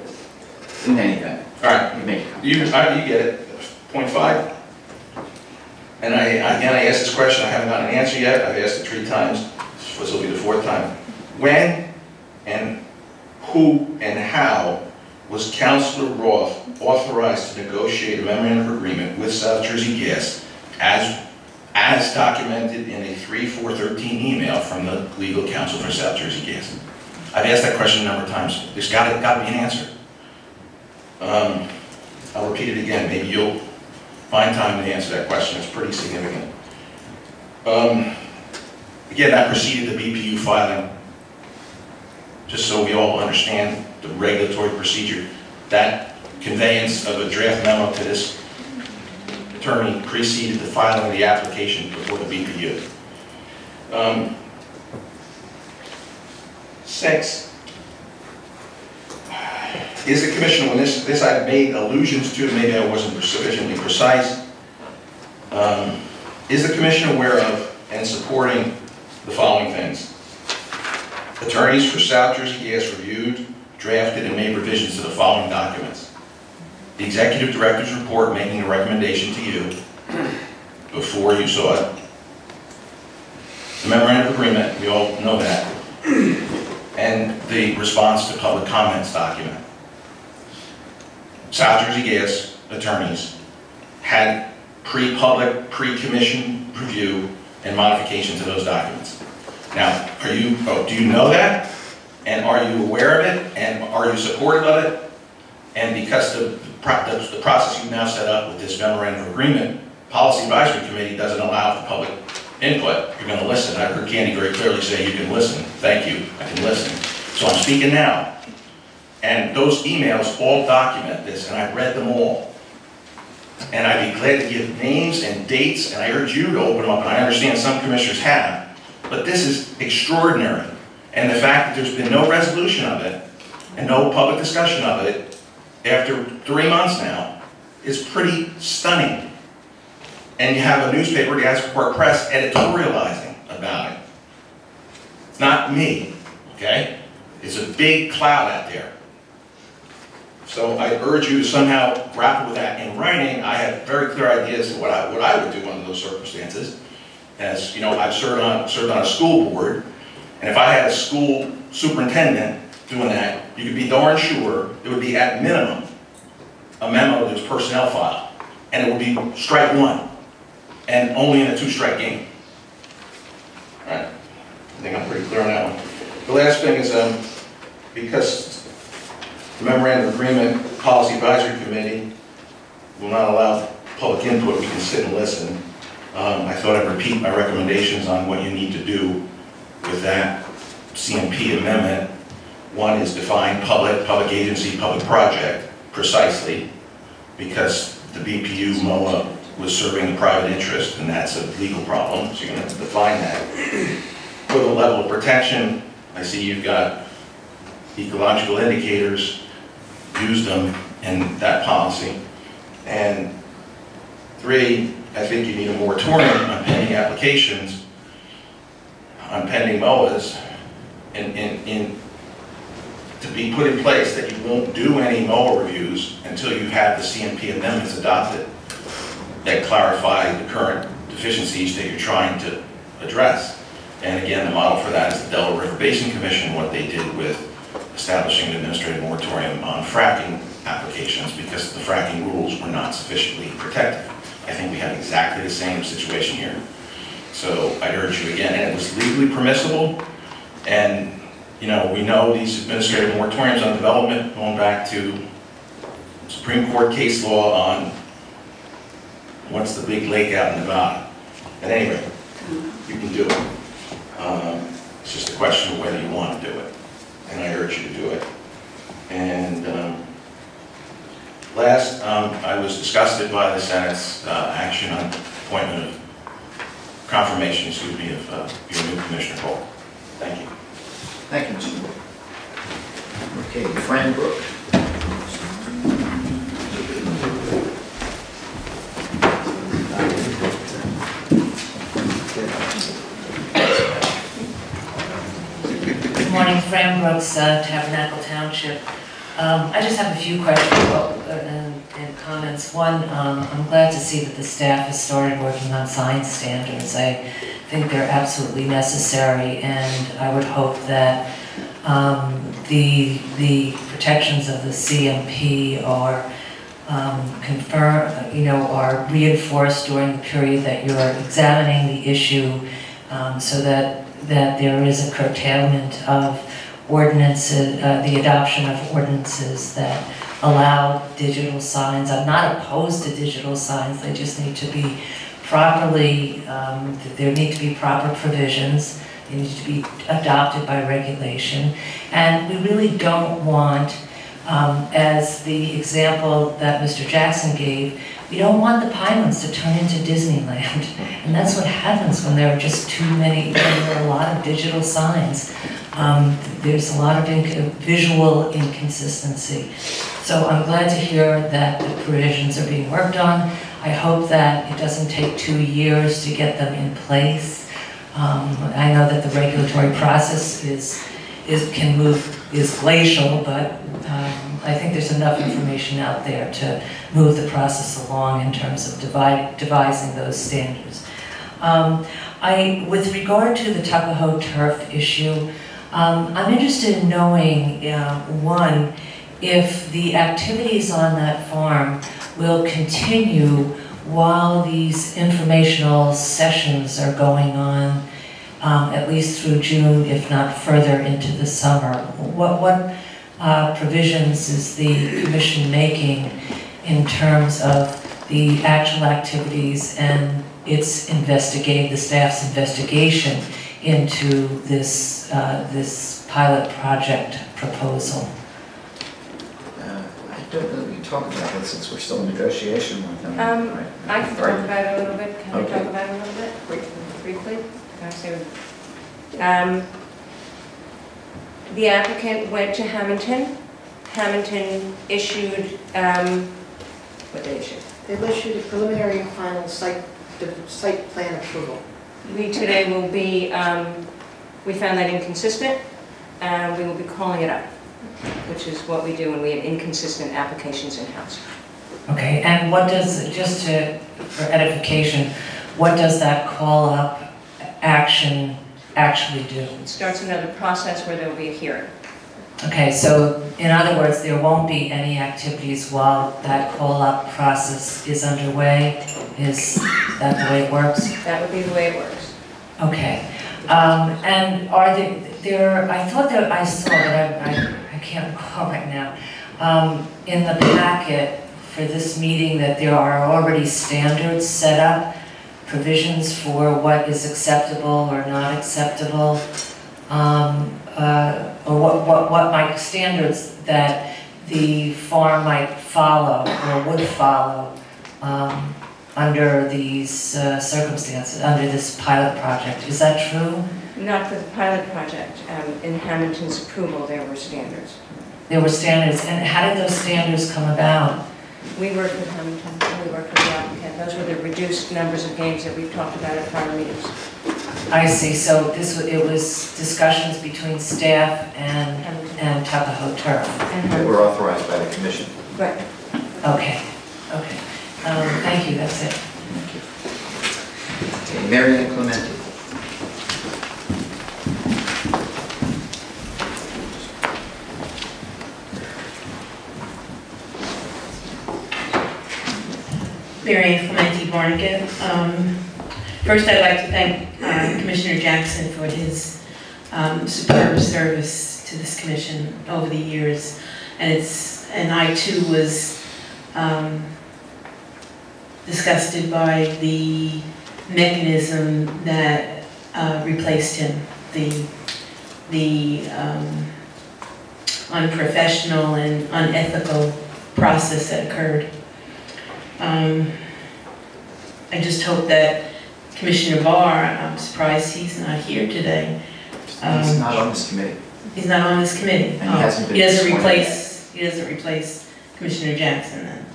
in any event. All right. You make a comment. You get it. Point 5. And again, I asked this question, I haven't gotten an answer yet. I've asked it 3 times. This will be the 4th time. When and who and how was Councilor Roth authorized to negotiate a memorandum of agreement with South Jersey Gas as documented in a 3/4/13 email from the legal counsel for South Jersey Gas? I've asked that question a number of times. There's got to be an answer. I'll repeat it again. Maybe you'll find time to answer that question. It's pretty significant. Again, that preceded the BPU filing. Just so we all understand the regulatory procedure, that conveyance of a draft memo to this attorney preceded the filing of the application before the BPU. 6. Is the commission, when this I've made allusions to, maybe I wasn't sufficiently precise, is the commission aware of and supporting the following things? Attorneys for South Jersey Gas reviewed, drafted, and made revisions to the following documents. The executive director's report making a recommendation to you before you saw it. The memorandum of agreement, we all know that. And the response to public comments document. South Jersey Gas attorneys had pre-public, pre-commission review and modification to those documents. Now, do you know that? And are you aware of it? And are you supportive of it? And because the process you've now set up with this memorandum of agreement, Policy Advisory Committee doesn't allow for public input. You're going to listen. I heard Candy very clearly say you can listen. Thank you. I can listen. So I'm speaking now. And those emails all document this, and I've read them all. And I'd be glad to give names and dates, and I urge you to open them up, and I understand some commissioners have. But this is extraordinary. And the fact that there's been no resolution of it, and no public discussion of it, after 3 months now, is pretty stunning. And you have a newspaper, the Gasport Press, editorializing about it. It's not me, okay? It's a big cloud out there. So I urge you to somehow grapple with that in writing. I have very clear ideas of what I would do under those circumstances. As you know, I've served on a school board, and if I had a school superintendent doing that, you could be darn sure it would be at minimum a memo to his personnel file, and it would be strike 1, and only in a 2-strike game. All right, I think I'm pretty clear on that one. The last thing is because the memorandum of agreement Policy Advisory Committee will not allow public input, we can sit and listen. I thought I'd repeat my recommendations on what you need to do with that CMP amendment. One is define public agency, public project precisely, because the BPU MOA was serving a private interest, and that's a legal problem, so you're going to have to define that. For the level of protection, I see you've got ecological indicators, use them in that policy. And 3, I think you need a moratorium on pending applications, on pending MOAs, to be put in place that you won't do any MOA reviews until you have the CMP amendments adopted that clarify the current deficiencies that you're trying to address. And again, the model for that is the Delaware River Basin Commission, what they did with establishing an administrative moratorium on fracking applications because the fracking rules were not sufficiently protective. I think we have exactly the same situation here. So I urge you again, and it was legally permissible, and you know, we know these administrative moratoriums on development going back to Supreme Court case law on what's the big lake out in Nevada. At any rate, you can do it. It's just a question of whether you want to do it, and I urge you to do it. And last, I was disgusted by the Senate's action on appointment of confirmation, excuse me, of your new Commissioner Cole. Thank you. Thank you, Mr. Wood. Okay, Fran Brooke. Good morning, Fran Brooks, Tabernacle Township. I just have a few questions and comments. One, I'm glad to see that the staff has started working on science standards. I think they're absolutely necessary, and I would hope that the protections of the CMP are are reinforced during the period that you're examining the issue, so that there is a curtailment of ordinances, the adoption of ordinances that allow digital signs. I'm not opposed to digital signs, they just need to be properly, there need to be proper provisions, they need to be adopted by regulation, and we really don't want, as the example that Mr. Jackson gave, we don't want the Pinelands to turn into Disneyland. And that's what happens when there are just too many, when there are a lot of digital signs. There's a lot of visual inconsistency. So I'm glad to hear that the provisions are being worked on. I hope that it doesn't take 2 years to get them in place. I know that the regulatory process is glacial, but I think there's enough information out there to move the process along in terms of devising those standards. With regard to the Tuckahoe turf issue, I'm interested in knowing, one, if the activities on that farm will continue while these informational sessions are going on, at least through June, if not further into the summer. What provisions is the Commission making in terms of the actual activities and its the staff's investigation into this this pilot project proposal? I don't know that we can talk about that since we're still in negotiation with them. Right. I can talk about it a little bit. Can Okay. I talk about it a little bit briefly? Can I say, the applicant went to Hamilton. Hamilton issued, what did they issue? They've issued a preliminary and final site plan approval. We today will be, we found that inconsistent, and we will be calling it up, which is what we do when we have inconsistent applications in-house. Okay, and what does, just to, for edification, what does that call up action actually do? It starts another process where there will be a hearing. Okay, so in other words, there won't be any activities while that call-up process is underway? Is that the way it works? That would be the way it works. Okay. And are there, I thought that I saw, but I can't recall right now, in the packet for this meeting that there are already standards set up, provisions for what is acceptable or not acceptable, or what might standards that the farm might follow or would follow under these circumstances, under this pilot project. Is that true? Not for the pilot project. In Hamilton's approval, there were standards. There were standards, and how did those standards come about? We worked with Hamilton, we worked with the applicant. Those were the reduced numbers of games that we've talked about at prior meetings. I see, so it was discussions between staff and Tuckahoe Turf. They were authorized by the Commission. Right. Okay, okay. Thank you, that's it. Thank you. Okay, Mary Ann Clementi. Mary Ann Clementi Barnegat. First, I'd like to thank Commissioner Jackson for his superb service to this commission over the years, and I too was disgusted by the mechanism that replaced him, the unprofessional and unethical process that occurred. I just hope that Commissioner Barr, I'm surprised he's not here today. He's not on this committee. He's not on this committee. And he hasn't been He doesn't sworn replace Commissioner Jackson then.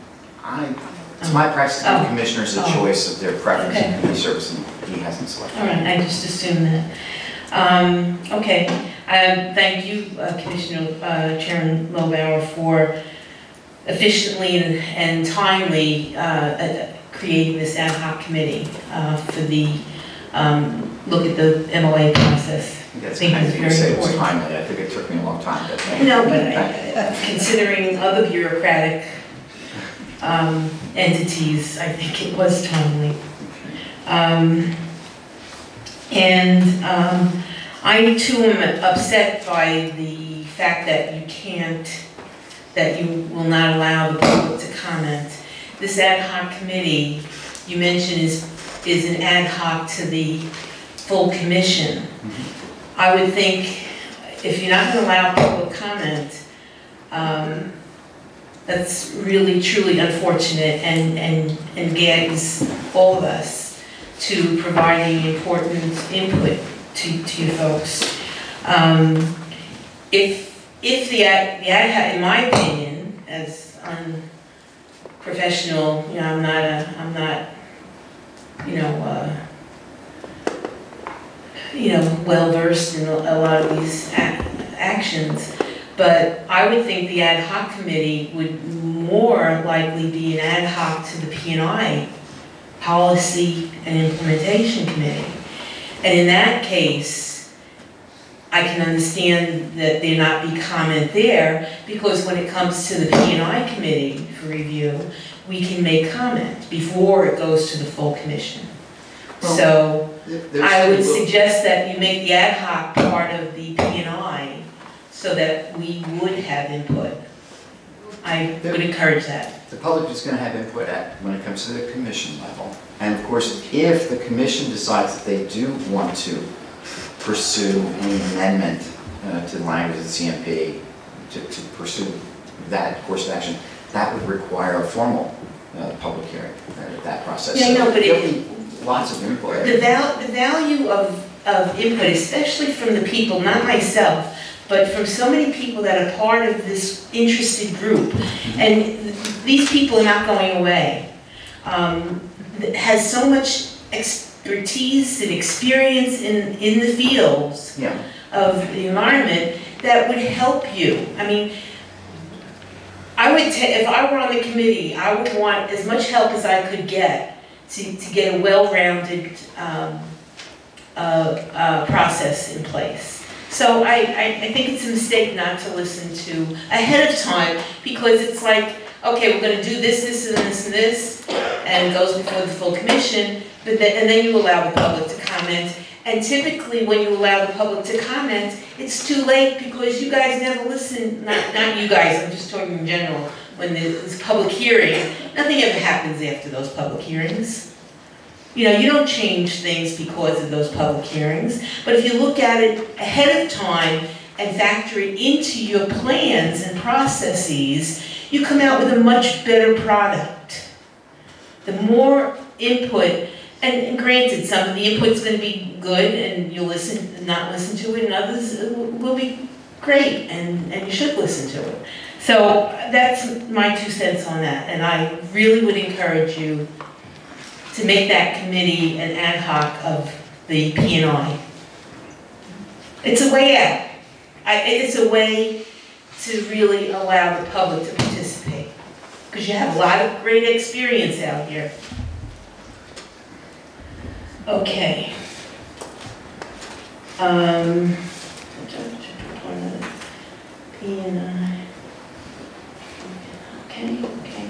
It's my practice to give Oh. commissioners a Oh. choice of their preference Okay. in community service, and he hasn't selected. All right, I just assumed that. Okay, thank you, Commissioner Chairman Lobauer, for efficiently and timely creating this ad hoc committee for the look at the MOA process. That's I think kind it's of, you very say it was important. timely. I think it took me a long time, but thank you. No, but considering other bureaucratic entities, I think it was timely. I too am upset by the fact that that you will not allow the public to comment. This ad hoc committee you mentioned is an ad hoc to the full commission. I would think if you're not going to allow public comment, that's really truly unfortunate and gags all of us to providing important input to you folks. If the ad hoc, in my opinion, as unprofessional, you know, I'm not, well versed in a lot of these actions, but I would think the ad hoc committee would more likely be an ad hoc to the P&I, Policy and Implementation Committee. And in that case, I can understand that there not be comment there, because when it comes to the P&I committee for review, we can make comment before it goes to the full commission. Well, so I would suggest that you make the ad hoc part of the P&I so that we would have input. I would encourage that. The public is going to have input when it comes to the commission level. And of course, if the commission decides that they do want to pursue any amendment to the language of the CMP, to pursue that course of action, that would require a formal public hearing, that process. Yeah, I know, but there'll be lots of input. The value of input, especially from the people, not myself, but from so many people that are part of this interested group, and these people are not going away, has so much expertise and experience in the fields of the environment that would help you. I mean, if I were on the committee, I would want as much help as I could get to get a well-rounded process in place. So I think it's a mistake not to listen to ahead of time, because it's like, okay, we're going to do this, this, and this, and this, and it goes before the full commission, and then you allow the public to comment. And typically, when you allow the public to comment, it's too late, because you guys never listen. Not you guys, I'm just talking in general. When there's public hearing, nothing ever happens after those public hearings. You know, you don't change things because of those public hearings, but if you look at it ahead of time and factor it into your plans and processes, you come out with a much better product. The more input, and granted, some of the input's going to be good and you'll not listen to it, and others will be great and you should listen to it. So that's my 2 cents on that, and I really would encourage you to make that committee an ad hoc of the P&I. It's a way out. It's a way to really allow the public to participate, because you have a lot of great experience out here. Okay. P&I. Okay.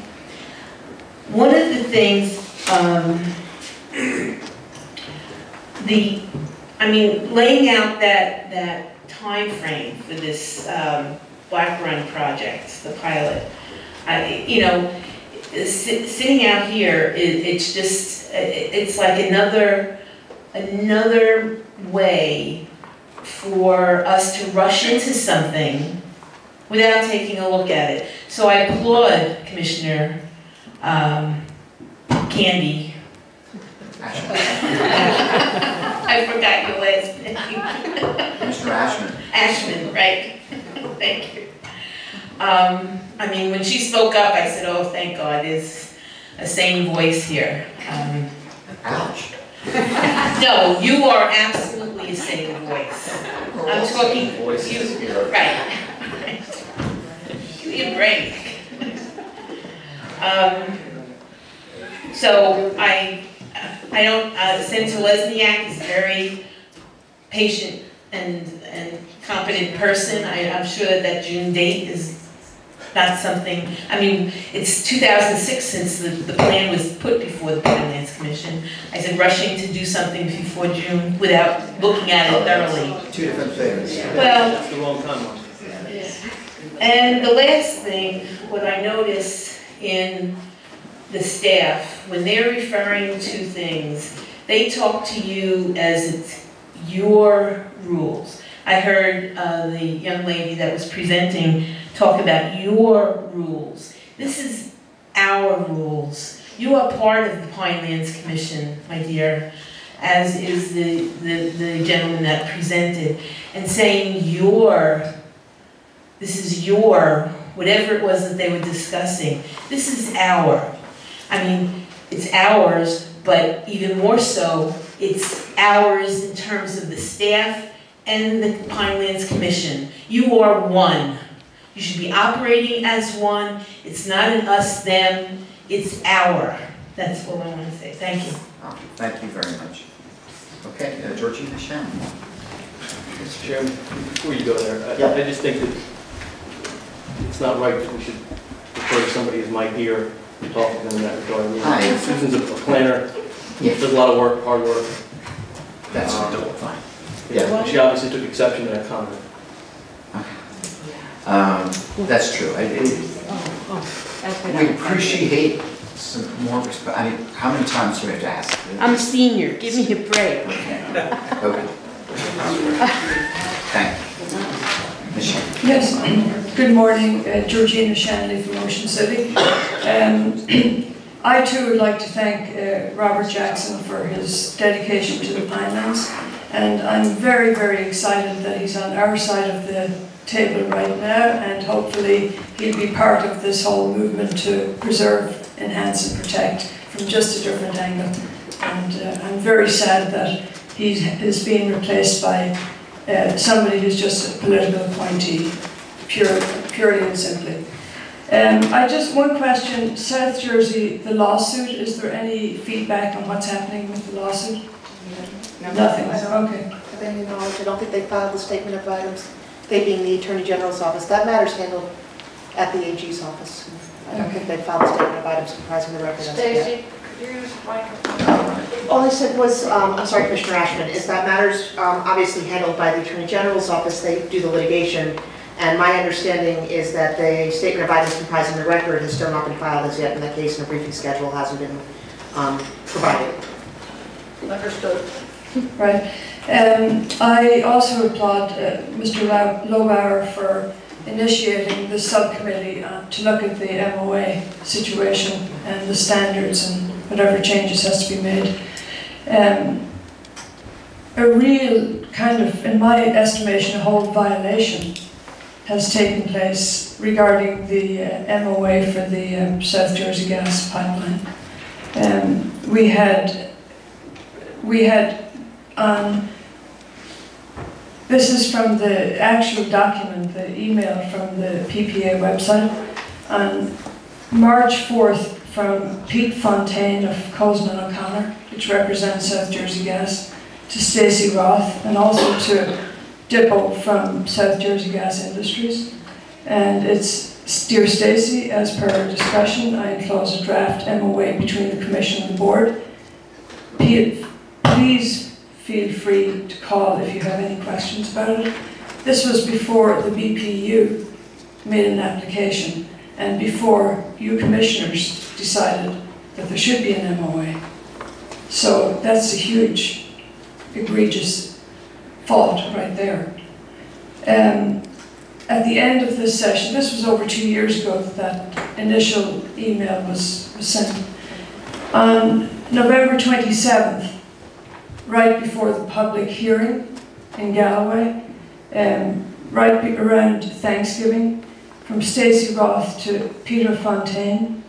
One of the things, laying out that time frame for this Black Run project, the pilot, sitting out here, it's like another way for us to rush into something without taking a look at it. So I applaud Commissioner Candy. I forgot your last name. Mr. Ashman. Ashman, right. Thank you. When she spoke up, I said, oh, thank God, there's a sane voice here. Ouch. No, you are absolutely to say voice. I'm talking Voices you, here. right. Give me a break. So I don't, Senator Lesniak is a very patient and competent person. I'm sure that June date is not something, I mean, it's 2006 since the plan was put before the Pinelands Commission. I said rushing to do something before June without looking at it thoroughly. Two different things. Well, That's the wrong timeline. and the last thing, what I notice in the staff, when they're referring to things, they talk to you as it's your rules. I heard the young lady that was presenting talk about your rules. This is our rules. You are part of the Pinelands Commission, my dear, as is the gentleman that presented, and saying this is your, whatever it was that they were discussing, this is our. I mean, it's ours, but even more so, it's ours in terms of the staff and the Pinelands Commission. You are one. You should be operating as one. It's not an us, them, it's our. That's all I want to say. Thank you. Oh, thank you very much. Okay, Georgina Shannon. Mr. Chairman, before you go there, Yeah. I just think that it's not right that we should refer to somebody as my dear and talk to them in that regard. I mean, Hi. Susan's a planner, Yeah. does a lot of work, hard work. That's fine. Yeah. She obviously took exception to that comment. That's true. We appreciate some more respect. I mean, how many times do we have to ask? I'm a senior. Give me a break. Okay. Thank you. Michelle. Yes, good morning, Georgina Shanley from Ocean City. I too would like to thank Robert Jackson for his dedication to the Pinelands, and I'm very, very excited that he's on our side of the table right now, and hopefully he'll be part of this whole movement to preserve, enhance and protect from just a different angle. And I'm very sad that he is being replaced by somebody who's just a political appointee, purely and simply. One question, South Jersey, the lawsuit, is there any feedback on what's happening with the lawsuit? No. Nothing, I don't okay. have any knowledge. I don't think they filed the statement of items, they being the Attorney General's office. That matter's handled at the AG's office. I don't think they filed the statement of items comprising the record. Stacy, could you use the microphone? All I said was, I'm sorry, Commissioner Ashman, is that matters obviously handled by the Attorney General's office. They do the litigation, and my understanding is that the statement of items comprising the record has still not been filed as yet in that case, and a briefing schedule hasn't been provided. Understood. Right. I also applaud Mr. Lobauer for initiating the subcommittee to look at the MOA situation and the standards and whatever changes has to be made. A real kind of, in my estimation, a whole violation has taken place regarding the MOA for the South Jersey gas pipeline. We had on, this is from the actual document, the email from the PPA website, on March 4th from Pete Fontaine of Cozen and O'Connor, which represents South Jersey Gas, to Stacey Roth, and also to Dippo from South Jersey Gas Industries. And it's, Dear Stacey, as per our discussion, I enclose a draft MOA between the Commission and the Board. Please feel free to call if you have any questions about it. This was before the BPU made an application and before you commissioners decided that there should be an MOA. So that's a huge, egregious fault right there. At the end of this session, this was over 2 years ago that initial email was sent. On November 27th, right before the public hearing in Galloway, right around Thanksgiving, from Stacey Roth to Peter Fontaine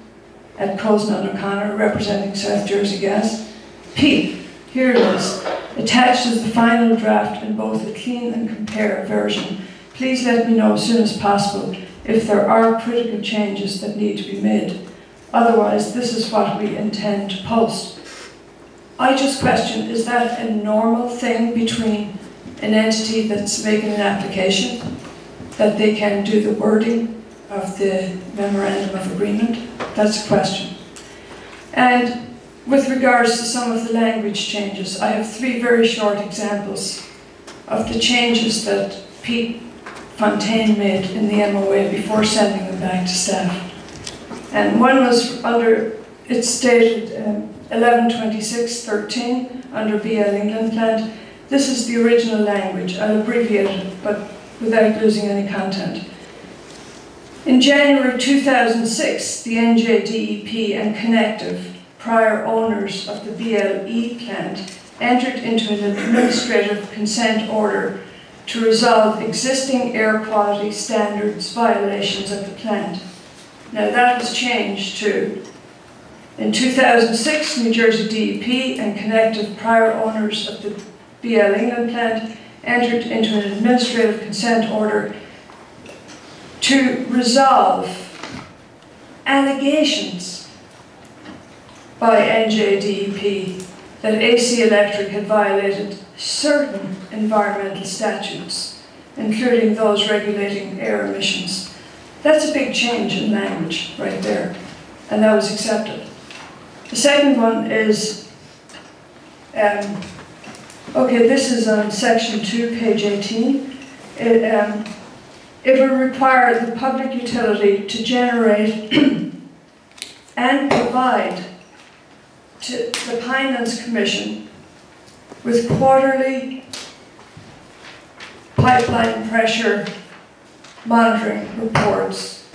at Cozen and O'Connor, representing South Jersey Gas. Pete, here it is. Attached is the final draft in both a clean and compare version. Please let me know as soon as possible if there are critical changes that need to be made. Otherwise, this is what we intend to post. I just question, is that a normal thing between an entity that's making an application, that they can do the wording of the memorandum of agreement? That's a question. And with regards to some of the language changes, I have 3 very short examples of the changes that Pete Fontaine made in the MOA before sending them back to staff. And one was under, it's stated 1126.13 under BL England plant. This is the original language. I'll abbreviate it, but without losing any content. In January 2006, the NJDEP and Connective, prior owners of the BLE plant, entered into an administrative consent order to resolve existing air quality standards violations of the plant. Now that was changed to, in 2006, New Jersey DEP and Connective, prior owners of the BL England plant, entered into an administrative consent order to resolve allegations by NJDEP that AC Electric had violated certain environmental statutes, including those regulating air emissions. That's a big change in language right there, and that was accepted. The second one is, okay, this is on section 2, page 18. It will require the public utility to generate and provide to the Pinelands Commission with quarterly pipeline pressure monitoring reports,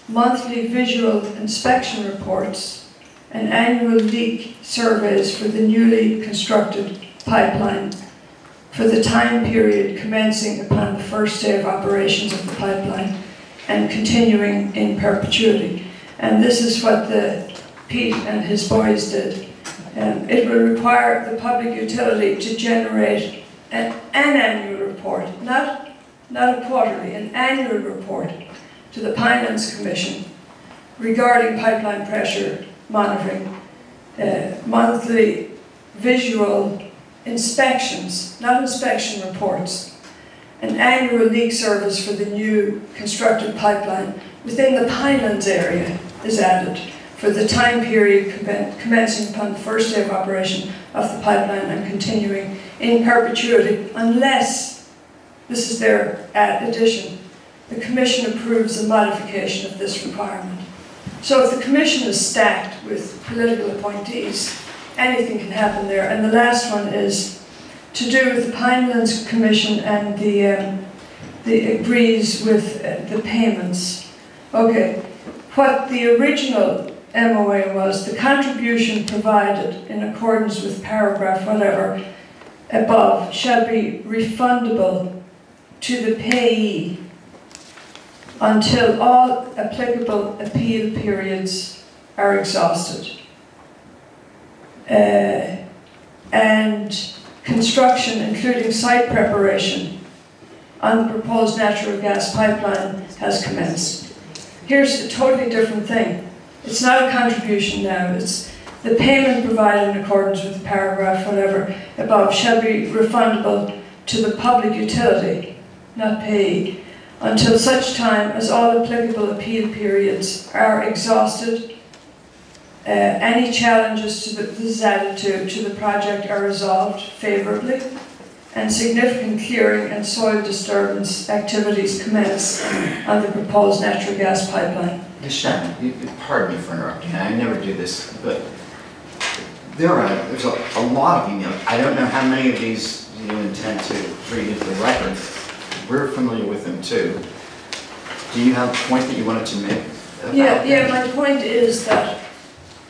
monthly visual inspection reports, and annual leak surveys for the newly constructed pipeline for the time period commencing upon the first day of operations of the pipeline and continuing in perpetuity. And this is what Pete and his boys did. It will require the public utility to generate an annual report, not a quarterly, an annual report to the Pinelands Commission regarding pipeline pressure monitoring, monthly visual inspections, not inspection reports, an annual leak service for the new constructed pipeline within the Pinelands area is added for the time period commencing upon the first day of operation of the pipeline and continuing in perpetuity unless, this is their addition, the Commission approves a modification of this requirement. So if the Commission is stacked with political appointees, anything can happen there. And the last one is to do with the Pinelands Commission and the agrees with the payments. Okay, what the original MOA was, the contribution provided in accordance with paragraph whatever above shall be refundable to the payee until all applicable appeal periods are exhausted. And construction, including site preparation on the proposed natural gas pipeline, has commenced. Here's a totally different thing. It's not a contribution now, it's the payment provided in accordance with the paragraph whatever above shall be refundable to the public utility, not payee, until such time as all applicable appeal periods are exhausted, any challenges to this is added to the project are resolved favourably, and significant clearing and soil disturbance activities commence on the proposed natural gas pipeline. Ms. Shannon, pardon me for interrupting, I never do this, but there's a lot of emails. I don't know how many of these you intend to read into the record. We're familiar with them too. Do you have a point that you wanted to make? Yeah, my point is that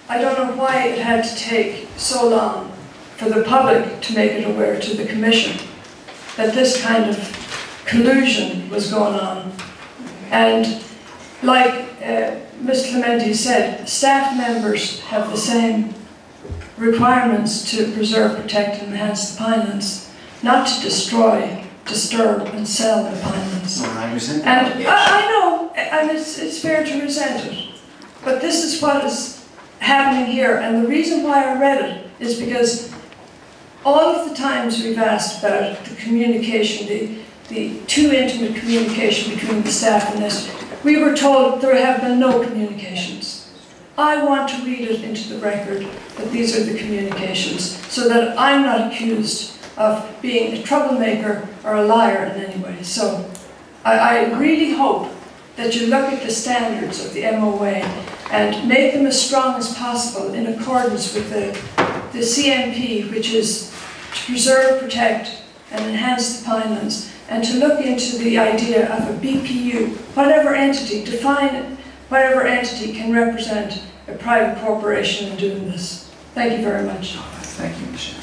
I don't know why it had to take so long for the public to make it aware to the Commission that this kind of collusion was going on. And like Ms. Clementi said, staff members have the same requirements to preserve, protect, and enhance the pinelands, not to destroy, disturb, and sell the pinelands. Well, I resent And that. I know, and it's fair to resent it, but this is what is happening here, and the reason why I read it is because all of the times we've asked about the communication, the too intimate communication between the staff and this, we were told there have been no communications. I want to read it into the record that these are the communications, so that I'm not accused of being a troublemaker or a liar in any way. So I really hope that you look at the standards of the MOA and make them as strong as possible in accordance with the CMP, which is to preserve, protect, and enhance the pinelands, and to look into the idea of a BPU, whatever entity, define whatever entity can represent a private corporation in doing this. Thank you very much. Thank you, Michelle.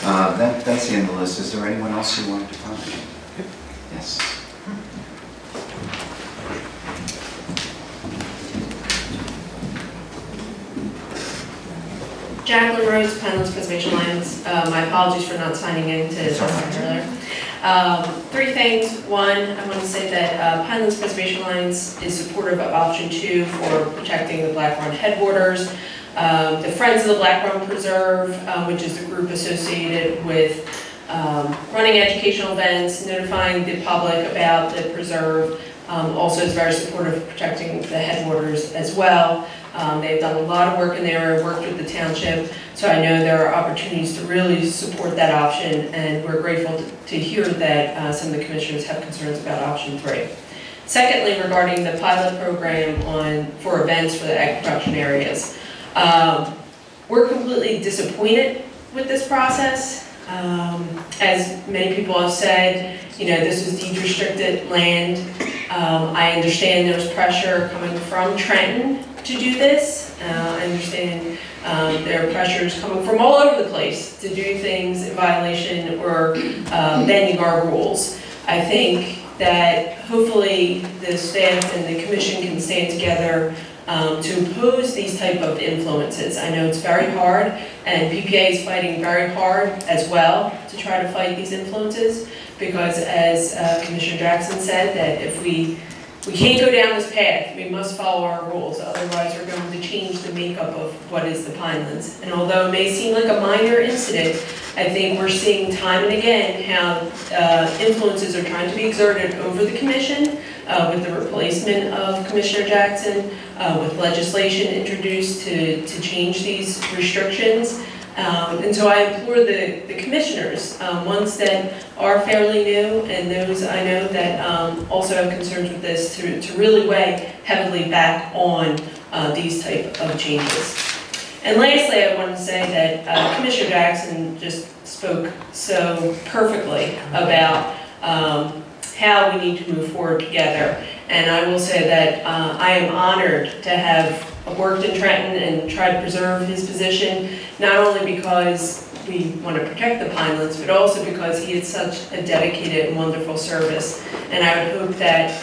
That's the end of the list. Is there anyone else who wanted to comment? Yes. Jacqueline Rose, Pinelands Preservation Alliance. My apologies for not signing in to talk earlier. Three things. One, I want to say that Pinelands Preservation Alliance is supportive of option 2 for protecting the Black Run headwaters. The Friends of the Black Run Preserve, which is the group associated with running educational events, notifying the public about the preserve, also is very supportive of protecting the headwaters as well. They've done a lot of work in there, worked with the township, so I know there are opportunities to really support that option, and we're grateful to hear that some of the commissioners have concerns about option 3. Secondly, regarding the pilot program for events for the ag production areas, we're completely disappointed with this process. As many people have said, you know, this is deed restricted land. I understand there's pressure coming from Trenton to do this. I understand there are pressures coming from all over the place to do things in violation or bending our rules. I think that hopefully the staff and the commission can stand together to oppose these type of influences. I know it's very hard, and PPA is fighting very hard as well to try to fight these influences, because as Commissioner Jackson said, that if we can't go down this path, we must follow our rules, otherwise we're going to change the makeup of what is the Pinelands. And although it may seem like a minor incident, I think we're seeing time and again how influences are trying to be exerted over the commission with the replacement of Commissioner Jackson, with legislation introduced to change these restrictions. And so I implore the commissioners, ones that are fairly new and those I know that also have concerns with this, to really weigh heavily back on these type of changes. And lastly, I want to say that Commissioner Jackson just spoke so perfectly about how we need to move forward together. And I will say that I am honored to have worked in Trenton and tried to preserve his position, not only because we want to protect the Pinelands, but also because he had such a dedicated and wonderful service. And I would hope that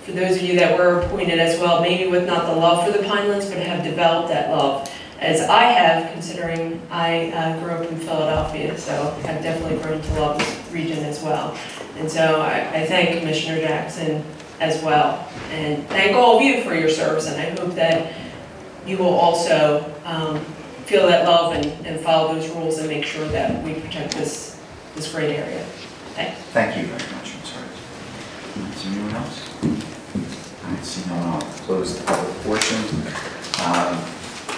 for those of you that were appointed as well, maybe with not the love for the Pinelands, but have developed that love, as I have, considering I grew up in Philadelphia, so I've definitely grown to love this region as well. And so I thank Commissioner Jackson as well, and thank all of you for your service, and I hope that you will also feel that love and follow those rules and make sure that we protect this great area. Thanks. Thank you very much. I'm sorry. Is there anyone else? I see no one. I'll close the public portion.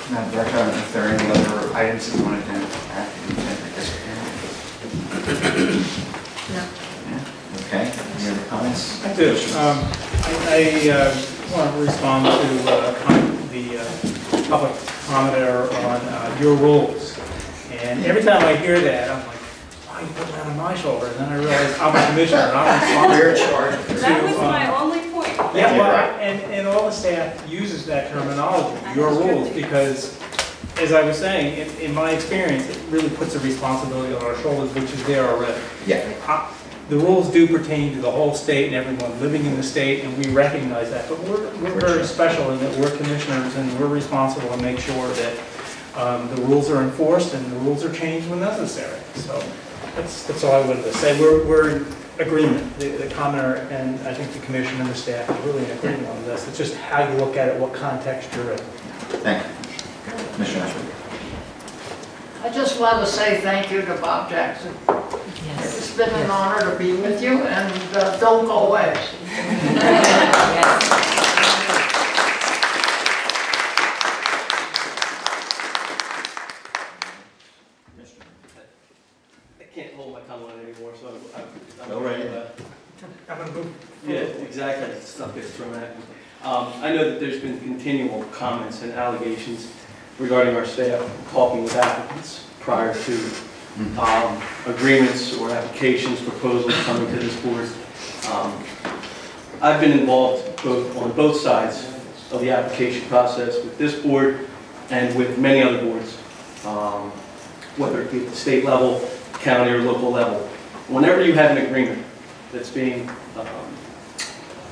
Madam Director, I don't know if there are any other items that you wanted to add to the agenda at this point. No. Yeah? Okay. Any other comments? I do. I want to respond to the public commenter on your rules. And every time I hear that, I'm like, why you put that on my shoulder? And then I realize I'm a commissioner and I'm responsible. You're in charge. That was my only point. Yeah, well, and all the staff uses that terminology, your rules, because as I was saying, in my experience, it really puts a responsibility on our shoulders, which is there already. Yeah. The rules do pertain to the whole state and everyone living in the state, and we recognize that. But we're very special in that we're commissioners and we're responsible to make sure that the rules are enforced and the rules are changed when necessary. So that's all I wanted to say. We're in agreement, the commenter and I think the commission and the staff are really in agreement on this. It's just how you look at it, what context you're in. Thank you. Commissioner Ashford. I just want to say thank you to Bob Jackson. Yes. It's been an honor to be with you, and don't go away. I can't hold my tongue on it anymore, so I'm Go right I'm going to move. Yeah, exactly. Stuff gets thrown at me. I know that there's been continual comments and allegations regarding our staff talking with applicants prior to agreements or applications, proposals coming to this board. I've been involved on both sides of the application process with this board and with many other boards, whether it be at the state level, county, or local level. Whenever you have an agreement that's being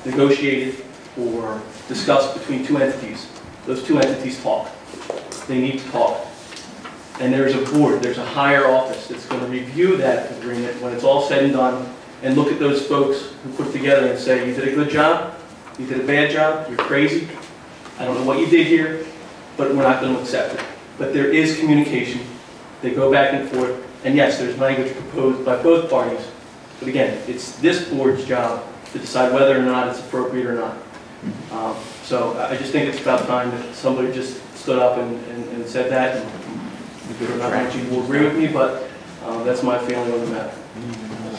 negotiated or discussed between two entities, those two entities talk. They need to talk. And there's a board, there's a higher office that's going to review that agreement when it's all said and done and look at those folks who put it together and say, you did a good job, you did a bad job, you're crazy, I don't know what you did here, but we're not going to accept it. But there is communication. They go back and forth. And yes, there's language proposed by both parties. But again, it's this board's job to decide whether or not it's appropriate or not. So I just think it's about time that somebody just stood up and said that. And I'm not sure you will agree with me, but that's my feeling on the matter.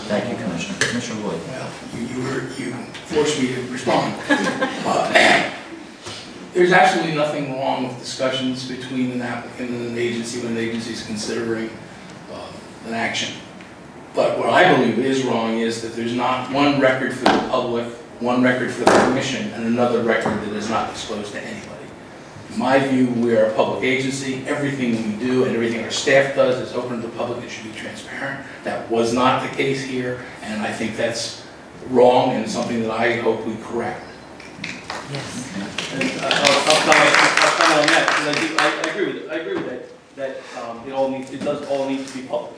Thank you, Commissioner. Commissioner Wood. Well, you forced me to respond. There's absolutely nothing wrong with discussions between an applicant and an agency when an agency is considering an action. But what I believe is wrong is that there's not one record for the public, one record for the commission, and another record that is not disclosed to anybody. In my view, we are a public agency. Everything we do and everything our staff does is open to the public. It should be transparent. That was not the case here, and I think that's wrong and something that I hope we correct. Yes. And I'll comment on that, because I agree with it. I agree with that it does all need to be public.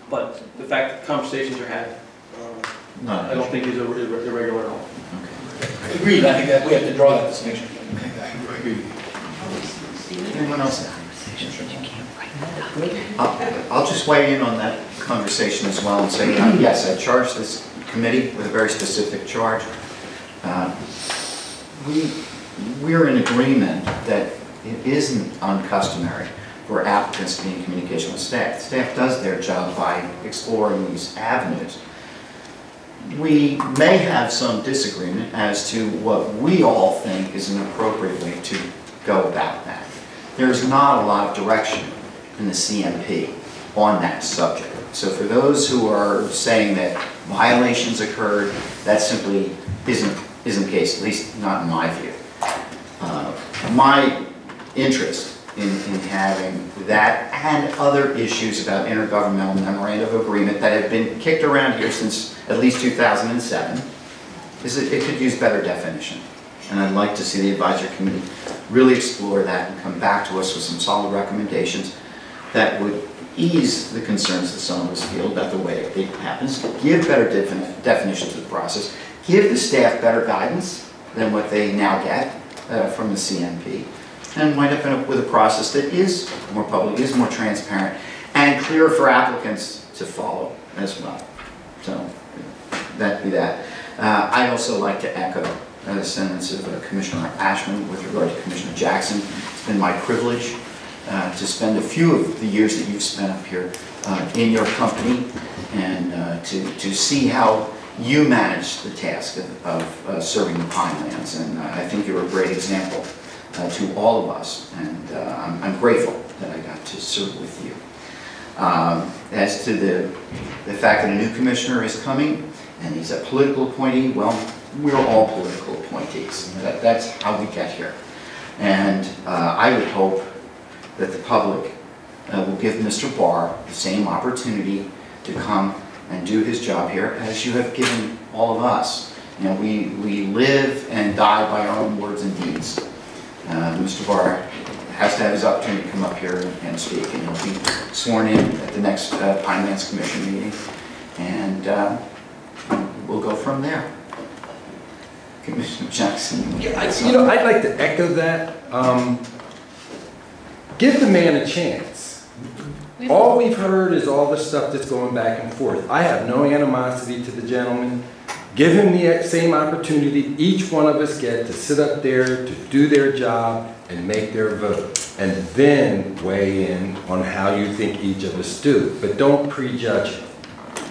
But the fact that conversations are had, I don't think is irregular at all. Okay. Agreed. I think that we have to draw that distinction. I agree with you. Anyone else? I'll just weigh in on that conversation as well and say, yes, I charged this committee with a very specific charge. We're in agreement that it isn't uncustomary for applicants to be in communication with staff. Staff does their job by exploring these avenues. We may have some disagreement as to what we all think is an appropriate way to go about that. There's not a lot of direction in the CMP on that subject. So for those who are saying that violations occurred, that simply isn't the case, at least not in my view. My interest in having that and other issues about intergovernmental memorandum of agreement that have been kicked around here since at least 2007 is that it could use better definition. And I'd like to see the advisory committee really explore that and come back to us with some solid recommendations that would ease the concerns that some of us feel about the way it happens, give better definition to the process, give the staff better guidance than what they now get from the CMP, and wind up with a process that is more public, is more transparent, and clearer for applicants to follow as well. So that be that. I'd also like to echo the sentiments of Commissioner Ashman with regard to Commissioner Jackson. It's been my privilege to spend a few of the years that you've spent up here in your company and to see how you manage the task of serving the Pinelands. And I think you're a great example to all of us, and I'm grateful that I got to serve with you. As to the fact that a new commissioner is coming, and he's a political appointee, well, we're all political appointees. That's how we get here. And I would hope that the public will give Mr. Barr the same opportunity to come and do his job here as you have given all of us. You know, we live and die by our own words and deeds. Mr. Barr has to have his opportunity to come up here and speak, and he'll be sworn in at the next Pinelands Commission meeting, and we'll go from there. Commissioner Jackson. You know, I'd like to echo that. Give the man a chance. All we've heard is all the stuff that's going back and forth. I have no animosity to the gentleman. Give him the same opportunity each one of us get to sit up there, to do their job, and make their vote. And then weigh in on how you think each of us do. But don't prejudge him.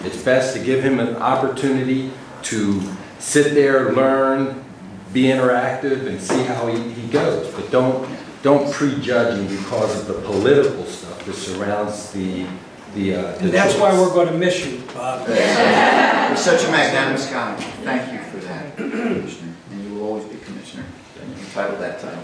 It's best to give him an opportunity to sit there, learn, be interactive, and see how he goes. But don't prejudge him because of the political stuff that surrounds the And that's choice. why we're going to miss you, Bob. You're such a magnanimous guy. Thank you for that, Commissioner. And you will always be Commissioner. You're entitled that title.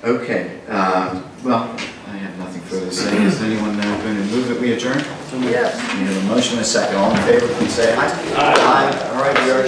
Okay. Well, I have nothing further to say. Is anyone going to move that we adjourn? Yes. We have a motion and a second. All in favor, please say aye. Aye. All right, we are